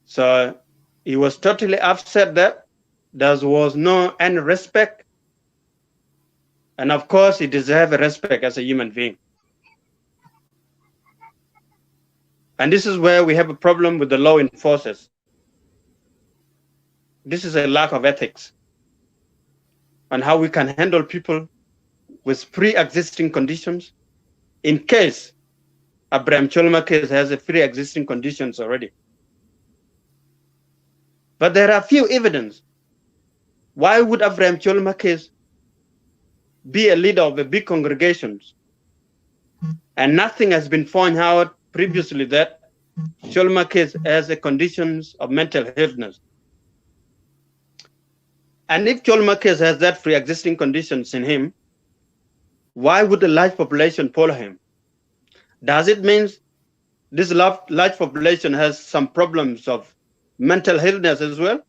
So he was totally upset that, there was no any respect. And of course, he deserves respect as a human being. And this is where we have a problem with the law enforcers. This is a lack of ethics on how we can handle people with pre-existing conditions in case Abraham Cholma case has a pre-existing conditions already. But there are few evidence. Why would Abraham Cholma case be a leader of a big congregations? And nothing has been found out previously that Cholma case has a conditions of mental illness. And if Cholma case has that pre-existing conditions in him, why would the large population follow him? Does it mean this large population has some problems of mental illness as well?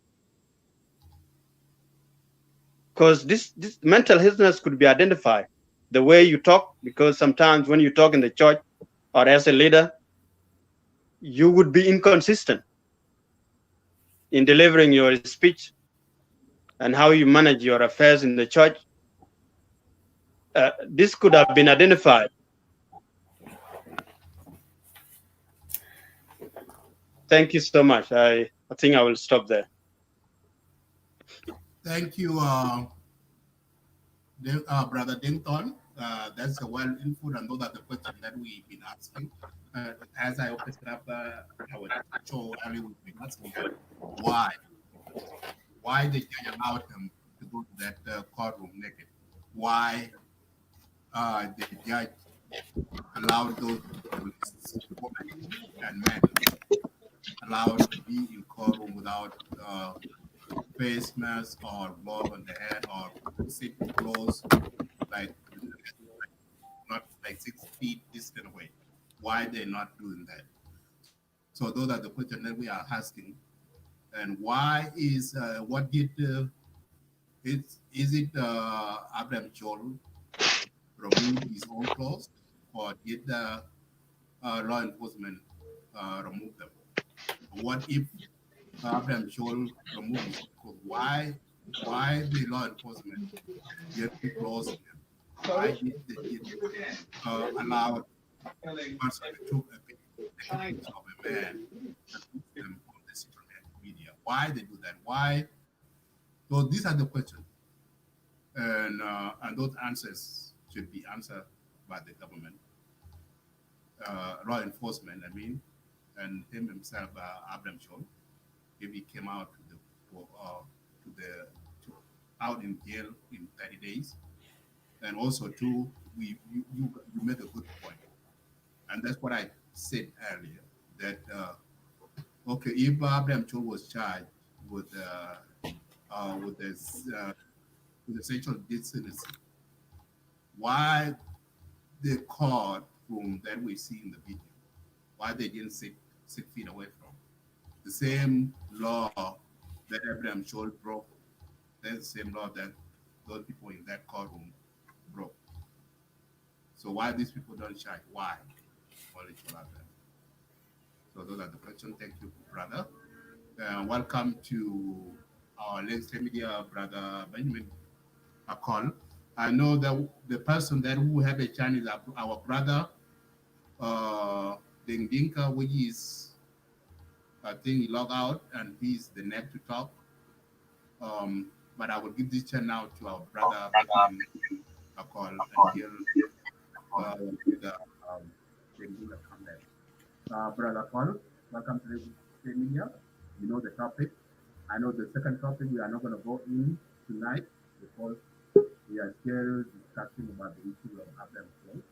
Because this mental illness could be identified the way you talk, because sometimes when you talk in the church or as a leader, you would be inconsistent in delivering your speech and how you manage your affairs in the church. This could have been identified. Thank you so much. I think I will stop there. Thank you, Brother Denton. That's a well input, and those are the questions that we've been asking. As I opened up our show earlier, we've been asking why the judge allowed him to go to that courtroom naked? Why the judge allowed those women and men allowed to be in courtroom without face mask or glove on the head or sit close, like not like 6 feet distant away. Why they're not doing that? So those are the questions that we are asking. And why is what did is it Abraham Chol remove his own clothes, or did the law enforcement remove them? What if Abraham Chol removed his own clothes? Why the law enforcement didn't close him? Why did they allow a person to took a picture of a man and put them on the social media? Why they do that? Why? So these are the questions, and those answers should be answered by the government, law enforcement. I mean, and him himself, Abraham Chol, if he came out out in jail in 30 days, and also too, you made a good point, and that's what I said earlier, that okay, if Abraham Chol was charged with the sexual decency, why the courtroom that we see in the video, why they didn't sit 6 feet away from the same law that Abraham Chol broke? That's the same law that those people in that courtroom broke. So why these people don't charge? Why? Only to them. So those are the questions. Thank you, brother. Welcome to our latest media, Brother Benjamin Akol. I know that the person that who have a chance is our brother, Ding Dinka, which is, I think he logged out and he's the next to talk. But I will give this chance now to our brother Benjamin Akol, and he'll Brother Akol, welcome to the media. You know the topic. I know the second topic we are not going to go in tonight because we are still discussing about the issue of Abraham Chol.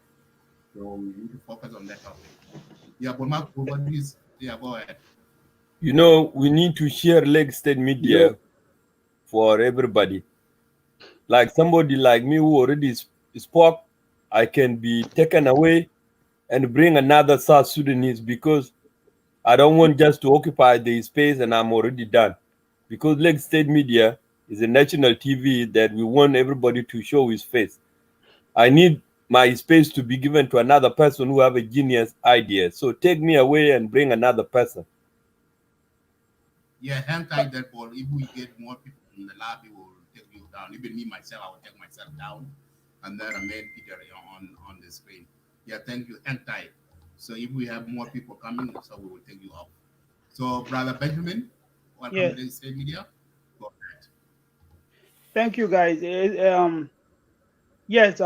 So we need to focus on that topic. Yeah, but Mark, go ahead. You know, we need to share Lake State media for everybody. Like somebody like me who already spoke, I can be taken away and bring another South Sudanese, because I don't want just to occupy the space and I'm already done. Because Lake State media is a national TV that we want everybody to show his face. I need my space to be given to another person who have a genius idea. So take me away and bring another person. Yeah, hang tight that ball. If we get more people in the lobby, we'll take you down. Even me myself, I will take myself down, and then I made Peter on the screen. Yeah, thank you. Hang tight. So if we have more people coming, so we will take you up. So, Brother Benjamin, welcome Yes. to the state media. Go ahead. Thank you, guys. Yes.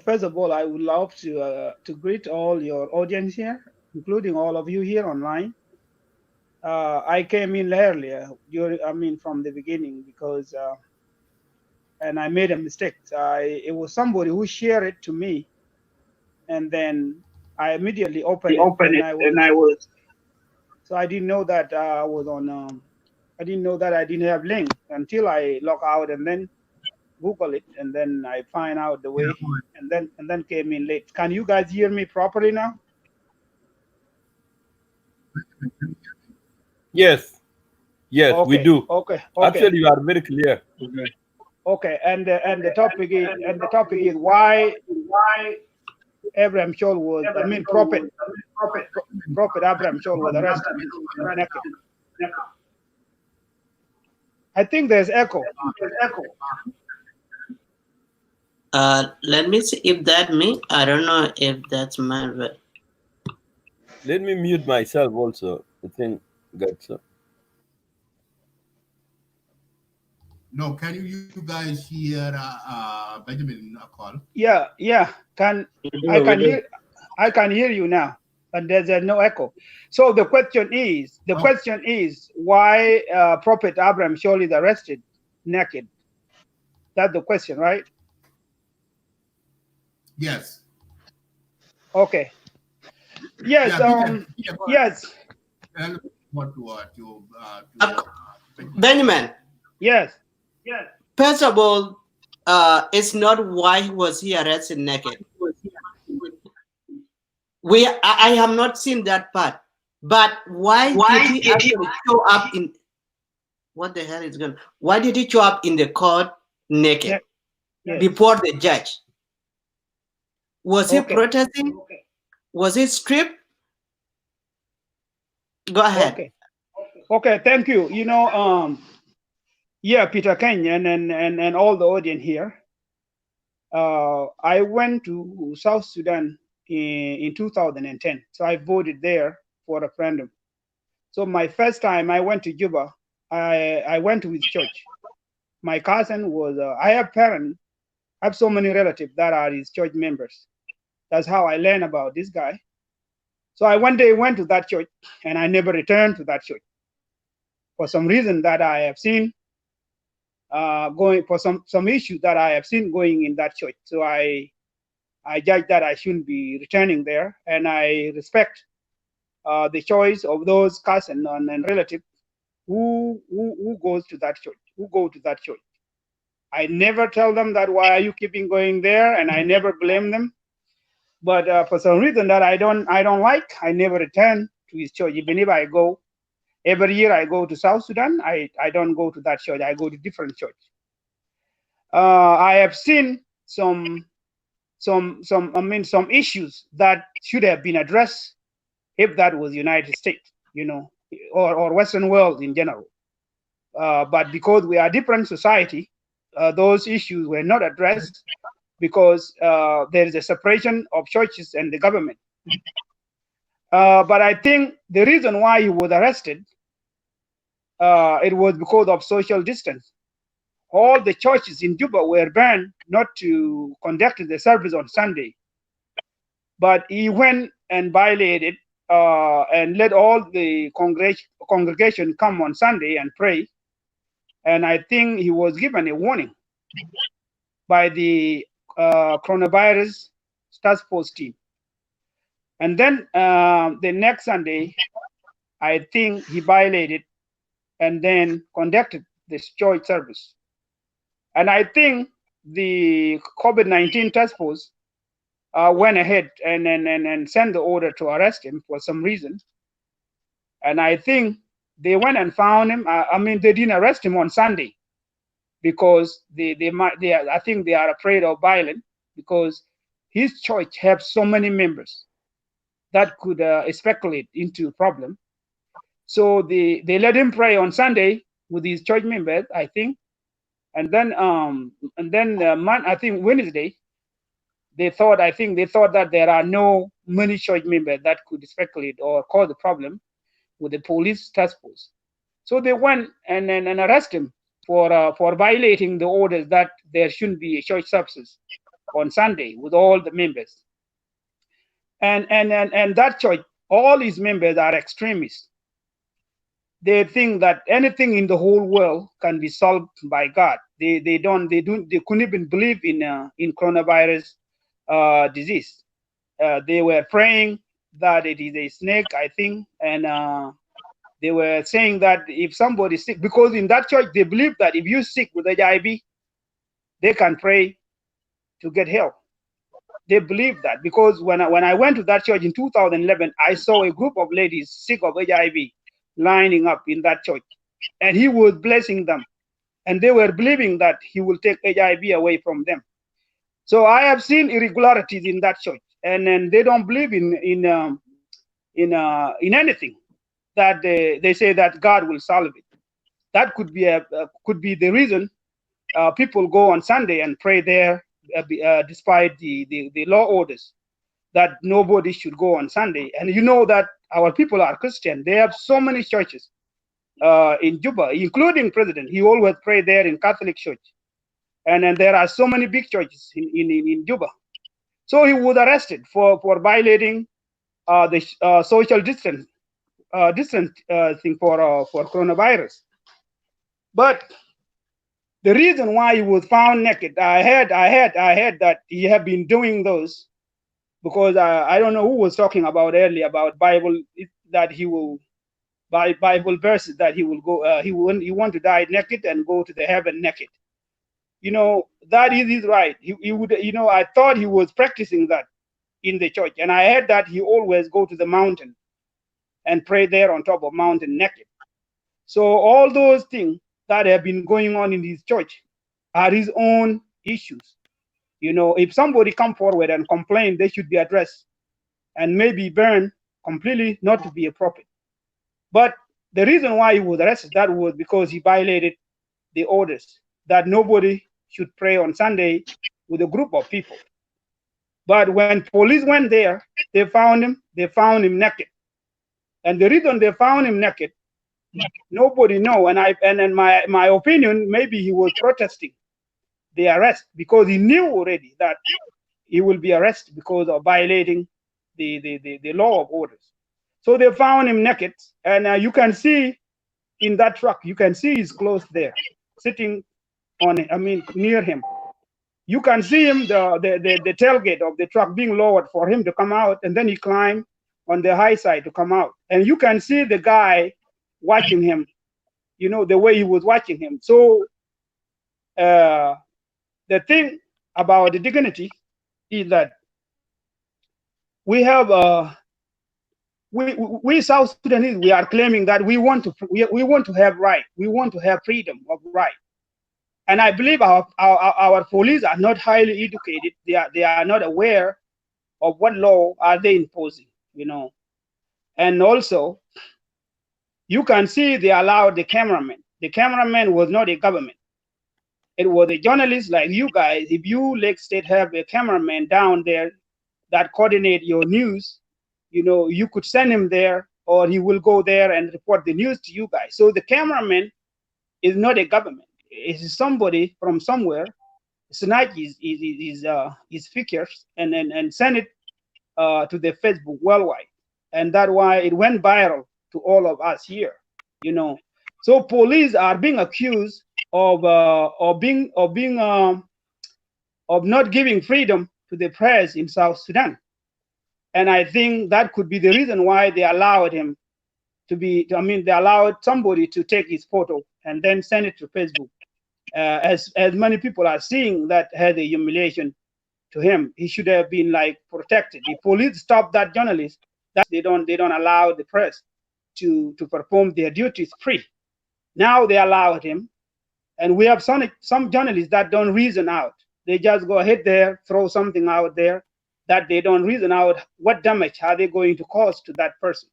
First of all, I would love to greet all your audience here, including all of you here online. I came in earlier from the beginning because and I made a mistake. It was somebody who shared it to me, and then I immediately opened it, and I was. So I didn't know that I was on. I didn't know that I didn't have link until I log out and then Google it, and then I find out the way, and then came in late. Can you guys hear me properly now? Yes, yes, Okay. we do. Okay. Actually, you are very clear. Okay, and the topic is why Abraham Shaul was, Prophet Abraham Shaul was arrested naked. I think there's echo. Let me see if that me. I don't know if that's my. Let me mute myself also. I think that's. No, can you guys hear Benjamin call? Yeah. I can hear you now, and there's no echo. So the question is why Prophet Abraham Shaul is arrested naked? That's the question, right? Yes. Okay. Yes. Yes. Benjamin. Yes. First of all, it's not why was he arrested naked. I have not seen that part. But why did he actually show up in? What the hell is going? Why did he show up in the court naked before the judge? Was he protesting? Was he stripped? Go ahead. Okay. Thank you. Yeah, Peter Kenyon and all the audience here. I went to South Sudan in 2010, so I voted there for a referendum. So my first time I went to Juba, I went to his church. My cousin was. I have so many relatives that are his church members. That's how I learned about this guy. So I one day went to that church, and I never returned to that church for some reason that I have seen going for some issues that I have seen going in that church. So I judge that I shouldn't be returning there, and I respect the choice of those cousins and relatives who goes to that church, who go to that church. I never tell them that why are you keeping going there, and I never blame them. But for some reason that I don't like, I never return to his church. Even if I go every year, I go to South Sudan. I don't go to that church. I go to different church. I have seen some issues that should have been addressed if that was United States, or Western world in general. But because we are different society, those issues were not addressed because there is a separation of churches and the government. But I think the reason why he was arrested, it was because of social distance. All the churches in Juba were banned not to conduct the service on Sunday. But he went and violated and let all the congregation come on Sunday and pray. And I think he was given a warning by the coronavirus task force team. And then the next Sunday, I think he violated and then conducted this church service. And I think the COVID-19 task force went ahead and sent the order to arrest him for some reason. And I think they went and found him. They didn't arrest him on Sunday because I think they are afraid of violence, because his church has so many members that could speculate into problem. So they let him pray on Sunday with his church members, I think, and then I think Wednesday they thought that there are no many church members that could speculate or cause a problem with the police task force. So they went and arrest him for violating the orders that there shouldn't be a church services on Sunday with all the members. And that church, all his members are extremists. They think that anything in the whole world can be solved by God. They couldn't even believe in coronavirus disease. They were praying that it is a snake, I think, and they were saying that if somebody is sick, because in that church they believe that if you're sick with HIV, they can pray to get help. They believe that, because when I went to that church in 2011, I saw a group of ladies sick of HIV lining up in that church, and he was blessing them, and they were believing that he will take HIV away from them. So I have seen irregularities in that church, and then they don't believe in anything that they say that God will solve it. That could be the reason people go on Sunday and pray there, despite the law orders that nobody should go on Sunday. And you know that our people are Christian. They have so many churches in Juba, including president. He always pray there in Catholic church, and then there are so many big churches in Juba. So he was arrested for violating the social distance thing for coronavirus. But the reason why he was found naked, I heard that he had been doing those because I don't know who was talking about earlier about Bible, that he will by Bible verses that he will go he want to die naked and go to the heaven naked. You know, that is his right. He would, you know, I thought he was practicing that in the church, and I heard that he always go to the mountain and pray there on top of mountain naked. So all those things that have been going on in his church are his own issues. You know, if somebody come forward and complain, they should be addressed and maybe burned completely, not to be a prophet. But the reason why he was arrested, that was because he violated the orders that nobody should pray on Sunday with a group of people. But when police went there, they found him naked. And the reason they found him naked, nobody know. And in my opinion, maybe he was protesting the arrest because he knew already that he will be arrested because of violating the law of orders. So they found him naked, and you can see in that truck, you can see his clothes there, sitting on it. I mean, near him. You can see him, the tailgate of the truck being lowered for him to come out, and then he climbed on the high side to come out. And you can see the guy watching him, you know, the way he was watching him. So the thing about the dignity is that we have we South Sudanese, we are claiming that we want to have right, we want to have freedom of right. And I believe our police are not highly educated. They are not aware of what law are they imposing, you know. And also, you can see they allowed the cameraman. The cameraman was not a government. It was a journalist like you guys. If you, Lake State, have a cameraman down there that coordinate your news, you know, you could send him there, or he will go there and report the news to you guys. So the cameraman is not a government. It's somebody from somewhere, snatch his pictures and send it to the Facebook worldwide, and that's why it went viral to all of us here, you know. So police are being accused of not giving freedom to the press in South Sudan, and I think that could be the reason why they allowed him to be. I mean, they allowed somebody to take his photo and then send it to Facebook. As many people are seeing that had a humiliation to him, he should have been like protected. The police stopped that journalist. That they don't allow the press to perform their duties free. Now they allowed him, and we have some journalists that don't reason out. They just go ahead there, throw something out there that they don't reason out what damage are they going to cause to that person,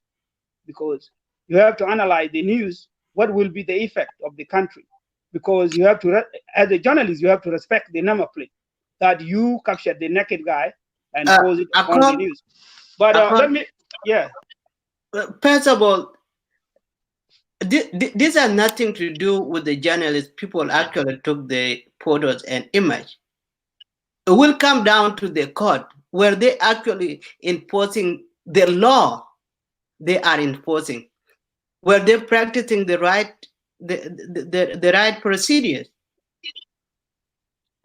because You have to analyze the news. What will be the effect of the country? Because you have to, as a journalist, you have to respect the number plate that you captured the naked guy and post it on the news. But let me, yeah. First of all, this has nothing to do with the journalists. People actually took the photos and image. It will come down to the court where they actually enforcing the law they are enforcing, where they're practicing the right right procedures.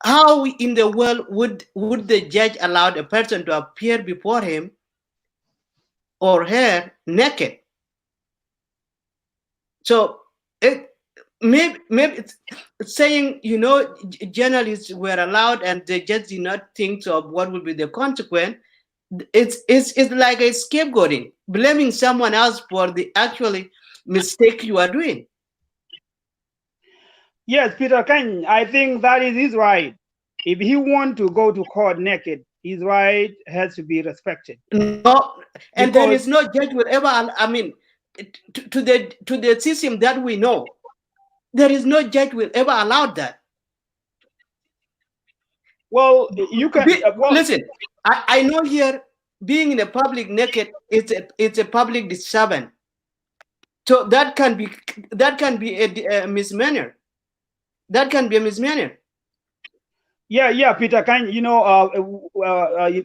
How in the world would the judge allow a person to appear before him or her naked? So maybe it's saying, you know, journalists were allowed and they just did not think of what would be the consequence. It's like a scapegoating, blaming someone else for the actually mistake you are doing. Yes, Peter Kane, I think that is his right. If he want to go to court naked, his right has to be respected. No, and there is no judge will ever, I mean, to the system that we know, there is no judge will ever allow that. Well, you can listen. I know here being in a public naked, it's a public disturbance. So that can be a mismanner. That can be a mismanner. Yeah, Peter Kane. You know,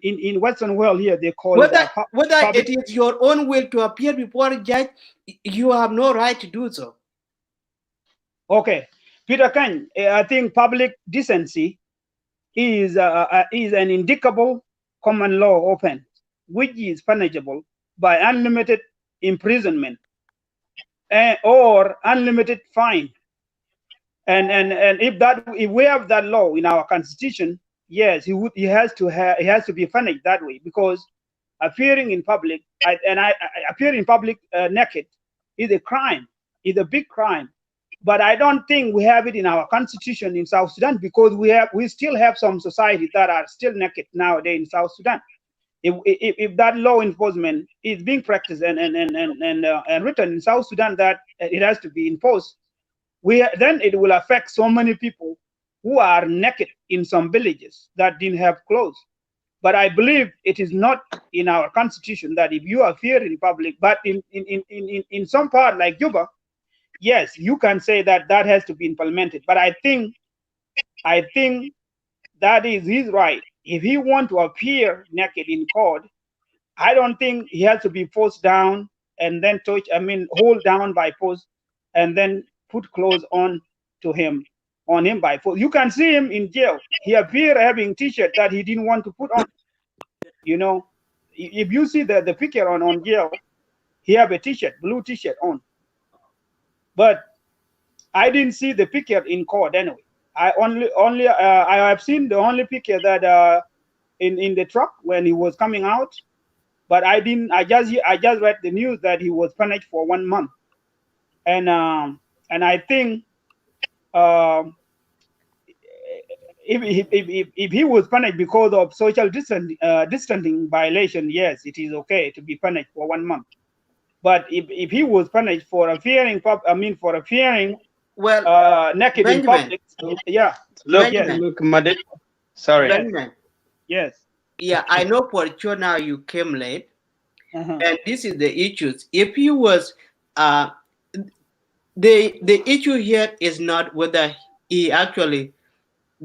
in Western world here they call whether public. It is your own will to appear before a judge, you have no right to do so. Okay, Peter Kane. I think public decency is an indicable common law offense, which is punishable by unlimited imprisonment or unlimited fine. And if we have that law in our constitution, yes, he has to be punished that way, because appearing in public appear in public naked is a crime, is a big crime. But I don't think we have it in our constitution in South Sudan, because we still have some societies that are still naked nowadays in South Sudan. If that law enforcement is being practiced and written in South Sudan that it has to be enforced, then it will affect so many people who are naked in some villages that didn't have clothes. But I believe it is not in our constitution that if you appear in public, but in some part like Juba, yes, you can say that has to be implemented. But I think that is his right. If he want to appear naked in court, I don't think he has to be forced down and then hold down by force and then put clothes on him by force. You can see him in jail. He appear having t-shirt that he didn't want to put on. You know, if you see the picture on jail, he have a t-shirt, blue t-shirt on. But I didn't see the picture in court anyway. I have seen the only picture that in the truck when he was coming out. But I just read the news that he was punished for 1 month. And I think if he was punished because of social distancing violation, yes, it is okay to be punished for 1 month. But if he was punished for appearing naked in public, yeah. Look, Madid. Sorry. Benjamin. Yes. Yeah, I know for sure now you came late, and this is the issues. If he was, the issue here is not whether he actually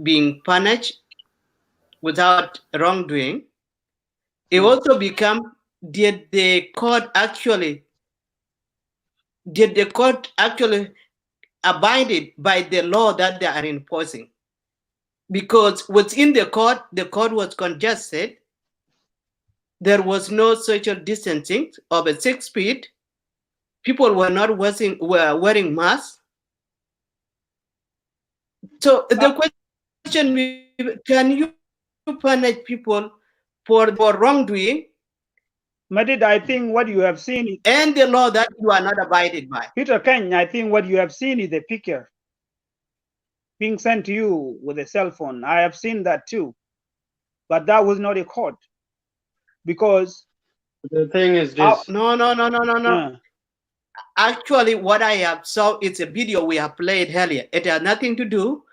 being punished without wrongdoing. It also become, did the court actually abided by the law that they are enforcing? Because within the court was congested. There was no social distancing of 6 feet. People were not wearing masks. So the question is, can you punish people for wrongdoing? Madid, I think what you have seen is, and the law that you are not abided by. Peter Kane, I think what you have seen is a picture being sent to you with a cell phone. I have seen that too. But that was not a court. Because the thing is this. No. Actually, what I have saw is a video we have played earlier. It has nothing to do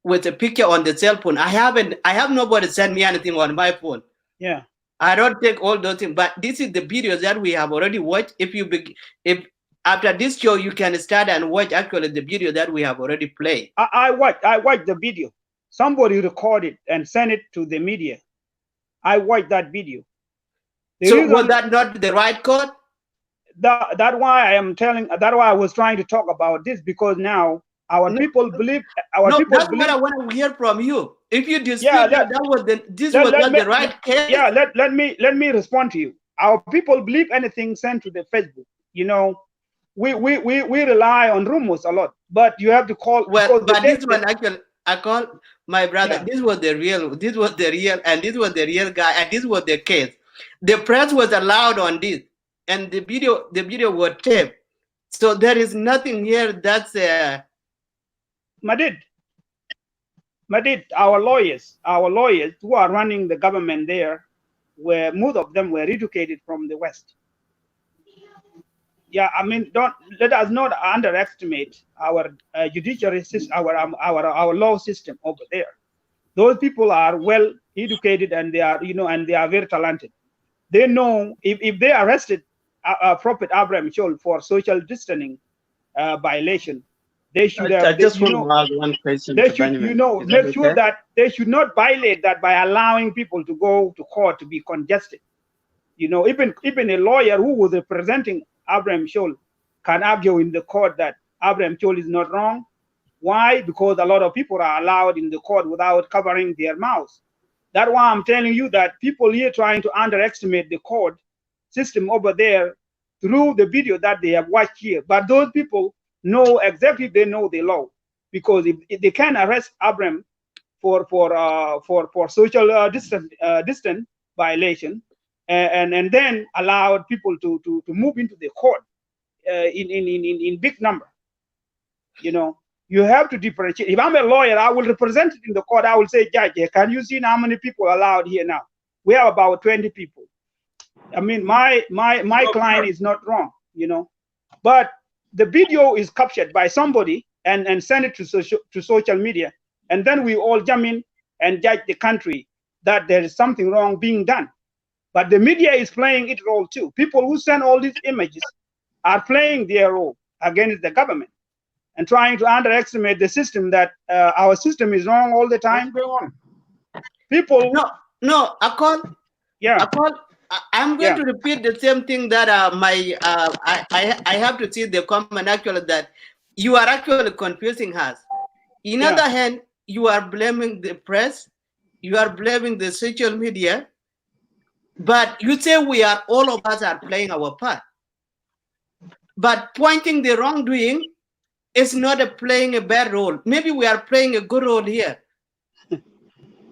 with a picture on the cell phone. I have nobody send me anything on my phone. Yeah. I don't take all those things, but this is the videos that we have already watched. If after this show you can start and watch actually the video that we have already played. I watched the video. Somebody recorded and sent it to the media. I watched that video. So was that not the right code? That's why I am telling. That's why I was trying to talk about this, because now our people believe. That's what I want to hear from you. If you dispute that was not the right case. Yeah, let me respond to you. Our people believe anything sent to the Facebook. You know, we rely on rumors a lot, but you have to call. Well, but this one actually, I call my brother. Yeah. This was the real, and this was the real guy, and this was the case. The press was allowed on this, and the video was taped. So there is nothing here that's Madid, our lawyers who are running the government there, most of them were educated from the West. Yeah, I mean, let us not underestimate our judiciary system, our law system over there. Those people are well educated, and they are, and they are very talented. They know if they arrested Prophet Abraham Scholl for social distancing violation, they should have. I just want to ask one question. They should, make sure that they should not violate that by allowing people to go to court to be congested. Even a lawyer who was representing Abraham Scholl can argue in the court that Abraham Scholl is not wrong. Why? Because a lot of people are allowed in the court without covering their mouths. That's why I'm telling you that people here trying to underestimate the court system over there through the video that they have watched here. But those people know exactly, they know the law, because if they can arrest Abraham for social distance violation, and then allowed people to move into the court in big number. You have to differentiate. If I'm a lawyer, I will represent it in the court. I will say, Judge, can you see how many people are allowed here now? We have about 20 people. I mean, my client is not wrong, but the video is captured by somebody and send it to social media, and then we all jump in and judge the country that there is something wrong being done. But the media is playing its role too. People who send all these images are playing their role against the government and trying to underestimate the system, that our system is wrong all the time. People. No, Akol. Yeah. Akol, I'm going to repeat the same thing that I have to see the comment actually, that you are actually confusing us. In other hand, you are blaming the press, you are blaming the social media, but you say all of us are playing our part. But pointing the wrongdoing is not playing a bad role. Maybe we are playing a good role here.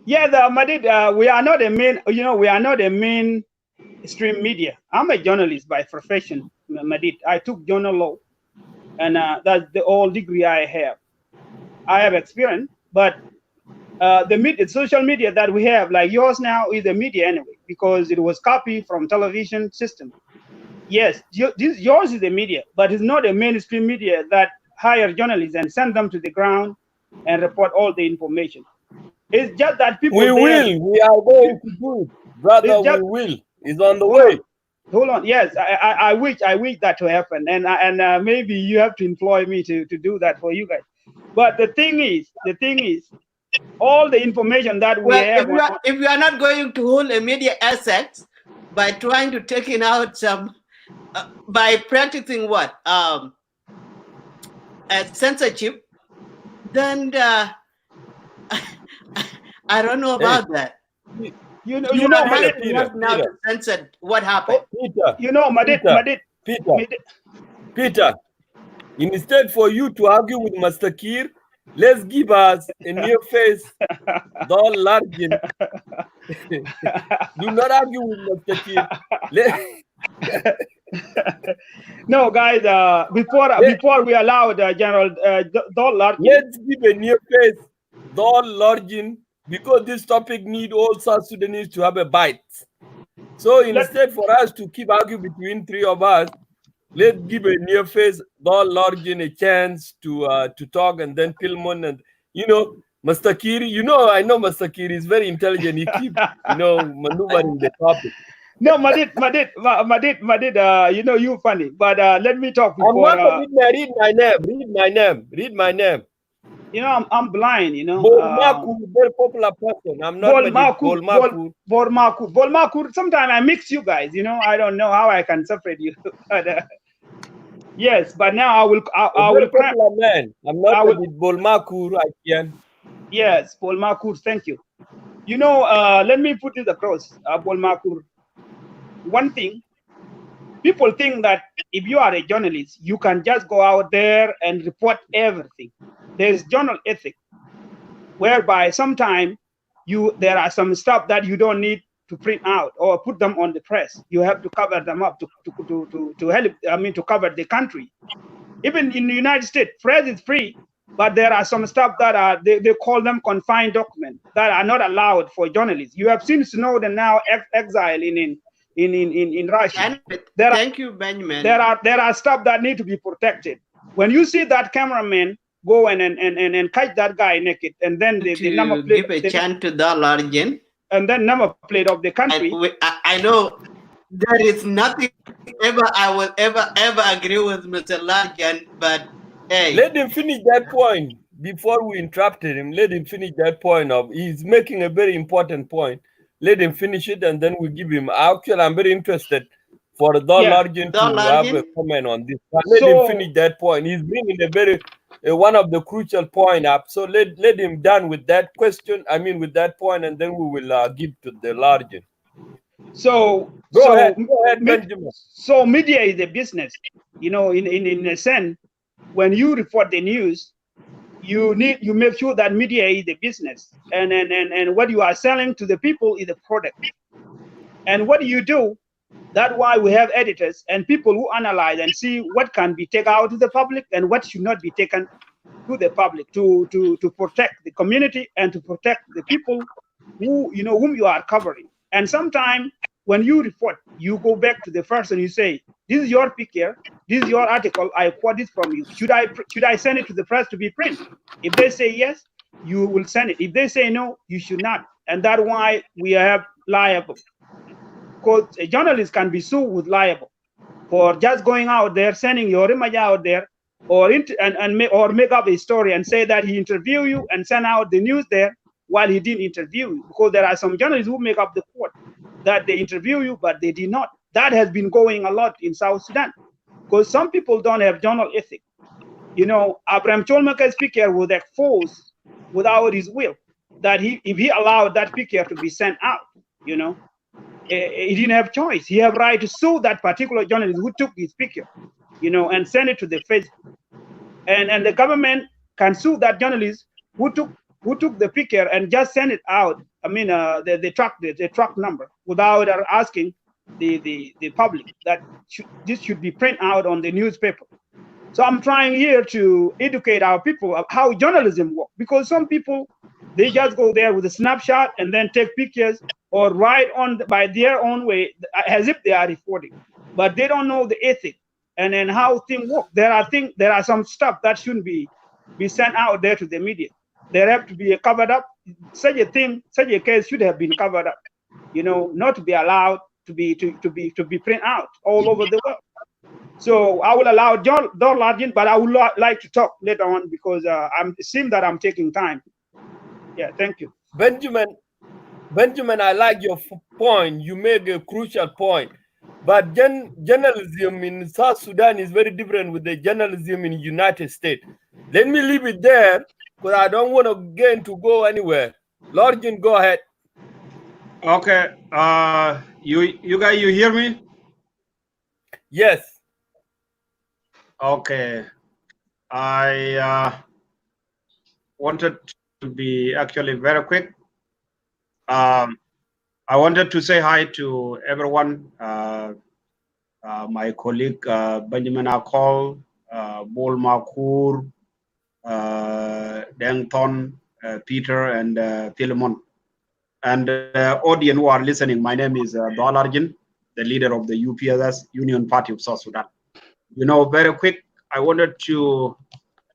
Yeah, Madid, we are not a main, we are not a mainstream media. I'm a journalist by profession, Madid. I took journal law, and that's the old degree I have. I have experience, but the social media that we have, like yours now, is a media anyway, because it was copied from television system. Yes, yours is a media, but it's not a mainstream media that hire journalists and send them to the ground and report all the information. It's just that people. We are going to do it, brother. We will. It's on the way. Hold on. Yes, I wish that to happen, and maybe you have to employ me to do that for you guys. But the thing is, all the information that we have. If we are not going to hold a media asset by trying to take it out some, by practicing what censorship, then I don't know about that. You know, now censored what happened. Peter, instead for you to argue with Master Kir, let's give us a new face. Don't largin. Do not argue with Master Kir. No, guys. Before we allow General Don Largin, let's give a new face. Don Largin, because this topic need all South Sudanese to have a bite. So instead for us to keep arguing between three of us, Let's give a near face Largin a chance to talk, and then Pilmon, and Mr. Kiri. I know Mr. Kiri is very intelligent. He keep maneuvering the topic. No, Madid, you funny. But let me talk I'm before. not read my name. Read my name. I'm blind. Bolmakur, very popular person. I'm not Bolmakur. Bolmakur. Sometimes I mix you guys. I don't know how I can separate you. But yes, but now I will. I will. Popular man. I'm not with Bolmakur. I can. Yes, Bolmakur. Thank you. Let me put this across. Bolmakur. One thing, people think that if you are a journalist, you can just go out there and report everything. There's journal ethics, whereby sometimes there are some stuff that you don't need to print out or put them on the press. You have to cover them up to help. To cover the country. Even in the United States, press is free, but there are some stuff that are they call them confined documents that are not allowed for journalists. You have seen Snowden now exiled in Russia. Thank you, Benjamin. There are stuff that need to be protected. When you see that cameraman go and catch that guy naked, and then the number plate, give a chance to the Largin, and then number plate of the country. I know there is nothing I will ever agree with Mr. Largin, but hey, let him finish that point before we interrupted him. Let him finish that point he's making a very important point. Let him finish it, and then we give him. Actually, I'm very interested for Largin to have a comment on this. Let him finish that point. He's bringing a very one of the crucial point up. So let him done with that question. With that point, and then we will give to the Largin. So go ahead, Benjamin. So media is a business. In a sense, when you report the news, you make sure that media is the business, and what you are selling to the people is the product. And what do you do? That's why we have editors and people who analyze and see what can be taken out to the public and what should not be taken to the public to protect the community and to protect the people whom you are covering. And sometimes when you report, you go back to the first and you say, this is your picture, this is your article, I quote this from you. Should I send it to the press to be printed? If they say yes, you will send it. If they say no, you should not. And that's why we have liable. Because a journalist can be sued with liable for just going out there, sending your image out there, or make up a story and say that he interviewed you and send out the news there while he didn't interview you. Because there are some journalists who make up the quote that they interview you, but they did not. That has been going a lot in South Sudan because some people don't have journal ethics. Abraham Cholmaka's picture was exposed without his will, that if he allowed that picture to be sent out, he didn't have choice. He had right to sue that particular journalist who took his picture, and send it to the Facebook. And the government can sue that journalist who took the picture and just send it out. The truck number without asking the public that this should be printed out on the newspaper. So I'm trying here to educate our people of how journalism works, because some people, they just go there with a snapshot and then take pictures or write on by their own way as if they are reporting, but they don't know the ethics and then how things work. There are some stuff that shouldn't be sent out there to the media. There have to be covered up. Such a case should have been covered up, not to be allowed to be printed out all over the world. So I will allow John Largin, but I would like to talk later on because it seems that I'm taking time. Yeah, thank you. Benjamin, I like your point. You make a crucial point. But journalism in South Sudan is very different with the journalism in the United States. Let me leave it there because I don't want to go anywhere. Largin, go ahead. Okay. You guys, you hear me? Yes. Okay. I wanted to be actually very quick. I wanted to say hi to everyone. My colleague Benjamin Akol, Bol Makur, Dengton, Peter, and Philemon. And audience who are listening, my name is Largin, the leader of the UPSS, Union Party of South Sudan. You know, very quick, I wanted to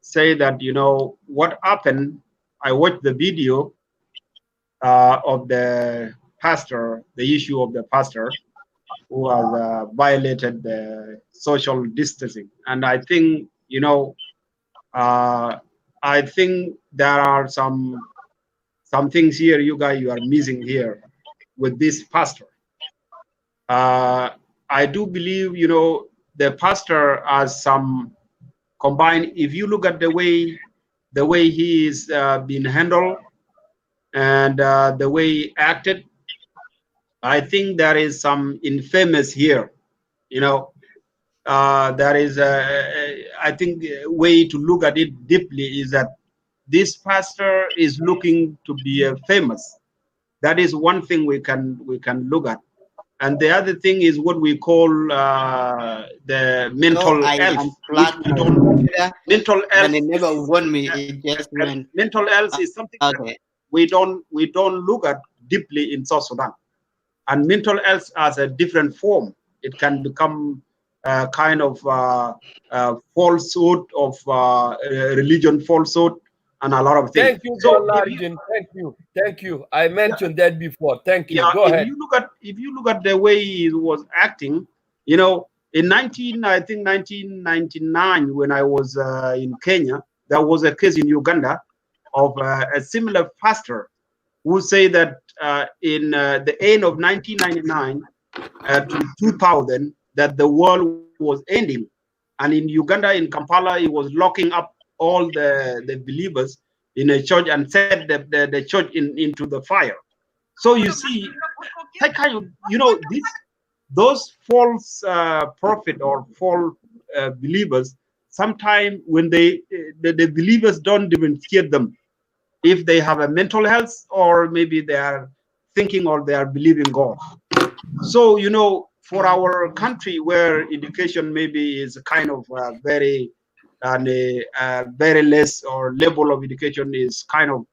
say that, you know, what happened, I watched the video of the pastor, the issue of the pastor who has violated the social distancing. And I think, you know, I think there are some things here you guys you are missing here with this pastor. I do believe, you know, the pastor has some combined. If you look at the way he is being handled and the way he acted, I think there is some infamous here. You know, there is I think a way to look at it deeply is that this pastor is looking to be famous. That is one thing we can look at. And the other thing is what we call the mental health. Mental health. And it never won me. It just went. Mental health is something that we don't look at deeply in South Sudan. And mental health has a different form. It can become kind of falsehood of religion, falsehood, and a lot of things. Thank you, Largin. Thank you. I mentioned that before. Thank you. Go ahead. If you look at the way he was acting, you know, in 1999, when I was in Kenya, there was a case in Uganda of a similar pastor who say that in the end of 1999 to 2000, that the world was ending, and in Uganda, in Kampala, he was locking up all the believers in a church and set the church into the fire. So you see, that kind of, you know, those false prophet or false believers, sometimes when the believers don't even hear them, if they have a mental health or maybe they are thinking or they are believing God. So, you know, for our country where education maybe is kind of very less, or level of education is kind of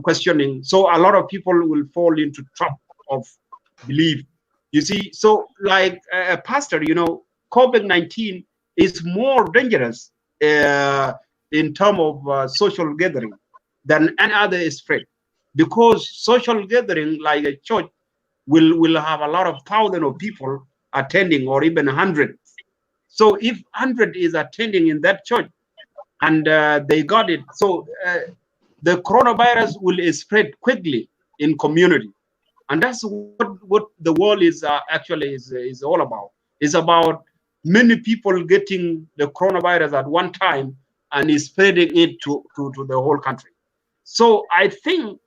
questioning. So a lot of people will fall into trap of belief. You see, so like a pastor, you know, COVID-19 is more dangerous in terms of social gathering than any other spread, because social gathering like a church will have a lot of thousands of people attending, or even hundreds. So if 100 is attending in that church and they got it, so the coronavirus will spread quickly in community. And that's what the world is actually is all about. It's about many people getting the coronavirus at one time and is spreading it to the whole country. So I think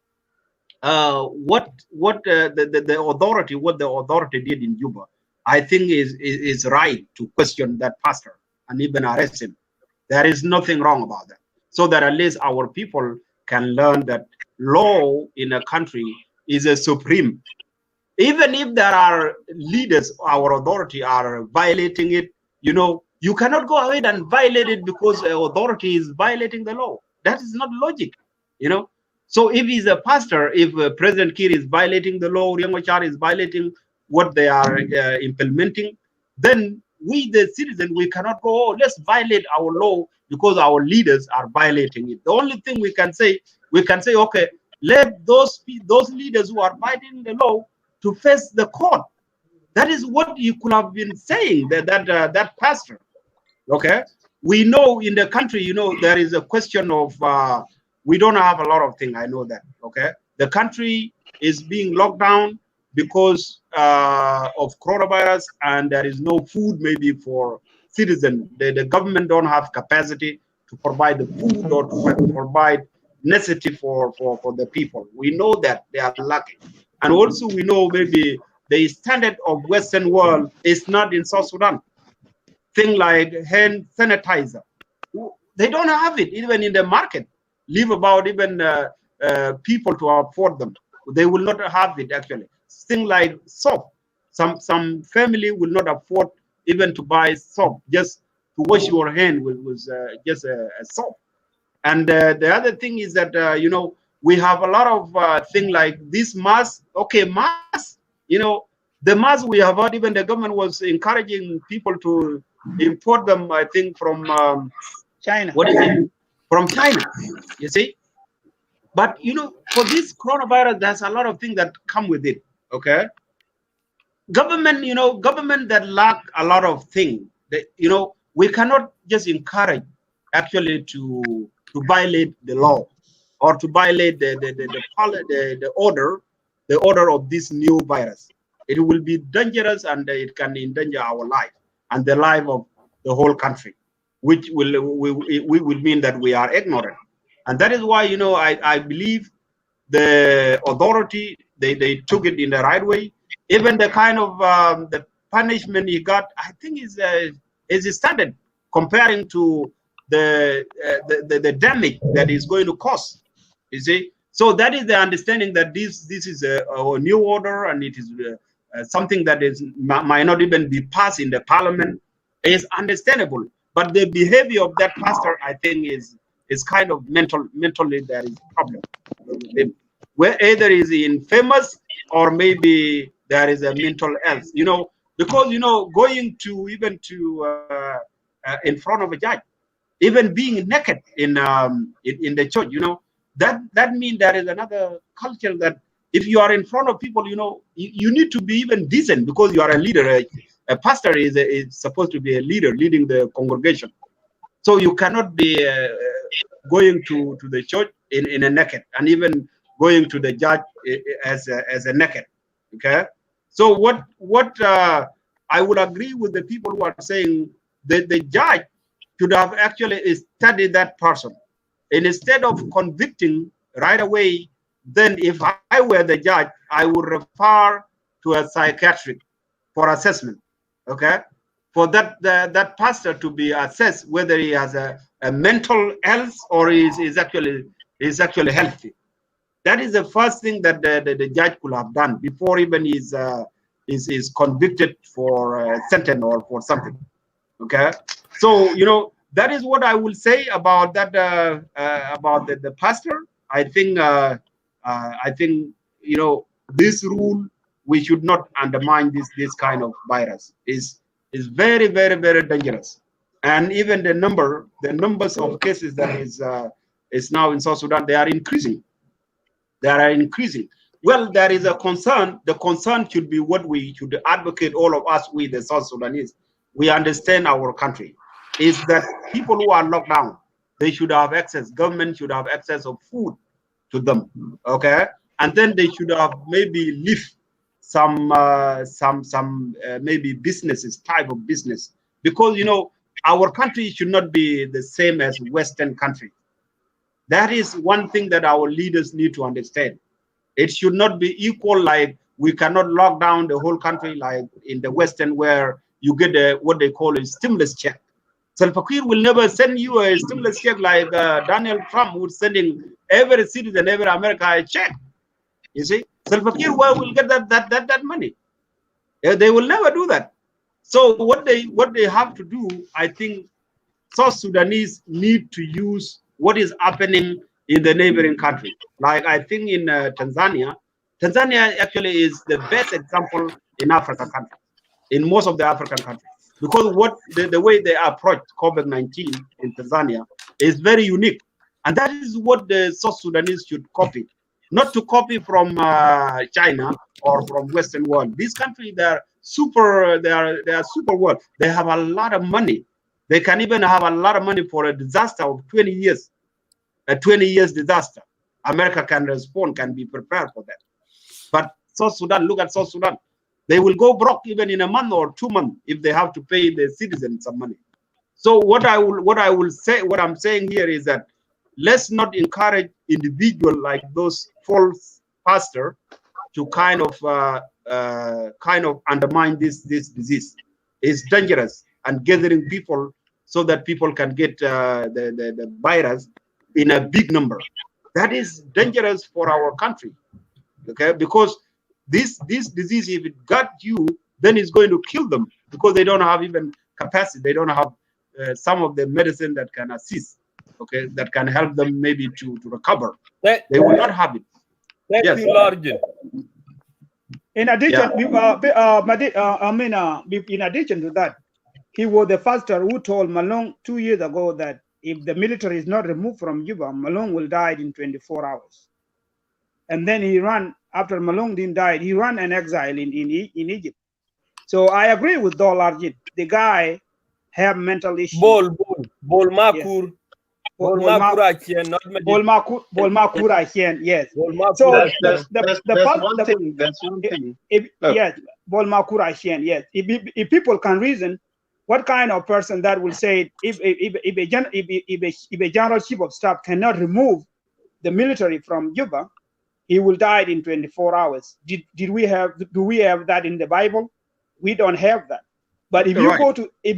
what the authority did in Juba, I think is right to question that pastor and even arrest him. There is nothing wrong about that. So that at least our people can learn that law in a country is a supreme. Even if there are leaders, our authority are violating it, you know, you cannot go ahead and violate it because the authority is violating the law. That is not logic, you know. So if he's a pastor, if President Kiir is violating the law, Riek Machar is violating what they are implementing, then we, the citizen, we cannot go, oh, let's violate our law because our leaders are violating it. The only thing we can say, okay, let those leaders who are violating the law to face the court. That is what you could have been saying, that pastor. Okay, we know in the country, you know, there is a question of we don't have a lot of things. I know that. Okay, the country is being locked down because of coronavirus, and there is no food maybe for citizens. The government don't have capacity to provide the food or to provide necessity for the people. We know that they are lacking, and also we know maybe the standard of Western world is not in South Sudan. Thing like hand sanitizer, they don't have it even in the market. Leave about even people to afford them. They will not have it actually. Thing like soap, some family will not afford even to buy soap just to wash your hand with just a soap. And the other thing is that you know, we have a lot of thing like this mask. Okay, mask. You know, the mask we have heard, even the government was encouraging people to import them, I think, from China. What is it? From China, you see. But for this coronavirus, there's a lot of things that come with it. Okay, government, government that lack a lot of things. That we cannot just encourage actually to violate the law or to violate the order of this new virus. It will be dangerous and it can endanger our life and the life of the whole country, which will mean that we are ignorant. And that is why I believe the authority they took it in the right way. Even the kind of the punishment he got, I think is standard comparing to the damage that is going to cause. You see, so that is the understanding that this is a new order and it is something that might not even be passed in the parliament. Is understandable, but the behavior of that pastor, I think, is kind of mentally there is a problem. Where either is infamous or maybe there is a mental health, because going to even to in front of a judge, even being naked in the church, that means there is another culture that if you are in front of people, you need to be even decent because you are a leader. A pastor is supposed to be a leader leading the congregation, so you cannot be going to the church in a naked, and even going to the judge as a naked. Okay, so what I would agree with the people who are saying that the judge should have actually studied that person, and instead of convicting right away. Then if I were the judge, I would refer to a psychiatric for assessment. Okay, for that pastor to be assessed whether he has a mental health or is actually healthy. That is the first thing that the judge could have done before even is convicted for sentence or for something. Okay, so that is what I will say about that about the pastor. I think this rule, we should not undermine this kind of virus. Is very, very, very dangerous. And even the numbers of cases that is now in South Sudan, they are increasing. They are increasing. Well, there is a concern. The concern should be what we should advocate, all of us, we the South Sudanese. We understand our country. Is that people who are locked down, they should have access. Government should have access of food to them. Okay, and then they should have maybe lift some maybe businesses, type of business, because our country should not be the same as Western country. That is one thing that our leaders need to understand. It should not be equal. Like we cannot lock down the whole country like in the Western, where you get what they call a stimulus check. Salva Kiir will never send you a stimulus check like Donald Trump would sending every citizen, every American a check. You see, Salva Kiir will get that money. They will never do that. So what they have to do, I think, South Sudanese need to use what is happening in the neighboring country. Like I think in Tanzania actually is the best example in African countries, in most of the African countries. Because the way they approach COVID-19 in Tanzania is very unique, and that is what the South Sudanese should copy, not to copy from China or from Western world. These countries they are super world. They have a lot of money. They can even have a lot of money for a disaster of 20 years, a 20 years disaster. America can respond, can be prepared for that. But South Sudan, look at South Sudan. They will go broke even in a month or 2 months if they have to pay the citizens some money. So what I'm saying here is that let's not encourage individuals like those false pastors to kind of undermine this disease. It's dangerous, and gathering people so that people can get the virus in a big number. That is dangerous for our country. Okay, because this disease, if it got you, then it's going to kill them because they don't have even capacity. They don't have some of the medicine that can assist, okay, that can help them maybe to recover. They will not have it. Thank you, Lord. In addition, in addition to that, he was the pastor who told Malong 2 years ago that if the military is not removed from Juba, Malong will die in 24 hours. And then he ran, after Malong didn't die, he ran an exile in Egypt. So I agree with Dol Arjin. The guy have mental issues. Bol Makur. Bol Makur Achen, not Bol Makur Achen, yes. So there's one thing. Yes, Bol Makur Achen, yes. If people can reason, what kind of person that will say if a general chief of staff cannot remove the military from Juba, he will die in 24 hours. Do we have that in the Bible? We don't have that. But if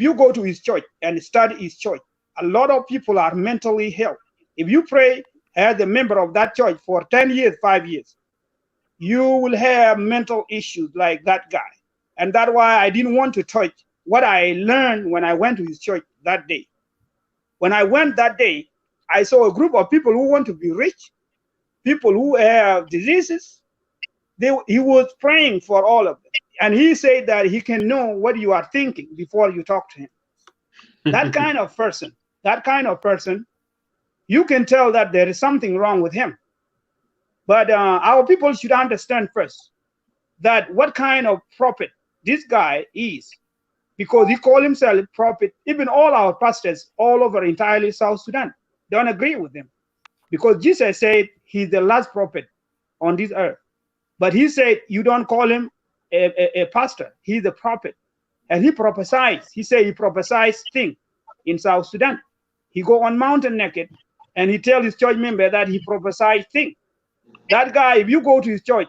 you go to his church and study his church, a lot of people are mentally ill. If you pray as a member of that church for 10 years, 5 years, you will have mental issues like that guy. And that's why I didn't want to touch what I learned when I went to his church that day. When I went that day, I saw a group of people who want to be rich, people who have diseases. He was praying for all of them. And he said that he can know what you are thinking before you talk to him. That kind of person, you can tell that there is something wrong with him. But our people should understand first that what kind of prophet this guy is, because he called himself prophet. Even all our pastors all over entirely South Sudan don't agree with him, because Jesus said he's the last prophet on this earth. But he said you don't call him a pastor, he's a prophet. And he prophesies. He said he prophesies things in South Sudan. He go on mountain naked and he tell his church member that he prophesies things. That guy, if you go to his church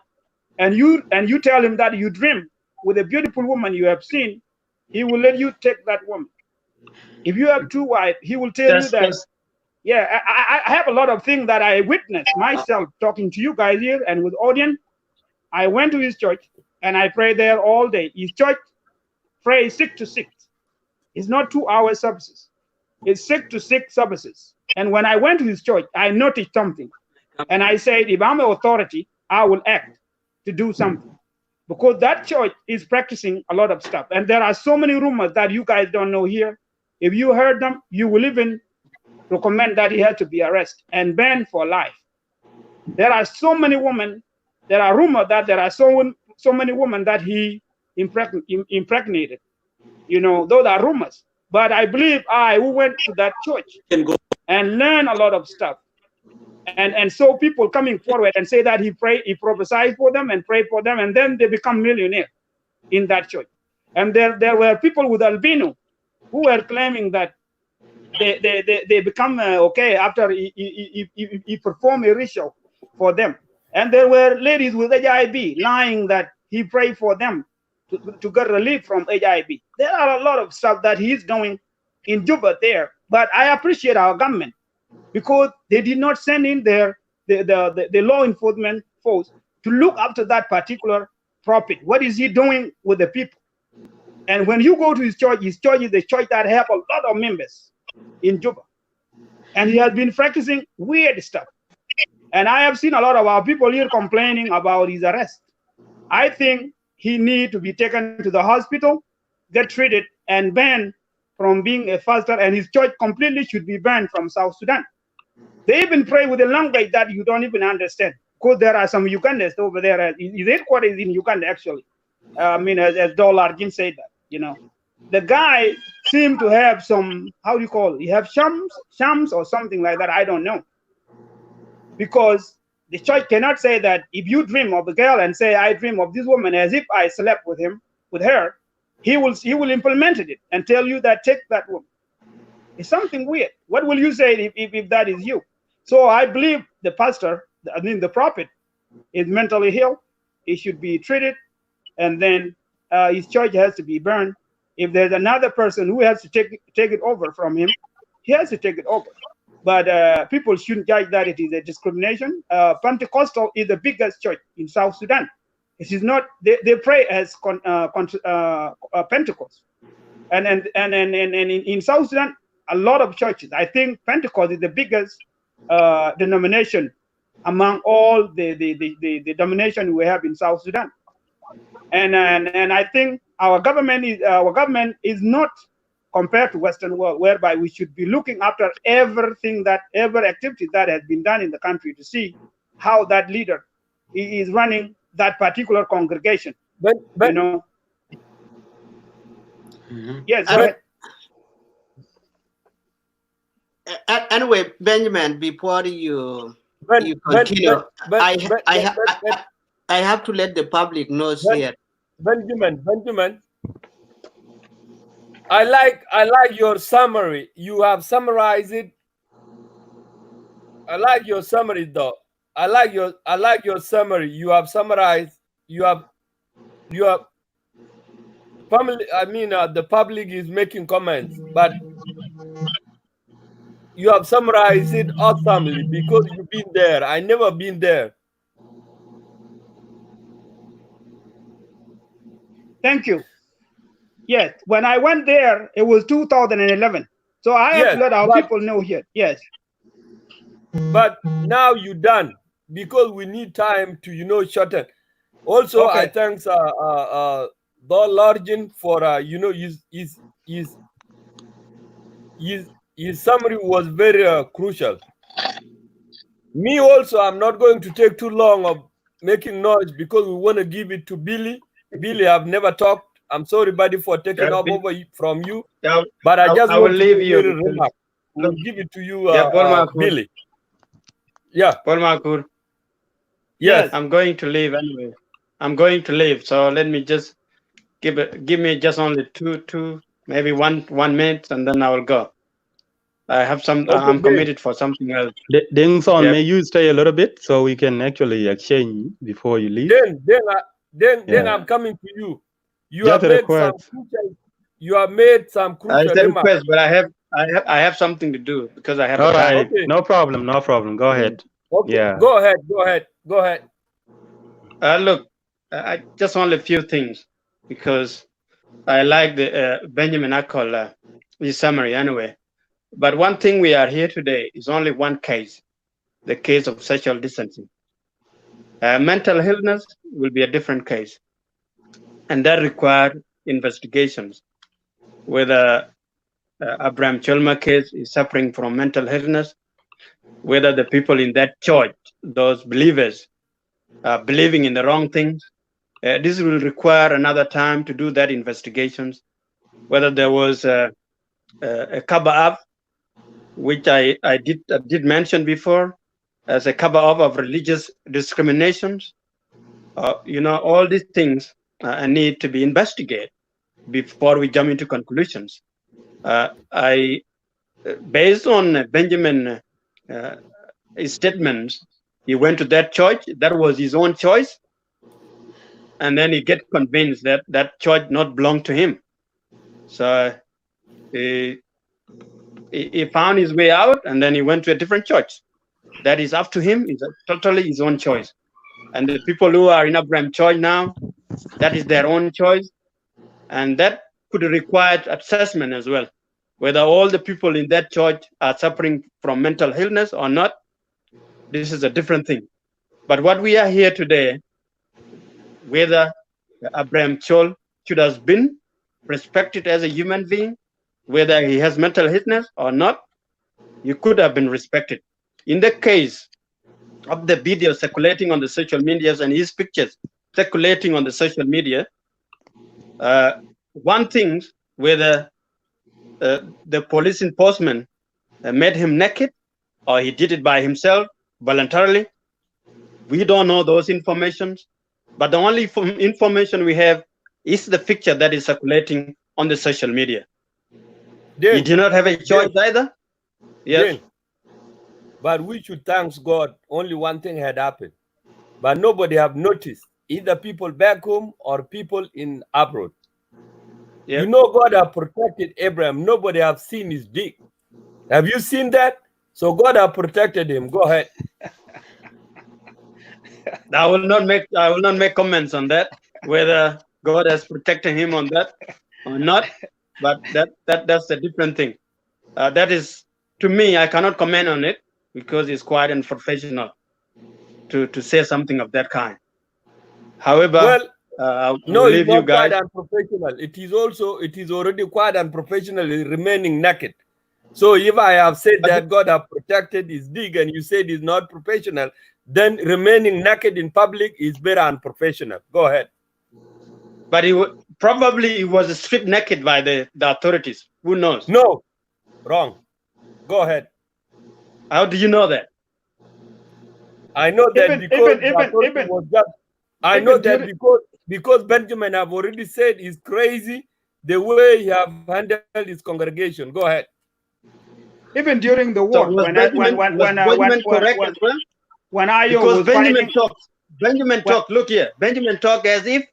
and you tell him that you dream with a beautiful woman you have seen, he will let you take that woman. If you have 2 wives, he will tell you that. Yeah, I have a lot of things that I witnessed myself talking to you guys here and with audience. I went to his church and I prayed there all day. His church prays 6 to 6. It's not 2-hour services. It's 6 to 6 services. And when I went to his church, I noticed something. And I said, if I'm an authority, I will act to do something. Because that church is practicing a lot of stuff. And there are so many rumors that you guys don't know here. If you heard them, you will even recommend that he had to be arrested and banned for life. There are so many women. There are rumors that there are so many women that he impregnated. You know, those are rumors. But I believe who went to that church and learned a lot of stuff. And so people coming forward and say that he prophesied for them and prayed for them, and then they become millionaires in that church. And there were people with albino who were claiming that they become okay after he performed a ritual for them. And there were ladies with HIV lying that he prayed for them to get relief from HIV. There are a lot of stuff that he's doing in Juba there. But I appreciate our government, because they did not send in the law enforcement force to look after that particular prophet. What is he doing with the people? And when you go to his church is a church that have a lot of members in Juba. And he has been practicing weird stuff. And I have seen a lot of our people here complaining about his arrest. I think he needs to be taken to the hospital, get treated, and banned from being a pastor, and his church completely should be banned from South Sudan. They even pray with a language that you don't even understand, because there are some Ugandans over there. His headquarters is in Uganda, actually. I mean, as Dol Arjin said that, you know. The guy seemed to have some, how do you call it? He have shams or something like that, I don't know. Because the church cannot say that if you dream of a girl and say, I dream of this woman as if I slept with her, he will implement it and tell you that take that woman. It's something weird. What will you say if that is you? So I believe the pastor, the prophet, is mentally ill. He should be treated, and then his church has to be burned. If there's another person who has to take it over from him, he has to take it over. But people shouldn't judge that it is a discrimination. Pentecostal is the biggest church in South Sudan. It is not. They pray as Pentecost, and in South Sudan, a lot of churches. I think Pentecost is the biggest denomination among all the denomination we have in South Sudan. And I think our government is not compared to Western world, whereby we should be looking after every activity that has been done in the country to see how that leader is running that particular congregation. But you know. Yes, go ahead. Anyway, Benjamin, before you continue, I have to let the public know here. Benjamin, I like your summary. You have summarized it. I like your summary, though. I like your summary. You have summarized. You have family. I mean, the public is making comments, but you have summarized it awesomely because you've been there. I never been there. Thank you. Yes, when I went there, it was 2011. So I have to let our people know here. Yes. But now you're done because we need time to shorten. Also, Okay. I thank Don Largin for his summary was very crucial. Me also, I'm not going to take too long of making noise because we want to give it to Billy. Billy, I've never talked. I'm sorry, buddy, for taking over from you. But I just want to leave you. I'll give it to you, Billy. Yeah. Paul Makur. Yes. I'm going to leave anyway. I'm going to leave. So let me just give me just only two, maybe one minute, and then I will go. I have some. I'm committed for something else. Deng Son, may you stay a little bit so we can actually exchange before you leave? Then I'm coming to you. You Just have made some crucial It's a remarks. request, but I have something to do because I have. All right. Okay. No problem. Go ahead. Okay. Yeah. Go ahead. Look, I just only a few things because I like the Benjamin Akol his summary anyway. But one thing we are here today is only one case, the case of social distancing. Mental illness will be a different case, and that requires investigations. Whether Abraham Cholma case is suffering from mental illness, whether the people in that church, those believers, are believing in the wrong things. This will require another time to do that investigations. Whether there was a cover-up, which I did mention before, as a cover-up of religious discriminations. All these things need to be investigated before we jump into conclusions. Based on Benjamin his statements, he went to that church. That was his own choice, and then he get convinced that that church not belong to him. So he found his way out, and then he went to a different church. That is up to him. It's totally his own choice. And the people who are in Abraham Church now, that is their own choice, and that could require assessment as well, whether all the people in that church are suffering from mental illness or not. This is a different thing. But what we are here today, whether Abraham Chol should have been respected as a human being, whether he has mental illness or not, you could have been respected. In the case of the video circulating on the social medias and his pictures circulating on the social media, one thing, whether the police enforcement made him naked or he did it by himself voluntarily, we don't know those informations. But the only information we have is the picture that is circulating on the social media. He did not have a choice either. Yes. But we should thank God. Only one thing had happened. But nobody have noticed, either people back home or people in abroad. Yep. God have protected Abraham. Nobody have seen his dick. Have you seen that? So God have protected him. Go ahead. I will not make comments on that, whether God has protected him on that or not. But that's a different thing. That is, to me, I cannot comment on it because it's quite unprofessional to say something of that kind. However, No, will it's leave you not quite guys. unprofessional. It is already quite unprofessional remaining naked. So if I have said that God have protected his dig and you said it's not professional, then remaining naked in public is very unprofessional. Go ahead. But probably he was stripped naked by the authorities. Who knows? No, wrong. Go ahead. How do you know that? I know that because Benjamin have already said he's crazy the way he have handled his congregation. Go ahead. Even during the war, So was Benjamin correct as well? When Ayo Because was Benjamin fighting, talked. Look here, Benjamin talked as if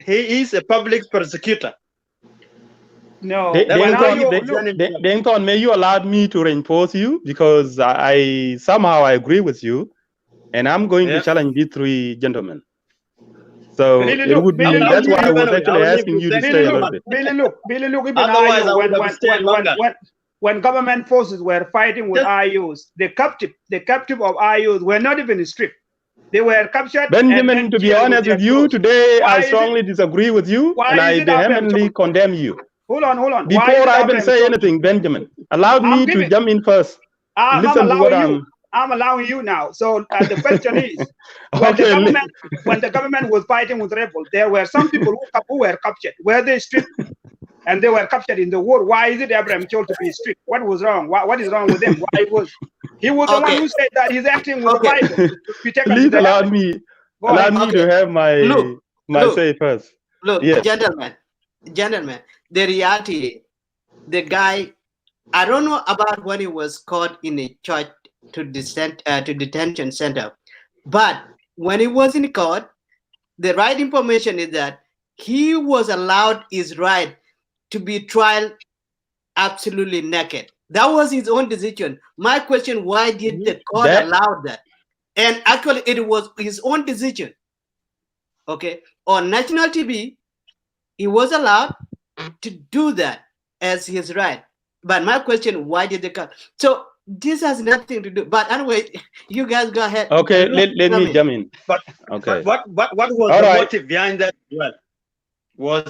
he is a public persecutor. No, Denton, may you allow me to reinforce you, because I somehow I agree with you, and I'm going to challenge these three gentlemen. So it would be that's why I was actually asking you to stay a little bit. Billy, look, even Otherwise, Ayo, I would have stayed longer. when government forces were fighting with IUs, the captive of IUs were not even stripped. They were captured. Benjamin, to be honest with you, today I strongly disagree with you, and I vehemently condemn you. Hold on. Before I even say anything, Benjamin, allow me to jump in first. Listen to what I'm allowing you now. So the question is, when the government was fighting with rebels, there were some people who were captured. Were they stripped? And they were captured in the war. Why is it Abraham Chol to be stripped? What was wrong? What is wrong with him? He was the one who said that he's acting with the Bible. Please allow me to have my say first. Look, yes. gentlemen, the reality, the guy, I don't know about when he was caught in a church to detention center, but when he was in court, the right information is that he was allowed his right to be tried absolutely naked. That was his own decision. My question, why did the court allow that? And actually, it was his own decision. Okay, on national TV, he was allowed to do that as his right. But my question, why did the court? So this has nothing to do. But anyway, you guys go ahead. Okay, let me jump in. But okay, what was the motive behind that? Well,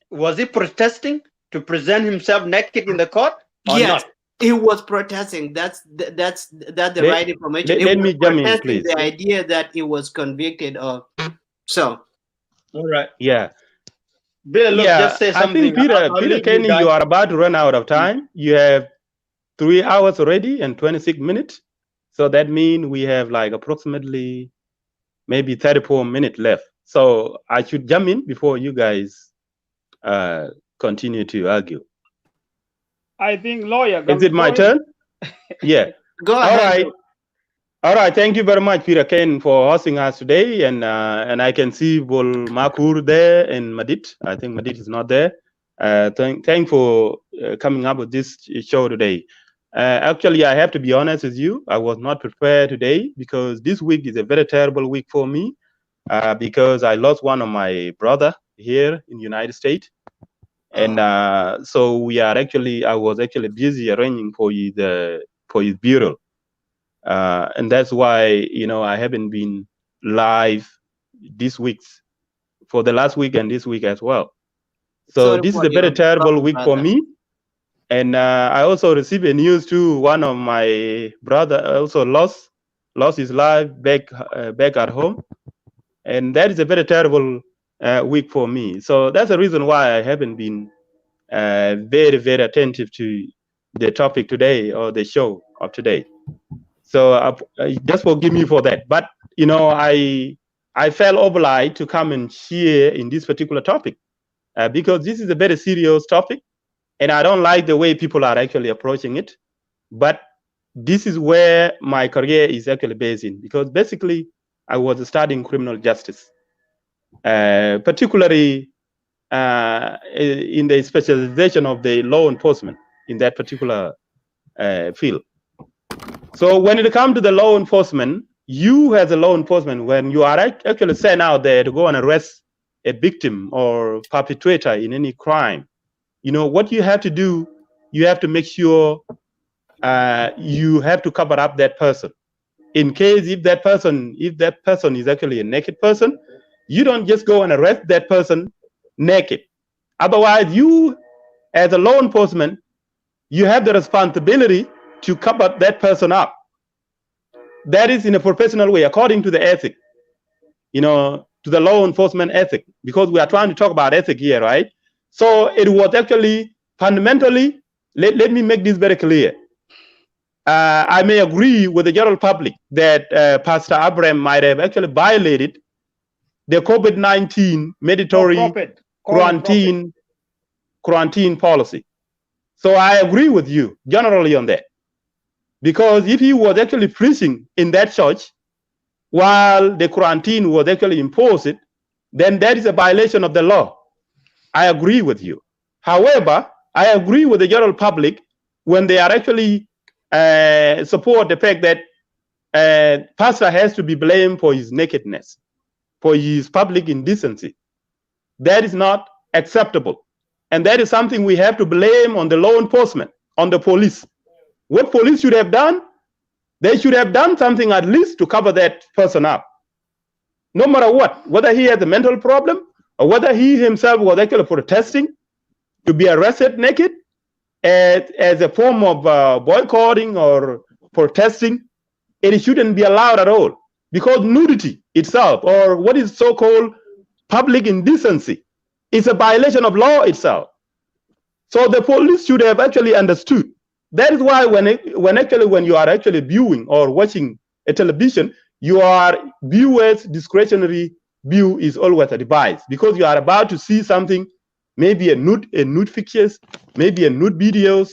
was he protesting to present himself naked in the court? Or yes, not? He was protesting. That's the right information. Let me jump in, please. The idea that he was convicted of. So, all right, yeah. Bill, look, just say something. I think Peter Kenny, you are about to run out of time. You have 3 hours already and 26 minutes. So that means we have like approximately maybe 34 minutes left. So I should jump in before you guys continue to argue. I think lawyer. Is it my turn? Yeah. Go ahead. All right. Thank you very much, Peter Ken, for hosting us today. And I can see Bol Makur there and Madit. I think Madit is not there. Thank for coming up with this show today. Actually, I have to be honest with you. I was not prepared today because this week is a very terrible week for me because I lost one of my brother here in the United States. And so I was actually busy arranging for his burial. And that's why, I haven't been live this week for the last week and this week as well. So this is a very terrible week for me. And I also received a news too. One of my brother also lost his life back at home. And that is a very terrible week for me. So that's the reason why I haven't been very, very attentive to the topic today or the show of today. So just forgive me for that. But, I felt obliged to come and share in this particular topic because this is a very serious topic. And I don't like the way people are actually approaching it. But this is where my career is actually based in, because basically I was studying criminal justice, particularly in the specialization of the law enforcement in that particular field. So when it comes to the law enforcement, you as a law enforcement, when you are actually sent out there to go and arrest a victim or perpetrator in any crime, what you have to do, you have to make sure you have to cover up that person. In case if that person is actually a naked person, You don't just go and arrest that person naked. Otherwise, you, as a law enforcement, you have the responsibility to cover that person up. That is in a professional way, according to the ethic, to the law enforcement ethic, because we are trying to talk about ethic here, right? So it was actually fundamentally, let me make this very clear. I may agree with the general public that Pastor Abraham might have actually violated the COVID-19 mandatory quarantine policy. So I agree with you generally on that. Because if he was actually preaching in that church while the quarantine was actually imposed, then that is a violation of the law. I agree with you. However, I agree with the general public when they are actually support the fact that pastor has to be blamed for his nakedness, for his public indecency. That is not acceptable. And that is something we have to blame on the law enforcement, on the police. What police should have done, they should have done something at least to cover that person up. No matter what, whether he has a mental problem or whether he himself was actually protesting to be arrested naked as a form of boycotting or protesting, it shouldn't be allowed at all. Because nudity itself, or what is so-called public indecency, is a violation of law itself. So the police should have actually understood. That is why when you are actually viewing or watching a television, your viewer's discretionary view is always advised, because you are about to see something, maybe a nude pictures, maybe a nude videos,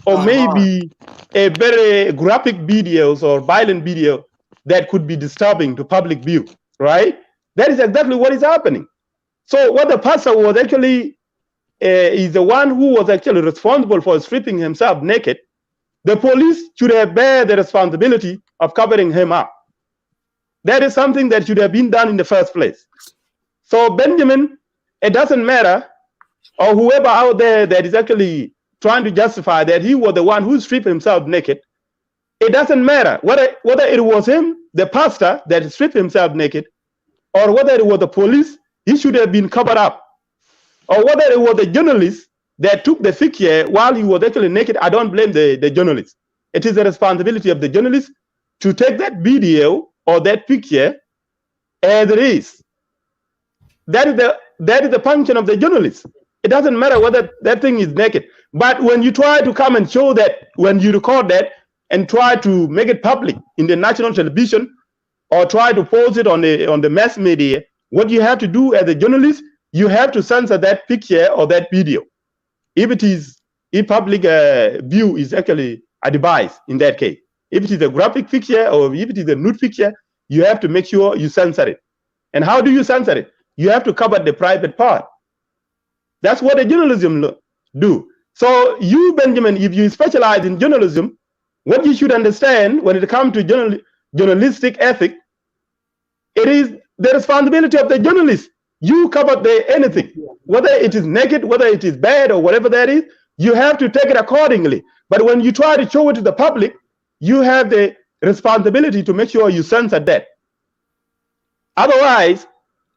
or maybe a very graphic videos or violent video that could be disturbing to public view, right? That is exactly what is happening. So what the pastor was actually is the one who was actually responsible for stripping himself naked. The police should have bear the responsibility of covering him up. That is something that should have been done in the first place. So Benjamin, it doesn't matter, or whoever out there that is actually trying to justify that he was the one who stripped himself naked, it doesn't matter whether it was him, the pastor, that stripped himself naked, or whether it was the police, he should have been covered up. Or whether it was the journalist that took the picture while he was actually naked, I don't blame the journalist. It is the responsibility of the journalist to take that video or that picture as it is. That is the function of the journalist. It doesn't matter whether that thing is naked. But when you try to come and show that, when you record that and try to make it public in the national television or try to post it on the mass media, what you have to do as a journalist, you have to censor that picture or that video. If public view is actually advised in that case. If it is a graphic picture or if it is a nude picture, you have to make sure you censor it. And how do you censor it? You have to cover the private part. That's what a journalism do. So you, Benjamin, if you specialize in journalism, what you should understand when it comes to journalistic ethic, it is the responsibility of the journalist. You cover anything, whether it is naked, whether it is bad or whatever that is, you have to take it accordingly. But when you try to show it to the public, you have the responsibility to make sure you censor that. Otherwise,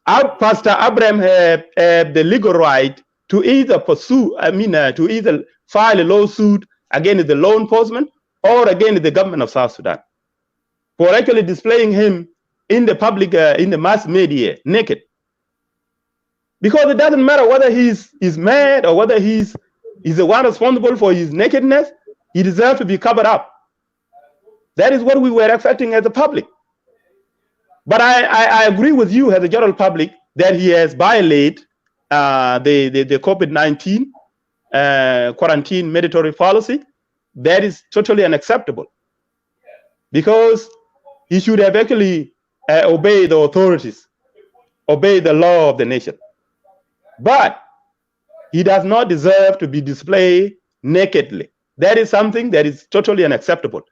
Pastor Abraham have the legal right to either to either file a lawsuit against the law enforcement or against the government of South Sudan for actually displaying him in the public, in the mass media, naked. Because it doesn't matter whether he's mad or whether he's the one responsible for his nakedness, he deserves to be covered up. That is what we were expecting as a public. But I agree with you as a general public that he has violated the COVID-19 quarantine mandatory policy. That is totally unacceptable. Because he should have actually obeyed the authorities, obeyed the law of the nation. But he does not deserve to be displayed nakedly. That is something that is totally unacceptable.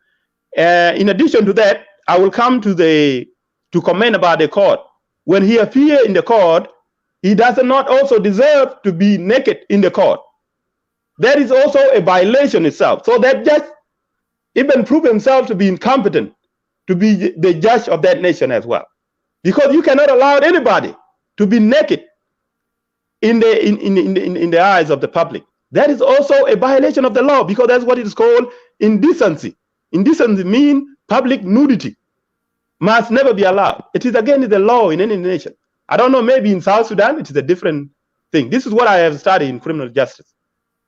In addition to that, I will come to comment about the court. When he appears in the court, he does not also deserve to be naked in the court. That is also a violation itself. So that judge even proved himself to be incompetent to be the judge of that nation as well. Because you cannot allow anybody to be naked in the eyes of the public. That is also a violation of the law, because that's what it is called indecency. Indecency means public nudity must never be allowed. It is against the law in any nation. I don't know, maybe in South Sudan it is a different thing. This is what I have studied in criminal justice.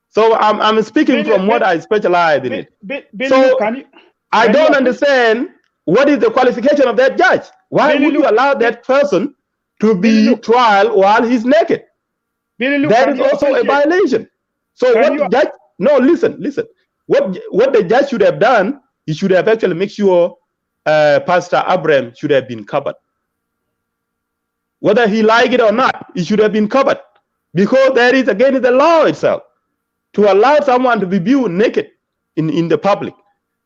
So I'm speaking from what I specialize in it. So I don't understand what is the qualification of that judge. Why would you allow that person to be trial while he's naked? That is also a violation. So what judge? No, listen. What the judge should have done, he should have actually made sure Pastor Abraham should have been covered. Whether he liked it or not, he should have been covered, because that is against the law itself to allow someone to be viewed naked in the public.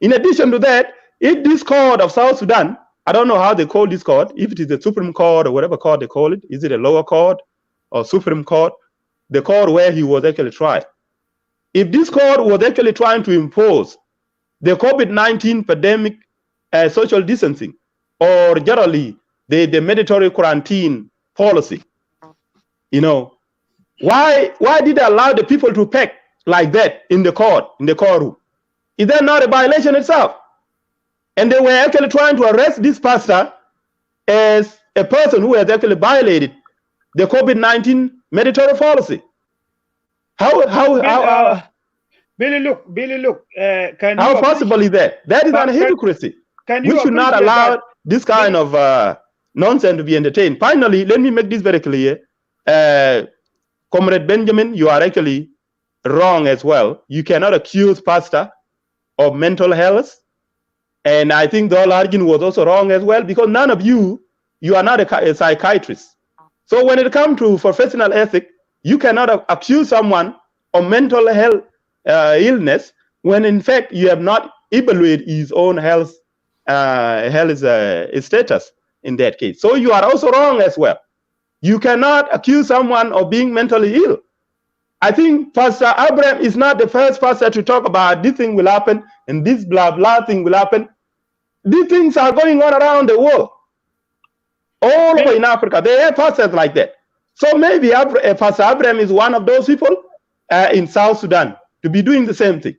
In addition to that, if this court of South Sudan, I don't know how they call this court, if it is the Supreme Court or whatever court they call it, is it a lower court or Supreme Court, the court where he was actually tried. If this court was actually trying to impose the COVID-19 pandemic social distancing, or generally the mandatory quarantine policy, you know, why did they allow the people to pack like that in the courtroom? Is that not a violation itself? And they were actually trying to arrest this pastor as a person who has actually violated the COVID-19 mandatory policy. Billy, look. How possible is that? That is an hypocrisy. We should not allow this kind of nonsense to be entertained. Finally, let me make this very clear. Comrade Benjamin, you are actually wrong as well. You cannot accuse pastor of mental health. And I think the argument was also wrong as well, because none of you are not a psychiatrist. So when it comes to professional ethics, you cannot accuse someone of mental health illness when in fact you have not evaluated his own health status in that case. So you are also wrong as well. You cannot accuse someone of being mentally ill. I think Pastor Abraham is not the first pastor to talk about this thing will happen and this blah blah thing will happen. These things are going on around the world. All over in Africa, they have pastors like that. So maybe Pastor Abraham is one of those people in South Sudan to be doing the same thing.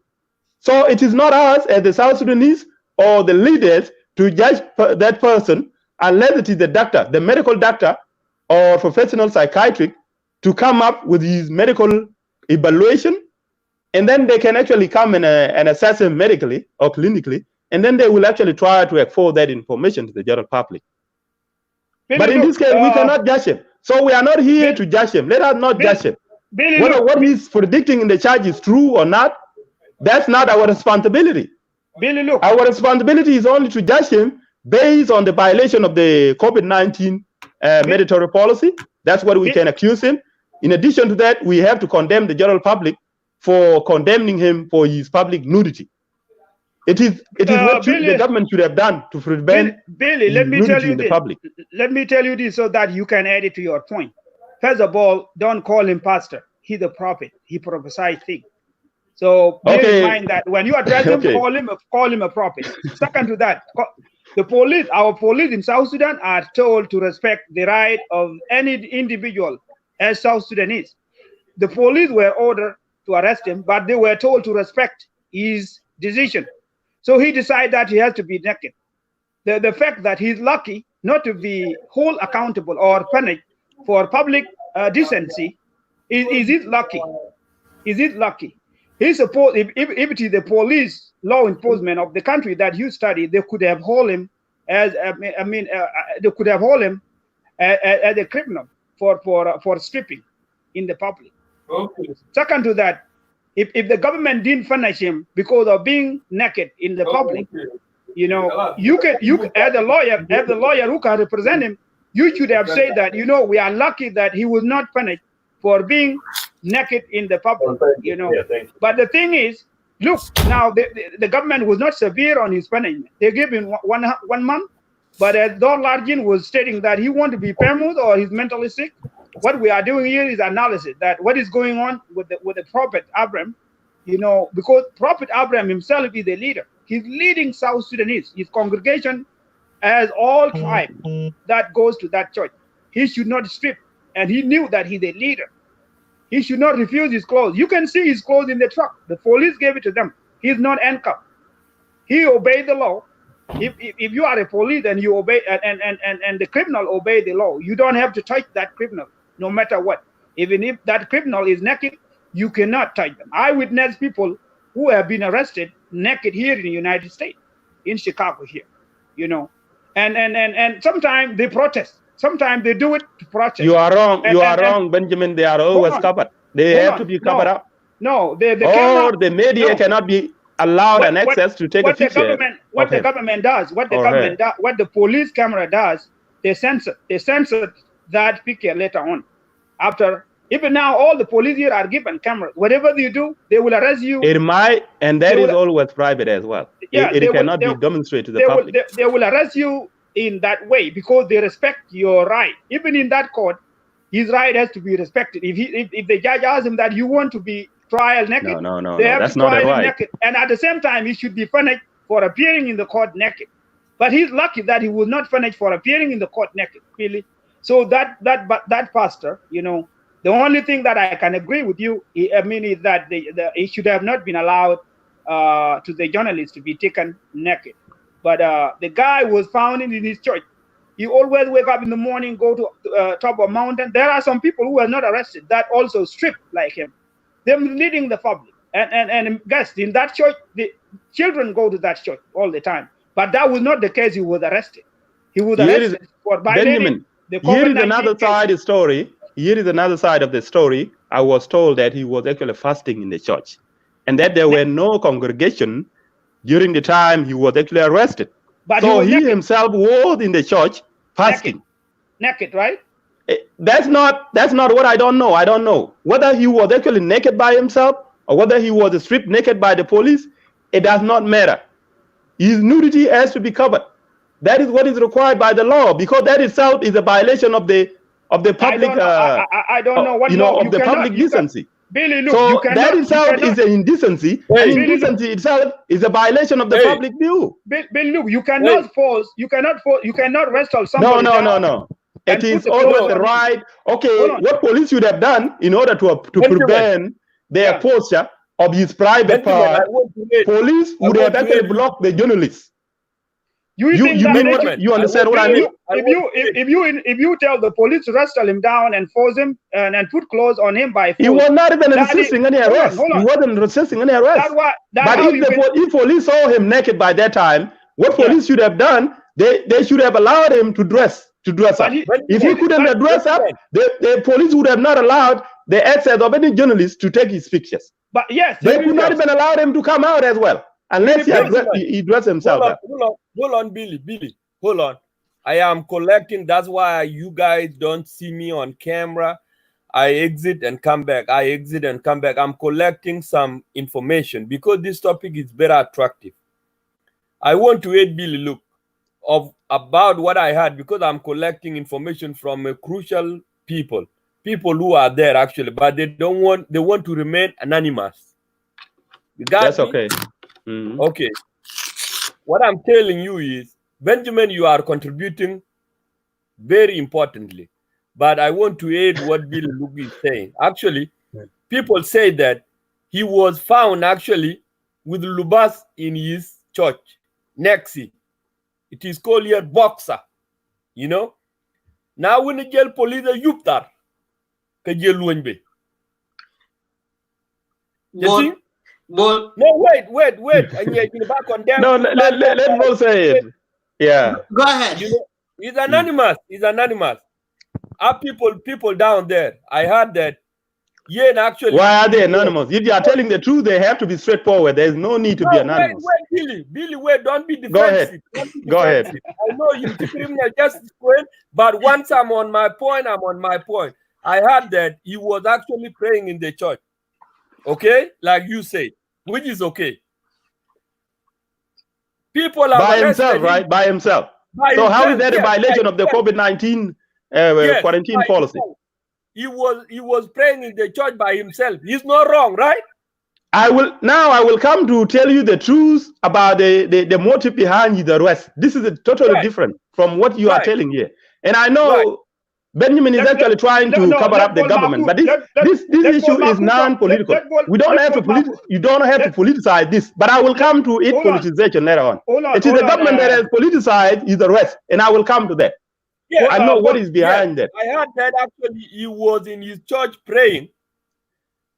So it is not us as the South Sudanese or the leaders to judge that person unless it is the doctor, the medical doctor or professional psychiatric, to come up with his medical evaluation, and then they can actually come and assess him medically or clinically, and then they will actually try to expose that information to the general public. But in this case, we cannot judge him. So we are not here to judge him. Let us not judge him. Whether what he's predicting in the charge is true or not, that's not our responsibility. Our responsibility is only to judge him based on the violation of the COVID-19 mandatory policy. That's what we can accuse him. In addition to that, we have to condemn the general public for condemning him for his public nudity. It is what the government should have done to prevent Billy, let me tell you the public. Let me tell you this so that you can add it to your point. First of all, don't call him pastor. He's a prophet. He prophesies things. So bear in mind that when you address him, call him a prophet. Second to that, our police in South Sudan are told to respect the right of any individual as South Sudanese. The police were ordered to arrest him, but they were told to respect his decision. So he decided that he has to be naked. The fact that he's lucky not to be held accountable or punished for public decency, is it lucky? Is it lucky? He's supposed, if it is the police law enforcement of the country that you study, they could have held him as they could have held him as a criminal for stripping in the public. Second to that, if the government didn't punish him because of being naked in the public, you know, you as a lawyer who can represent him, you should have said that, you know, we are lucky that he was not punished for being naked in the public, you know. But the thing is, look, now the government was not severe on his punishment. They gave him one month, but as Don Largin was stating that he wanted to be permanent or he's mentally sick, what we are doing here is analysis that what is going on with the Prophet Abraham, you know, because Prophet Abraham himself is a leader. He's leading South Sudanese. His congregation has all tribes that goes to that church. He should not strip and he knew that he's a leader. He should not refuse his clothes. You can see his clothes in the truck. The police gave it to them. He's not handcuffed. He obeyed the law. If you are a police and you obey, and the criminal obey the law, you don't have to touch that criminal, no matter what. Even if that criminal is naked, you cannot touch them. I witnessed people who have been arrested naked here in the United States, in Chicago here, you know. And sometimes they protest. Sometimes they do it to protest. You are wrong. You are wrong, Benjamin. They are always covered. They have to be covered up. No, or the media cannot be allowed an access to take a picture. What the government does, what the police camera does, they censor that picture later on. After, even now, all the police here are given cameras. Whatever they do, they will arrest you. It might, and that is always private as well. Yeah, it cannot be demonstrated to the public. They will arrest you in that way because they respect your right. Even in that court, his right has to be respected. If the judge asks him that you want to be trial naked, no, they have that's to not trial a him right. naked. And at the same time, he should be punished for appearing in the court naked. But he's lucky that he was not punished for appearing in the court naked, really. So that pastor, you know, the only thing that I can agree with you, I mean, is that it should have not been allowed to the journalists to be taken naked. But the guy was found in his church. He always wake up in the morning, go to top of a mountain. There are some people who are not arrested that also strip like him. They're leading the public. And guys, in that church, the children go to that church all the time. But that was not the case. He was arrested. He was arrested for violating the COVID-19 here is another side of the story. Here is another side of the story. I was told that he was actually fasting in the church and that there were no congregation during the time he was actually arrested. But so he himself was in the church fasting. Naked, right? That's not what I don't know. I don't know whether he was actually naked by himself or whether he was stripped naked by the police. It does not matter. His nudity has to be covered. That is what is required by the law, because that itself is a violation of the public. I don't know what law. Of the public decency. Billy, look, so that itself is an indecency. And indecency itself is a violation of the public view. Billy, look, you cannot wrestle somebody. No. It is always the right. Okay, what police should have done in order to prevent their posture of his private part, police would have actually blocked the journalists. You understand what I mean? If you tell the police to wrestle him down and force him and put clothes on him by force, he was not even resisting any arrest. He wasn't resisting any arrest. But if police saw him naked by that time, what police should have done? They should have allowed him to dress up. If he couldn't dress up, the police would have not allowed the access of any journalist to take his pictures. But yes, they could not even allow him to come out as well, unless he dressed himself. Hold on, Billy, hold on. I am collecting. That's why you guys don't see me on camera. I exit and come back. I'm collecting some information because this topic is very attractive. I want to add Billy, look, about what I had, because I'm collecting information from a crucial people who are there actually, but they want to remain anonymous. You got That's me? okay. Okay. What I'm telling you is, Benjamin, you are contributing very importantly, but I want to add what Billy Luke is saying. Actually, people say that he was found actually with Lubas in his church, Nexi. It is called here boxer, you know. Now when the jail police are yuptar, ka jail luenbe. You no, wait. And yet in back on them. No, let Mo say it. Yeah. Go ahead. You know, he's anonymous. He's anonymous. Are people down there? I heard that. Yeah, actually. Why are they anonymous? If you are telling the truth, they have to be straightforward. There is no need to be anonymous. Wait, Billy, wait, don't be defensive. Go ahead. I know you criminal justice point, but once I'm on my point, I heard that he was actually praying in the church. Okay? Like you said, which is okay. People are by himself, right? By himself. How is that a violation of the COVID-19 quarantine policy? He was praying in the church by himself. He's not wrong, right? I will come to tell you the truth about the motive behind the arrest. This is totally different from what you are telling here. And I know Benjamin is actually trying to cover up the government, but this issue is non-political. We don't have to you don't have to politicize this, but I will come to it politicization later on. It is the government that has politicized is the rest, and I will come to that. Yeah, I know what is behind that. I heard that actually he was in his church praying,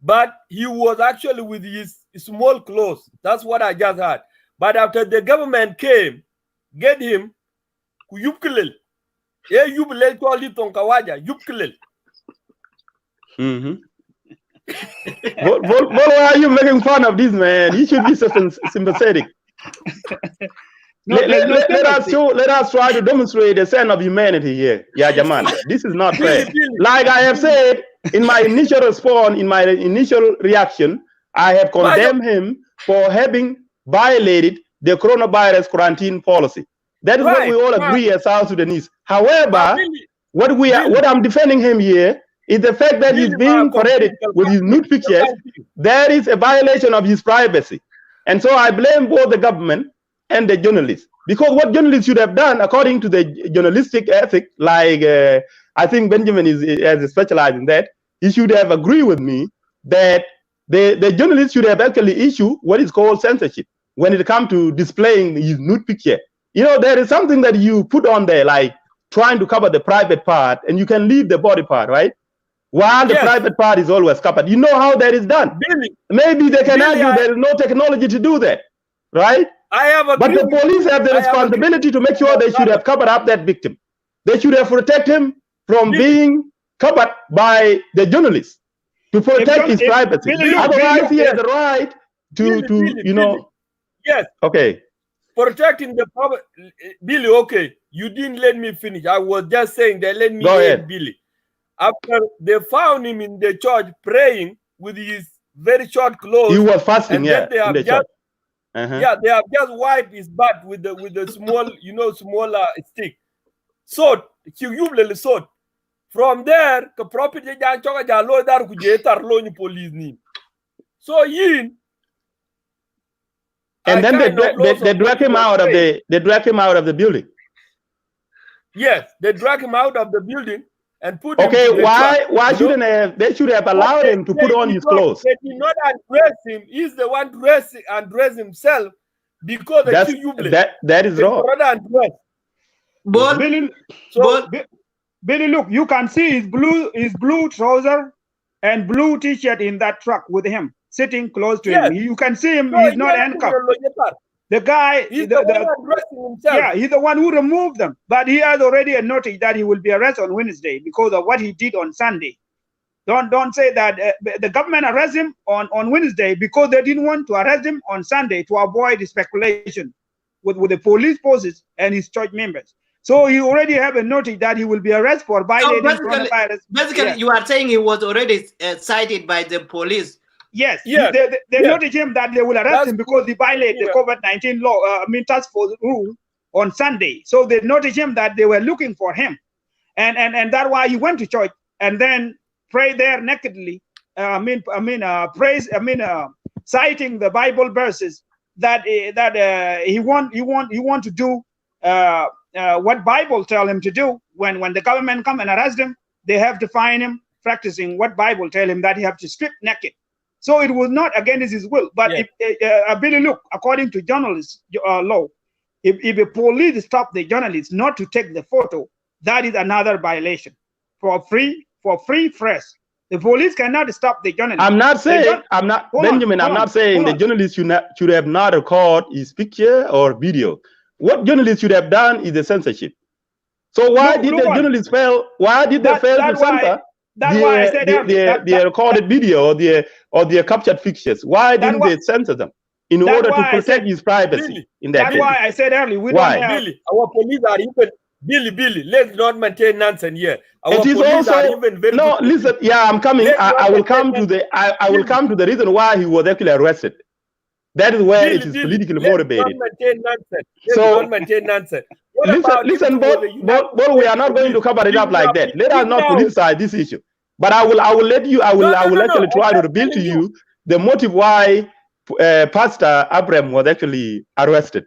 but he was actually with his small clothes. That's what I just heard. But after the government came, get him, yupkilil. Yeah, yupkilil to Ali Tonkawaja, yupkilil. Why are you making fun of this man? He should be sympathetic. Let us try to demonstrate the sense of humanity here. Yeah, Jaman, this is not fair. Like I have said in my initial response, in my initial reaction, I have condemned him for having violated the coronavirus quarantine policy. That is what we all agree as South Sudanese. However, what I'm defending him here is the fact that he's being paraded with his nude pictures. There is a violation of his privacy. And so I blame both the government and the journalists, because what journalists should have done, according to the journalistic ethic, like I think Benjamin has specialized in that, he should have agreed with me that the journalists should have actually issued what is called censorship when it comes to displaying his nude picture. You know, there is something that you put on there, like trying to cover the private part, and you can leave the body part, right? While the private part is always covered. You know how that is done. Maybe they can argue there is no technology to do that, right? But the police have the responsibility to make sure they should have covered up that victim. They should have protected him from being covered by the journalists to protect his privacy. Otherwise, he has the right to you know. Yes. Okay. Protecting the public. Billy, okay. You didn't let me finish. I was just saying they let me ahead, Billy. After they found him in the church praying with his very short clothes. He was fasting, yeah, they have in the church. Yeah, they have just wiped his butt with the small, you know, smaller stick. So sword. From there, the property police need. So and then they drag him out of the building. Yes, they drag him out of the building and put him. Okay, why shouldn't they should have allowed him to put on his clothes? They did not undress him. He's the one undress himself because that is wrong. Billy, look, you can see his blue trouser and blue t-shirt in that truck with him sitting close to him. You can see him. He's not handcuffed. The guy, he's the one addressing himself. Yeah, he's the one who removed them. But he has already a notice that he will be arrested on Wednesday because of what he did on Sunday. Don't say that the government arrested him on Wednesday because they didn't want to arrest him on Sunday to avoid the speculation with the police forces and his church members. So he already have a notice that he will be arrested for violating coronavirus. Basically, you are saying he was already cited by the police. Yes, they noticed him that they will arrest him because he violated the COVID-19 law, task force rule on Sunday. So they noticed him that they were looking for him, and that's why he went to church and then prayed there nakedly. Citing the Bible verses that he want to do what Bible tell him to do. When the government come and arrest him, they have to find him practicing what Bible tell him, that he have to strip naked. So it was not against his will. But if Billy, look, according to journalist law, if a police stop the journalist not to take the photo, that is another violation. For free press, the police cannot stop the journalist. I'm not saying, I'm not saying the journalist should have not recorded his picture or video. What journalists should have done is the censorship. So why did the journalists fail? Why did they fail to censor the recorded video or the captured pictures? Why didn't they censor them in order to protect his privacy? That's why I said earlier. Our police are even Billy. Let's not maintain nonsense here. Our it is police also are even very listen. Yeah, I'm coming. I will come to the. I will come to the reason why he was actually arrested. That is where it is politically motivated. Don't maintain nonsense. Listen, but we are not going to cover it up like that. Let us not politicize this issue. But I will let you. I will actually try to reveal to you the motive why Pastor Abraham was actually arrested.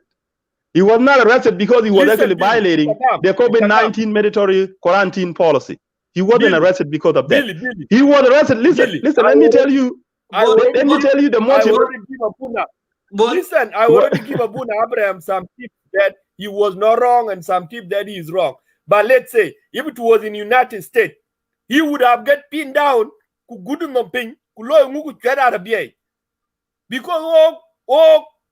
He was not arrested because he was actually violating the COVID-19 mandatory quarantine policy. He wasn't Billy, arrested because of that. Billy. He was arrested. Listen, Billy, listen. Let me tell you. Let me tell you the motive. Listen, I already give Abuna Abraham some tips that he was not wrong and some tips that he is wrong. But let's say if it was in United States, he would have get pinned down because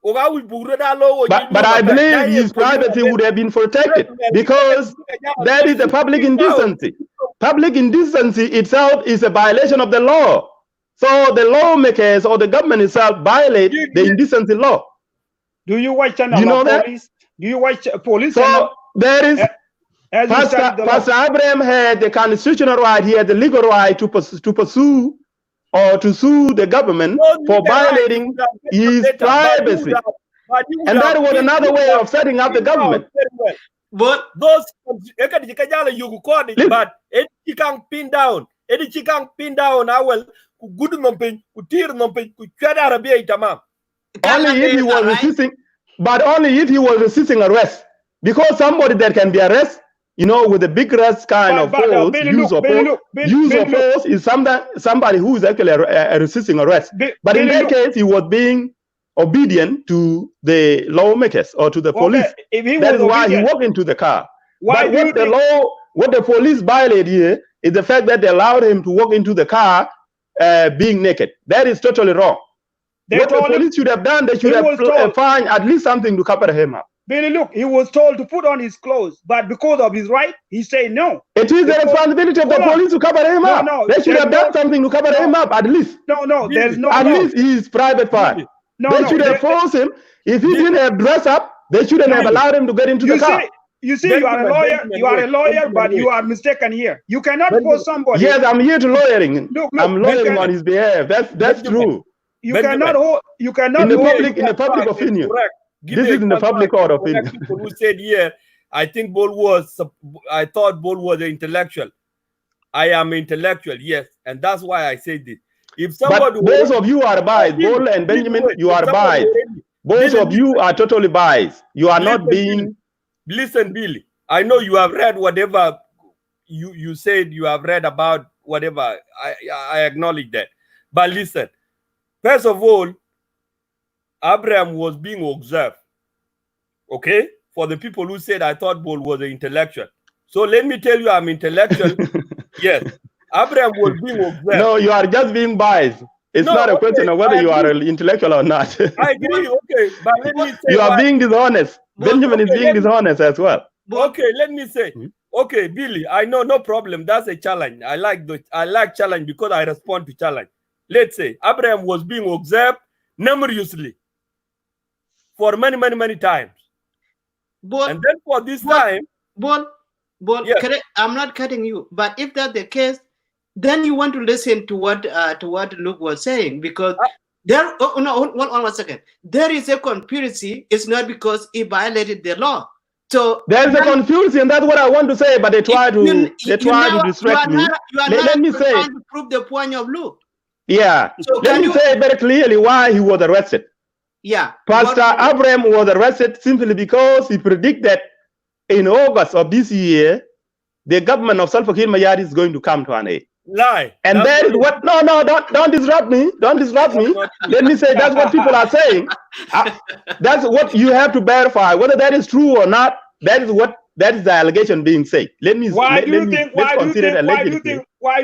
but I believe his privacy would have been protected because that is a public indecency. Public indecency itself is a violation of the law. So the lawmakers or the government itself violate the indecency law. Do you watch channel? You know that? Police? Do you watch police? So there is Pastor Abraham had the constitutional right, he had the legal right to pursue or to sue the government for violating his privacy. And that was another way of setting up the government. But those you call it, but it can't pin down. It can't pin down. I will good numping, kutir numping, kuchada rabia itamam. Only if he was resisting, but only if he was resisting arrest. Because somebody that can be arrested, you know, with a big arrest kind of force, use of force is somebody who is actually resisting arrest. But in that case, he was being obedient to the lawmakers or to the police. That is why he walked into the car. But what the police violated here is the fact that they allowed him to walk into the car being naked. That is totally wrong. What the police should have done, they should have find at least something to cover him up. Billy, look, he was told to put on his clothes, but because of his right, he said no. It is the responsibility of the police to cover him up. They should have done something to cover him up, at least. There's no. At least his private part. They should have forced him. If he didn't have dressed up, they shouldn't have allowed him to get into the car. You see, you are a lawyer. You are a lawyer, but you are mistaken here. You cannot force somebody. Yes, I'm here to lawyering. I'm lawyering on his behalf. That's true. You cannot hold. You cannot in the public opinion. This is in the public court opinion. People who said I think I thought Bull was an intellectual. I am intellectual, yes, and that's why I said this. If somebody, but both of you are biased, Bull and Benjamin, you are biased. Both of you are totally biased. You are not being. Listen, Billy, I know you have read whatever you said you have read about whatever. I acknowledge that. But listen, first of all, Abraham was being observed. Okay? For the people who said I thought Bull was an intellectual. So let me tell you I'm intellectual. Yes. Abraham was being observed. No, you are just being biased. It's not a question of whether you are an intellectual or not. I agree, okay. But let me say you are being dishonest. Benjamin is being dishonest as well. Okay, let me say. Okay, Billy, I know, no problem. That's a challenge. I like challenge because I respond to challenge. Let's say Abraham was being observed numerously for many times. But, and then for this time. Yes. I'm not cutting you. But if that's the case, then you want to listen to what Luke was saying, because there. Oh, no, one second. There is a conspiracy. It's not because he violated the law. So there is a confusion, and that's what I want to say. But they try to distract me. Let me say. Trying to prove the point of Luke. Yeah. So let me say very clearly why he was arrested. Yeah. Pastor Abraham was arrested simply because he predicted that in August of this year, the government of Salva Kiir Mayardit is going to come to an end. Lie. And that is what. No, don't disrupt me. Don't disrupt me. Let me say that's what people are saying. That's what you have to verify whether that is true or not. That is the allegation being said. Let me. Why do you think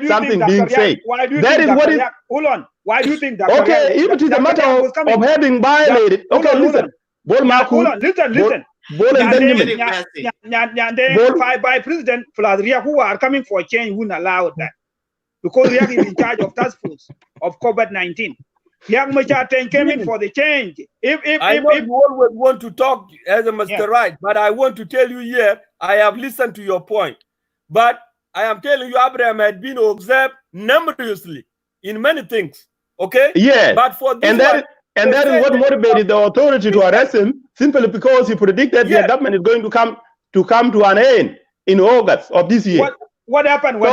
something being said? That is what is. Hold on. Why do you think that? Okay, if it is a matter of having violated. Okay, listen. Hold on. Listen. Bol and Benjamin. By President Vladimir, who are coming for change, wouldn't allow that because Riek is in charge of task force of COVID-19. Riek Machar came in for the change. I know you always want to talk as a Mr. Right, but I want to tell you here, I have listened to your point, but I am telling you, Abraham had been observed numerously in many things. Okay. Yeah. But for this and that is what motivated the authority to arrest him, simply because he predicted the government is going to come to an end in August of this year. What happened when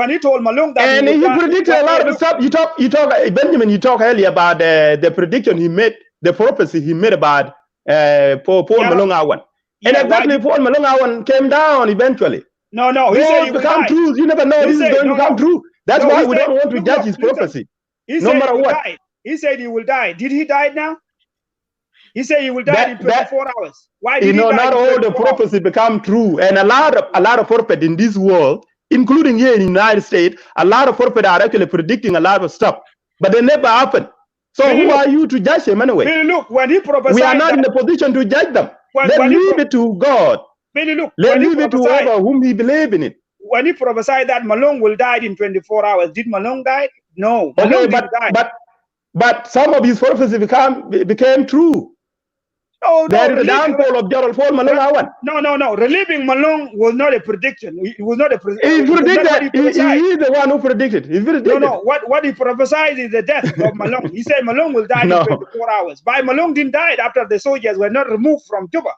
he told Malung that? And he predicted a lot of stuff. You talk, Benjamin. You talked earlier about the prediction he made, the prophecy he made about Paul Malung Awan, and exactly Paul Malung Awan came down eventually. No, he said he will become die. true. You never know He this is said, going to come true. That's why we don't want to judge his prophecy. He no said matter he will what. die. He said he will die. Did he die now? He said he will die in 24 hours. Why did he die? Not all the prophecy become true, and a lot of prophet in this world, including here in the United States, a lot of prophet are actually predicting a lot of stuff, but they never happen. So Billy, who are you to judge him anyway? Billy, look, when he prophesied, we are not in the position to judge them. Let's leave it to God. Billy, look, let's leave it to whoever whom he believes in it. When he prophesied that Malone will die in 24 hours, did Malone die? No. Malone didn't die. But some of his prophecies became true. No, there is a downfall of Gerald Paul Malone. No. Relieving Malone was not a prediction. It was not a prediction. He predicted. He is the one who predicted. He predicted. No. What he prophesied is the death of Malone. He said Malone will die in 24 hours. But Malone didn't die after the soldiers were not removed from Juba.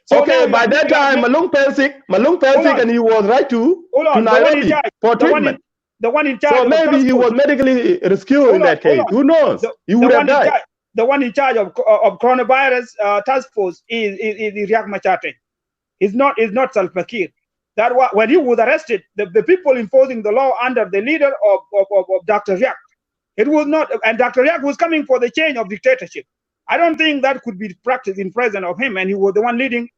So okay, by that time Malone fell sick, and he was right to Nairobi for treatment. The one in charge. So maybe he was medically rescued in that case. Who knows? He would have died. The one in charge of coronavirus task force is Riek Machar. It's not Salva Kiir. That when he was arrested, the people enforcing the law under the leader of Dr. Riek, it was not, and Dr. Riek was coming for the change of dictatorship. I don't think that could be practiced in presence of him, and he was the one leading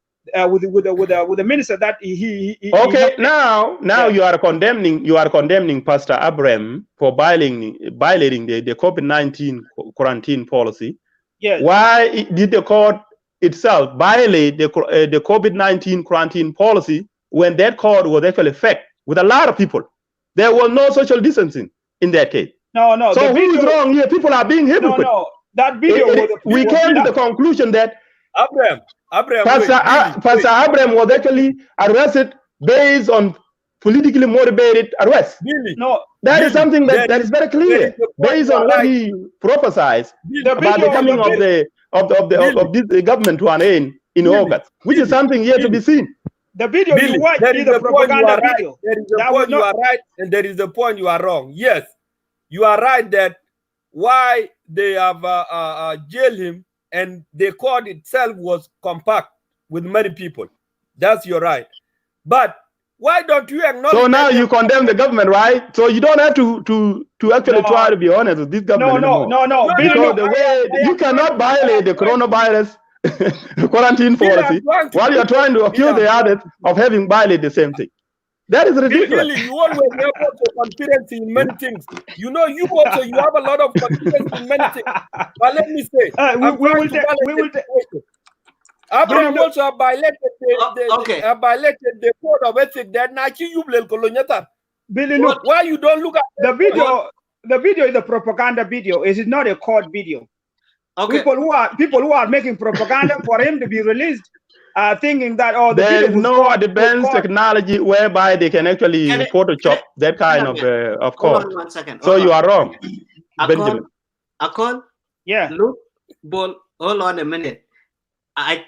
with the minister that he okay, now you are condemning Pastor Abraham for violating the COVID-19 quarantine policy. Yes. Why did the court itself violate the COVID-19 quarantine policy when that court was actually fact with a lot of people? There was no social distancing in that case. No. So who is wrong here? People are being hypocrite. No. That video we came to the conclusion that Abraham, Pastor Abraham was actually arrested based on politically motivated arrest. No, that is something that is very clear based on what he prophesied about the coming of this government to an end in August, which is something yet to be seen. The video you watch is the propaganda video. There is a point you are right, and there is a point you are wrong. Yes, you are right that why they have jailed him and the court itself was compact with many people. That's your right. But why don't you acknowledge? So now you condemn the government, right? So you don't have to actually try to be honest with this government anymore. No. Because the way you cannot violate the coronavirus quarantine policy while you're trying to accuse the others of having violated the same thing. That is ridiculous. Really, you always have also confidence in many things. You know, you have a lot of confidence in many things. But let me say, Abraham also have violated the code of ethics that Nachi Yublel Kolonyata. Billy, look, why you don't look at the video? The video is a propaganda video. It is not a court video. Okay. People who are making propaganda for him to be released thinking that there is no advanced technology whereby they can actually Photoshop that kind of code. Hold on 1 second. So you are wrong, Benjamin. Akon? Yeah. Look, hold on a minute. I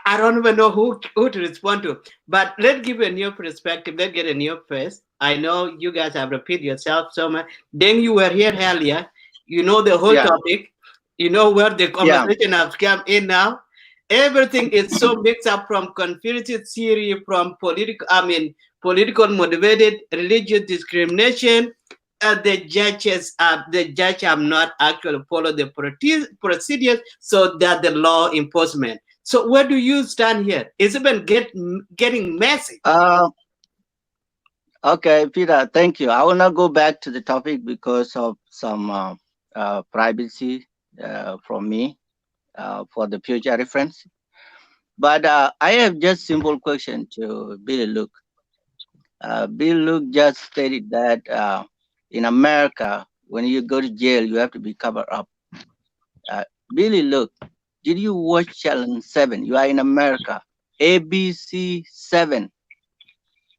don't even know who to respond to. But let's give a new perspective. Let's get a new face. I know you guys have repeated yourself so much. Then you were here earlier. You know the whole topic. You know where the conversation has come in now. Everything is so mixed up from conspiracy theory, from political motivated religious discrimination. The judge have not actually followed the procedures, so that the law enforcement. So where do you stand here? It's even getting messy. Okay, Peter, thank you. I will not go back to the topic because of some privacy from me. For the future reference. But I have just simple question to Billy Luke. Billy Luke just stated that in America, when you go to jail, you have to be covered up. Billy Luke, did you watch Channel 7? You are in America. ABC 7,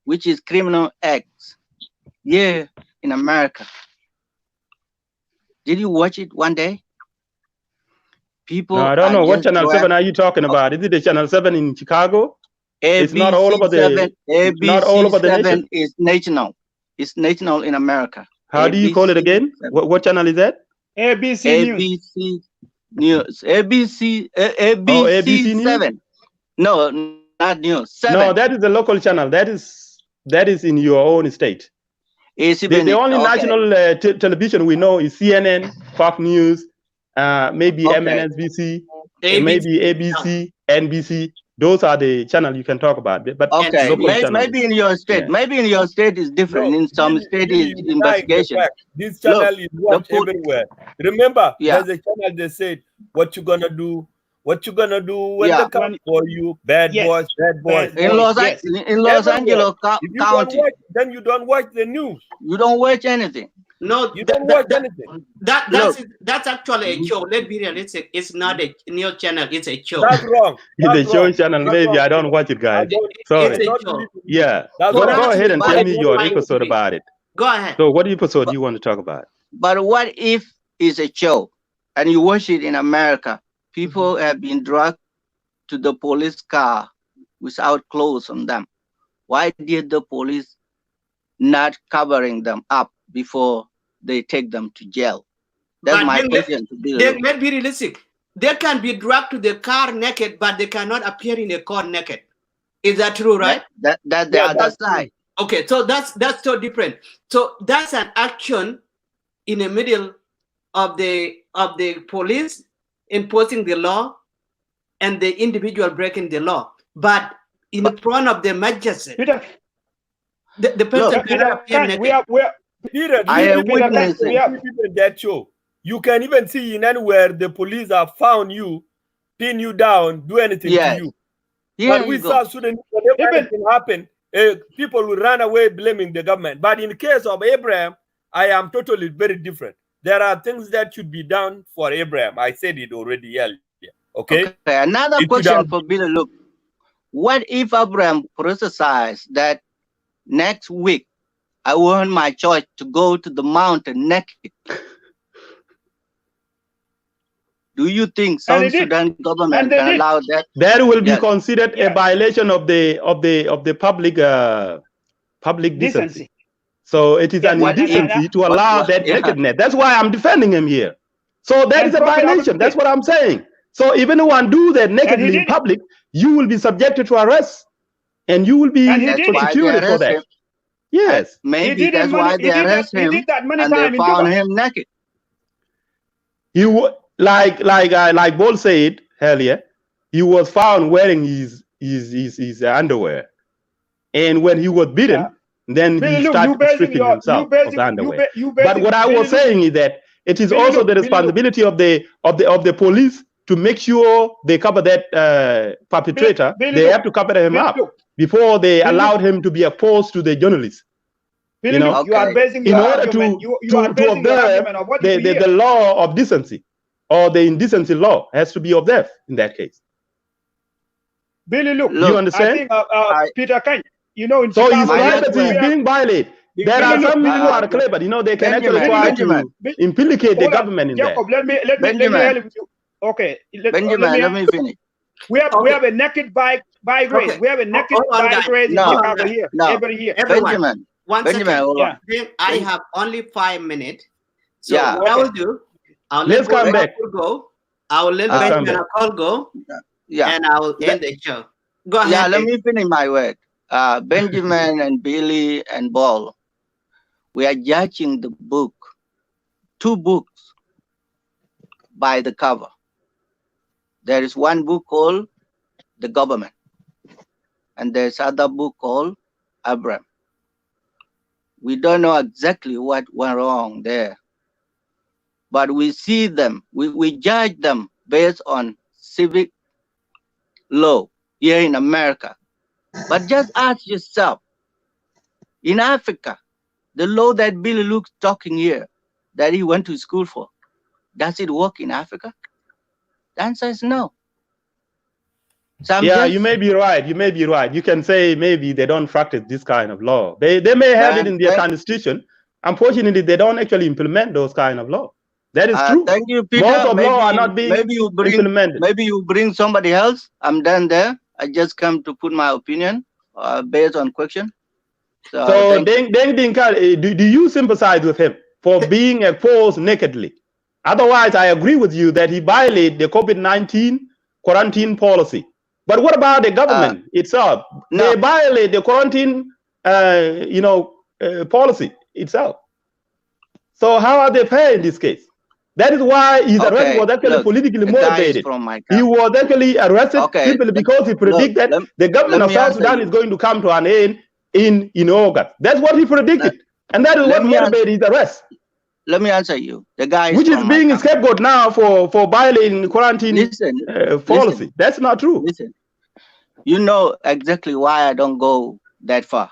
which is criminal acts. Yeah, in America. Did you watch it one day? People, no, I don't know what Channel 7 are you talking about. Is it the Channel 7 in Chicago? It's not all over the nation. Is national. It's national in America. How do you call it again? What channel is that? ABC News. ABC 7. No, not news. 7. No, that is the local channel. That is that is in your own state. The only national television we know is CNN, Fox News, maybe MNSBC, maybe ABC, NBC. Those are the channels you can talk about. But maybe in your state, maybe in your state is different. In some state is investigation. This channel is watched everywhere. Remember, there's a channel that said, "What you gonna do? What you gonna do when they come for you? Bad boys, bad boys." In Los Angeles County. Then you don't watch the news. You don't watch anything. No, you don't watch anything. That's actually a show. Let's be realistic. It's not a news channel. It's a show. That's wrong. It's a show channel. Maybe I don't watch it, guys. Sorry. It's a show. Yeah. Go ahead and tell me your episode about it. Go ahead. So, what episode do you want to talk about? But what if it's a show and you watch it in America? People have been dragged to the police car without clothes on them. Why did the police not covering them up before they take them to jail? That's my question. Let's be realistic. They can be dragged to the car naked, but they cannot appear in a car naked. Is that true, right? That's the other side. Okay, so that's so different. So that's an action in the middle of the police enforcing the law and the individual breaking the law. But in front of the magistrate, the person cannot appear naked. I am witnessing that show. You can even see in anywhere the police have found you, pin you down, do anything to you. But we South Sudan, whenever anything happen, people will run away blaming the government. But in the case of Abraham, I am totally very different. There are things that should be done for Abraham. I said it already earlier. Okay. Another question for Billy. Look, what if Abraham prophesies that next week I want my church to go to the mountain naked? Do you think South Sudan government can allow that? That will be considered a violation of the public decency. So it is an indecency to allow that nakedness. That's why I'm defending him here. So that is a violation. That's what I'm saying. So if anyone do that nakedly in public, you will be subjected to arrest, and you will be prosecuted for that. Yes, maybe that's why they arrest him and they found him naked. He like Bol said earlier, he was found wearing his underwear, and when he was beaten, then he started stripping himself of the underwear. But what I was saying is that it is also the responsibility of the police to make sure they cover that perpetrator. They have to cover him up before they allowed him to be exposed to the journalists. You know, you are basing in order to observe the law of decency, or the indecency law has to be observed in that case. Billy, look, you understand? I think Peter Kane, you know, in so his privacy is being violated. There are some people who are clever, you know, they can actually try to implicate the government in that. Let me help you. Okay, let me finish. We have a naked bike race. Okay. We have a naked bike race in Chicago here every year. Benjamin, one second. I have only 5 minutes. So what I will do, I'll let go. I will let Benjamin go. And I will end the show. Go ahead. Yeah, let me finish my word. Benjamin and Billy and Ball, we are judging the book, 2 books by the cover. There is one book called The Government, and there's other book called Abraham. We don't know exactly what went wrong there, but we see them, we judge them based on civic law here in America. But just ask yourself, in Africa, the law that Billy Luke's talking here, that he went to school for, does it work in Africa? The answer is no. So you may be right. You may be right. You can say maybe they don't practice this kind of law. They may have it in their constitution. Unfortunately, they don't actually implement those kind of law. That is true. Thank you, Peter. Most of law are not being implemented. Maybe you bring somebody else. I'm done there. I just come to put my opinion based on question. So Deng Dinka, do you sympathize with him for being exposed nakedly? Otherwise, I agree with you that he violated the COVID-19 quarantine policy. But what about the government itself? No. They violate the quarantine policy itself. So how are they fair in this case? That is why his arrest was actually politically motivated. He was actually arrested simply because he predicted the government of South Sudan is going to come to an end in August. That's what he predicted. And that is what motivated his arrest. Let me answer you. The guy which is being scapegoat now for violating quarantine policy. That's not true. Listen, you know exactly why I don't go that far.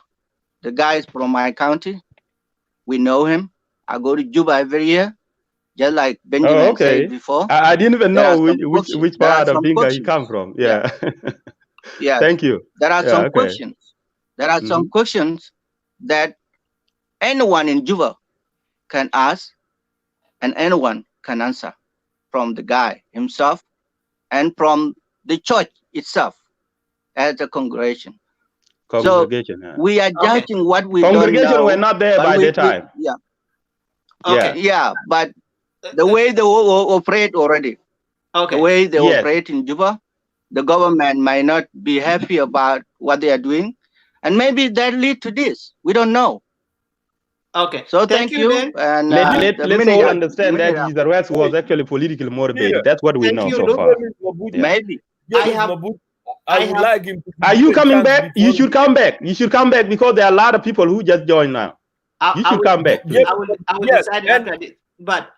The guy is from my county. We know him. I go to Juba every year, just like Benjamin said before. I didn't even know which part of Dinka he come from. Yeah. Yeah. Thank you. There are some questions. There are some questions that anyone in Juba can ask and anyone can answer, from the guy himself and from the church itself as a congregation. So we are judging what we don't know. Congregation were not there by the time. Yeah, but the way they operate already, the way they operate in Juba, the government might not be happy about what they are doing, and maybe that lead to this. We don't know. Okay. So thank you. And let's all understand that his arrest was actually politically motivated. That's what we know so far. Maybe. I would like him to. Are you coming back? You should come back. You should come back because there are a lot of people who just joined now. You should come back. I will decide after this. But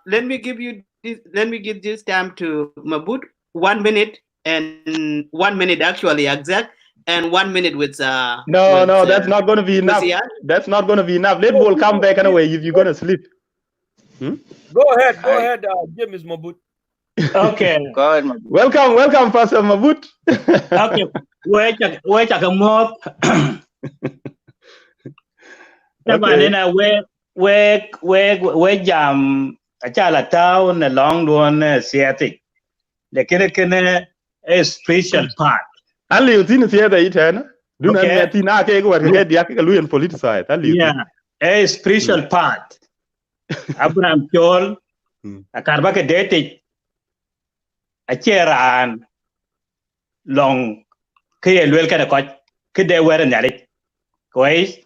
let me give you this. Let me give this time to Mabut. 1 minute and 1 minute actually exact. And 1 minute with no, that's not going to be enough. That's not going to be enough. Let Bol come back anyway if you're going to sleep. Go ahead, James Mabut. Okay. Go ahead, Mabut. Welcome, Pastor Mabut. Okay. Where Chakamot? Where jam a chala town along one Asiatic. The Kene a special part. Ali utin theater itana. Do not tina ke go head yak lu and politicize. Yeah, a spiritual part. Abraham Chol, a carbaka date, a chair and long kay welcome a coach, could they wear an attic? Right.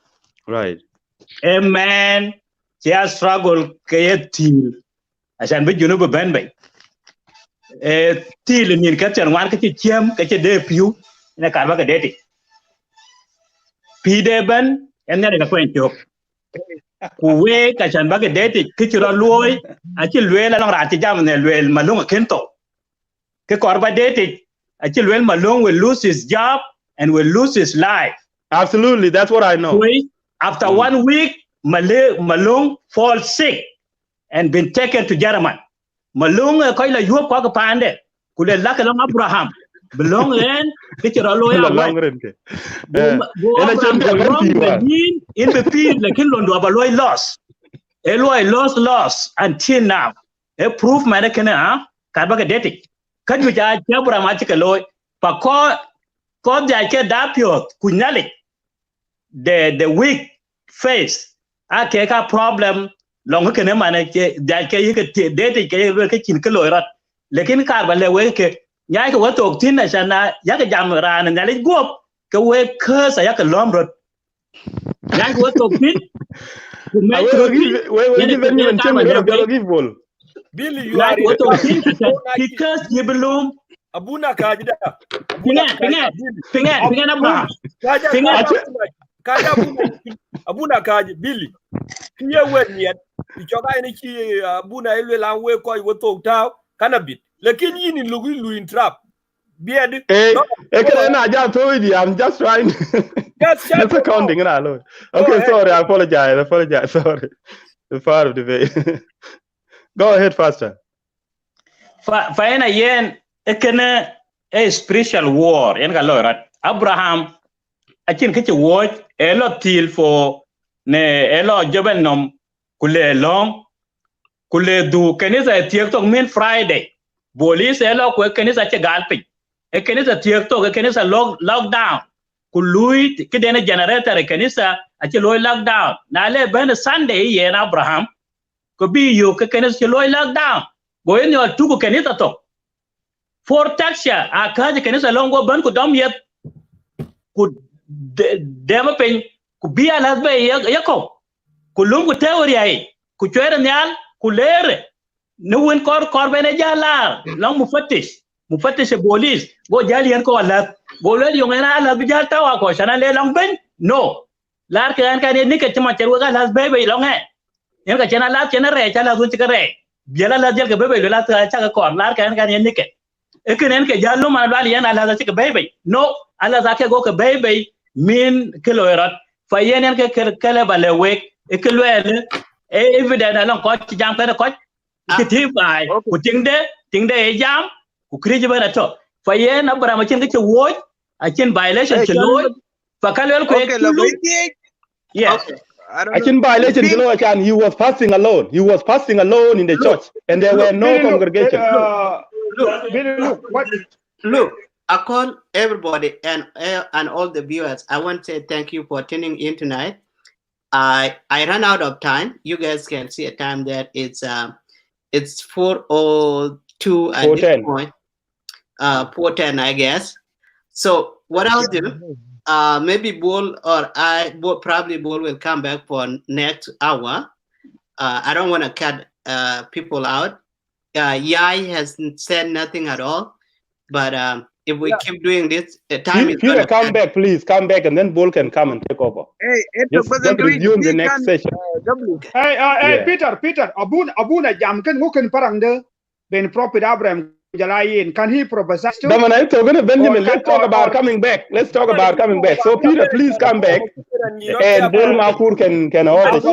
A man, just struggle kay till as I'm with you know Ben Bay. A till in catcher one catch a chim, catch a debut. Na karba ka deti pide ban en na ka kwento kuwe ka chan ba ka deti kichiro loy achi lwela long rati jam ne lwel malung kento ke korba deti achi lwel malung will lose his job and will lose his life. Absolutely, that's what I know. After 1 week malung falls sick and been taken to German. Malung ko la yuop ko ka pande kule laka long Abraham belong in kichira loya in the period like Londo abaloy loss Eloy lost until now a proof manakana karbaga deti kan you ja jabra matika loy pa ko ja ke dapio kunyale the weak face ake ka problem long kene manake ja ke yike deti ke kin kalorat lekin karba lewe ke nyai ko wato tin na sana yaka jam ran na le gop ko we curse yaka lomrot nyai ko wato tin Billy, you are because you belong Abuna Kajida. Pinga Abuna Kaj, Billy. Here when yet, the Choga any Abuna Ella we call you to tau, cannabit. Lekin in Louis trap. I'm just trying. That's accounting. Okay, sorry, I apologize. Sorry. The part of the Go ahead, faster. Faena yen ekene a spiritual war yen galorat. Abraham akin kichi watch a lot till for ne a lot jobel nom kule long kule du kenisa TikTok min Friday. Police a lot kwe kenisa che galpi. E kenisa TikTok e kenisa lockdown. Kului kidene generator e kenisa achi loy lockdown. Na le ben Sunday yen Abraham could be you can lockdown. Go in your two canita to. For taxia, a card can along go burn could dumb yet could dema pen ku biya las be yako ku lum ku teori ay ku chwere nyal ku lere ne won kor bene jala long mu fattish bolis go jali yan ko wala go le yo ngena la bi jal tawa ko shana le long ben no lar kan ni ke chama cherwa ga las be long he en ka chana la chana re chala gun chikare biela la jel ke be la ta cha ko lar kan ni ke ekenen ke jallo ma bali yana la za ke be no ala za ke go ke be min kilorat fa yenen ke kele bale wek e kelwele e evident alon ko ci jam ko ke ti bay ku tingde e jam ku kriji bana to fa yen abrama cin ke wo a cin violation ci lo fa kalwel ko yes I can violation and he was fasting alone. He was fasting alone in the church, and there were no congregation. Look, I call everybody and all the viewers. I want to say thank you for tuning in tonight. I ran out of time. You guys can see a time that it's 4:02 at this point. 4:10, I guess. So what I'll do, maybe Bull or probably Bull will come back for next hour. I don't want to cut people out. Yai has said nothing at all, but if we keep doing this, the time is Peter, come back, please. Come back, and then Bull can come and take over. Just resume the next session. Hey, Peter, abuna jam kan nguken parang de ben prophet Abraham jalayin. Can he prophesy to? Benjamin, let's talk about coming back. Let's talk about coming back. So Peter, please come back, and Bull Makur can hold the show.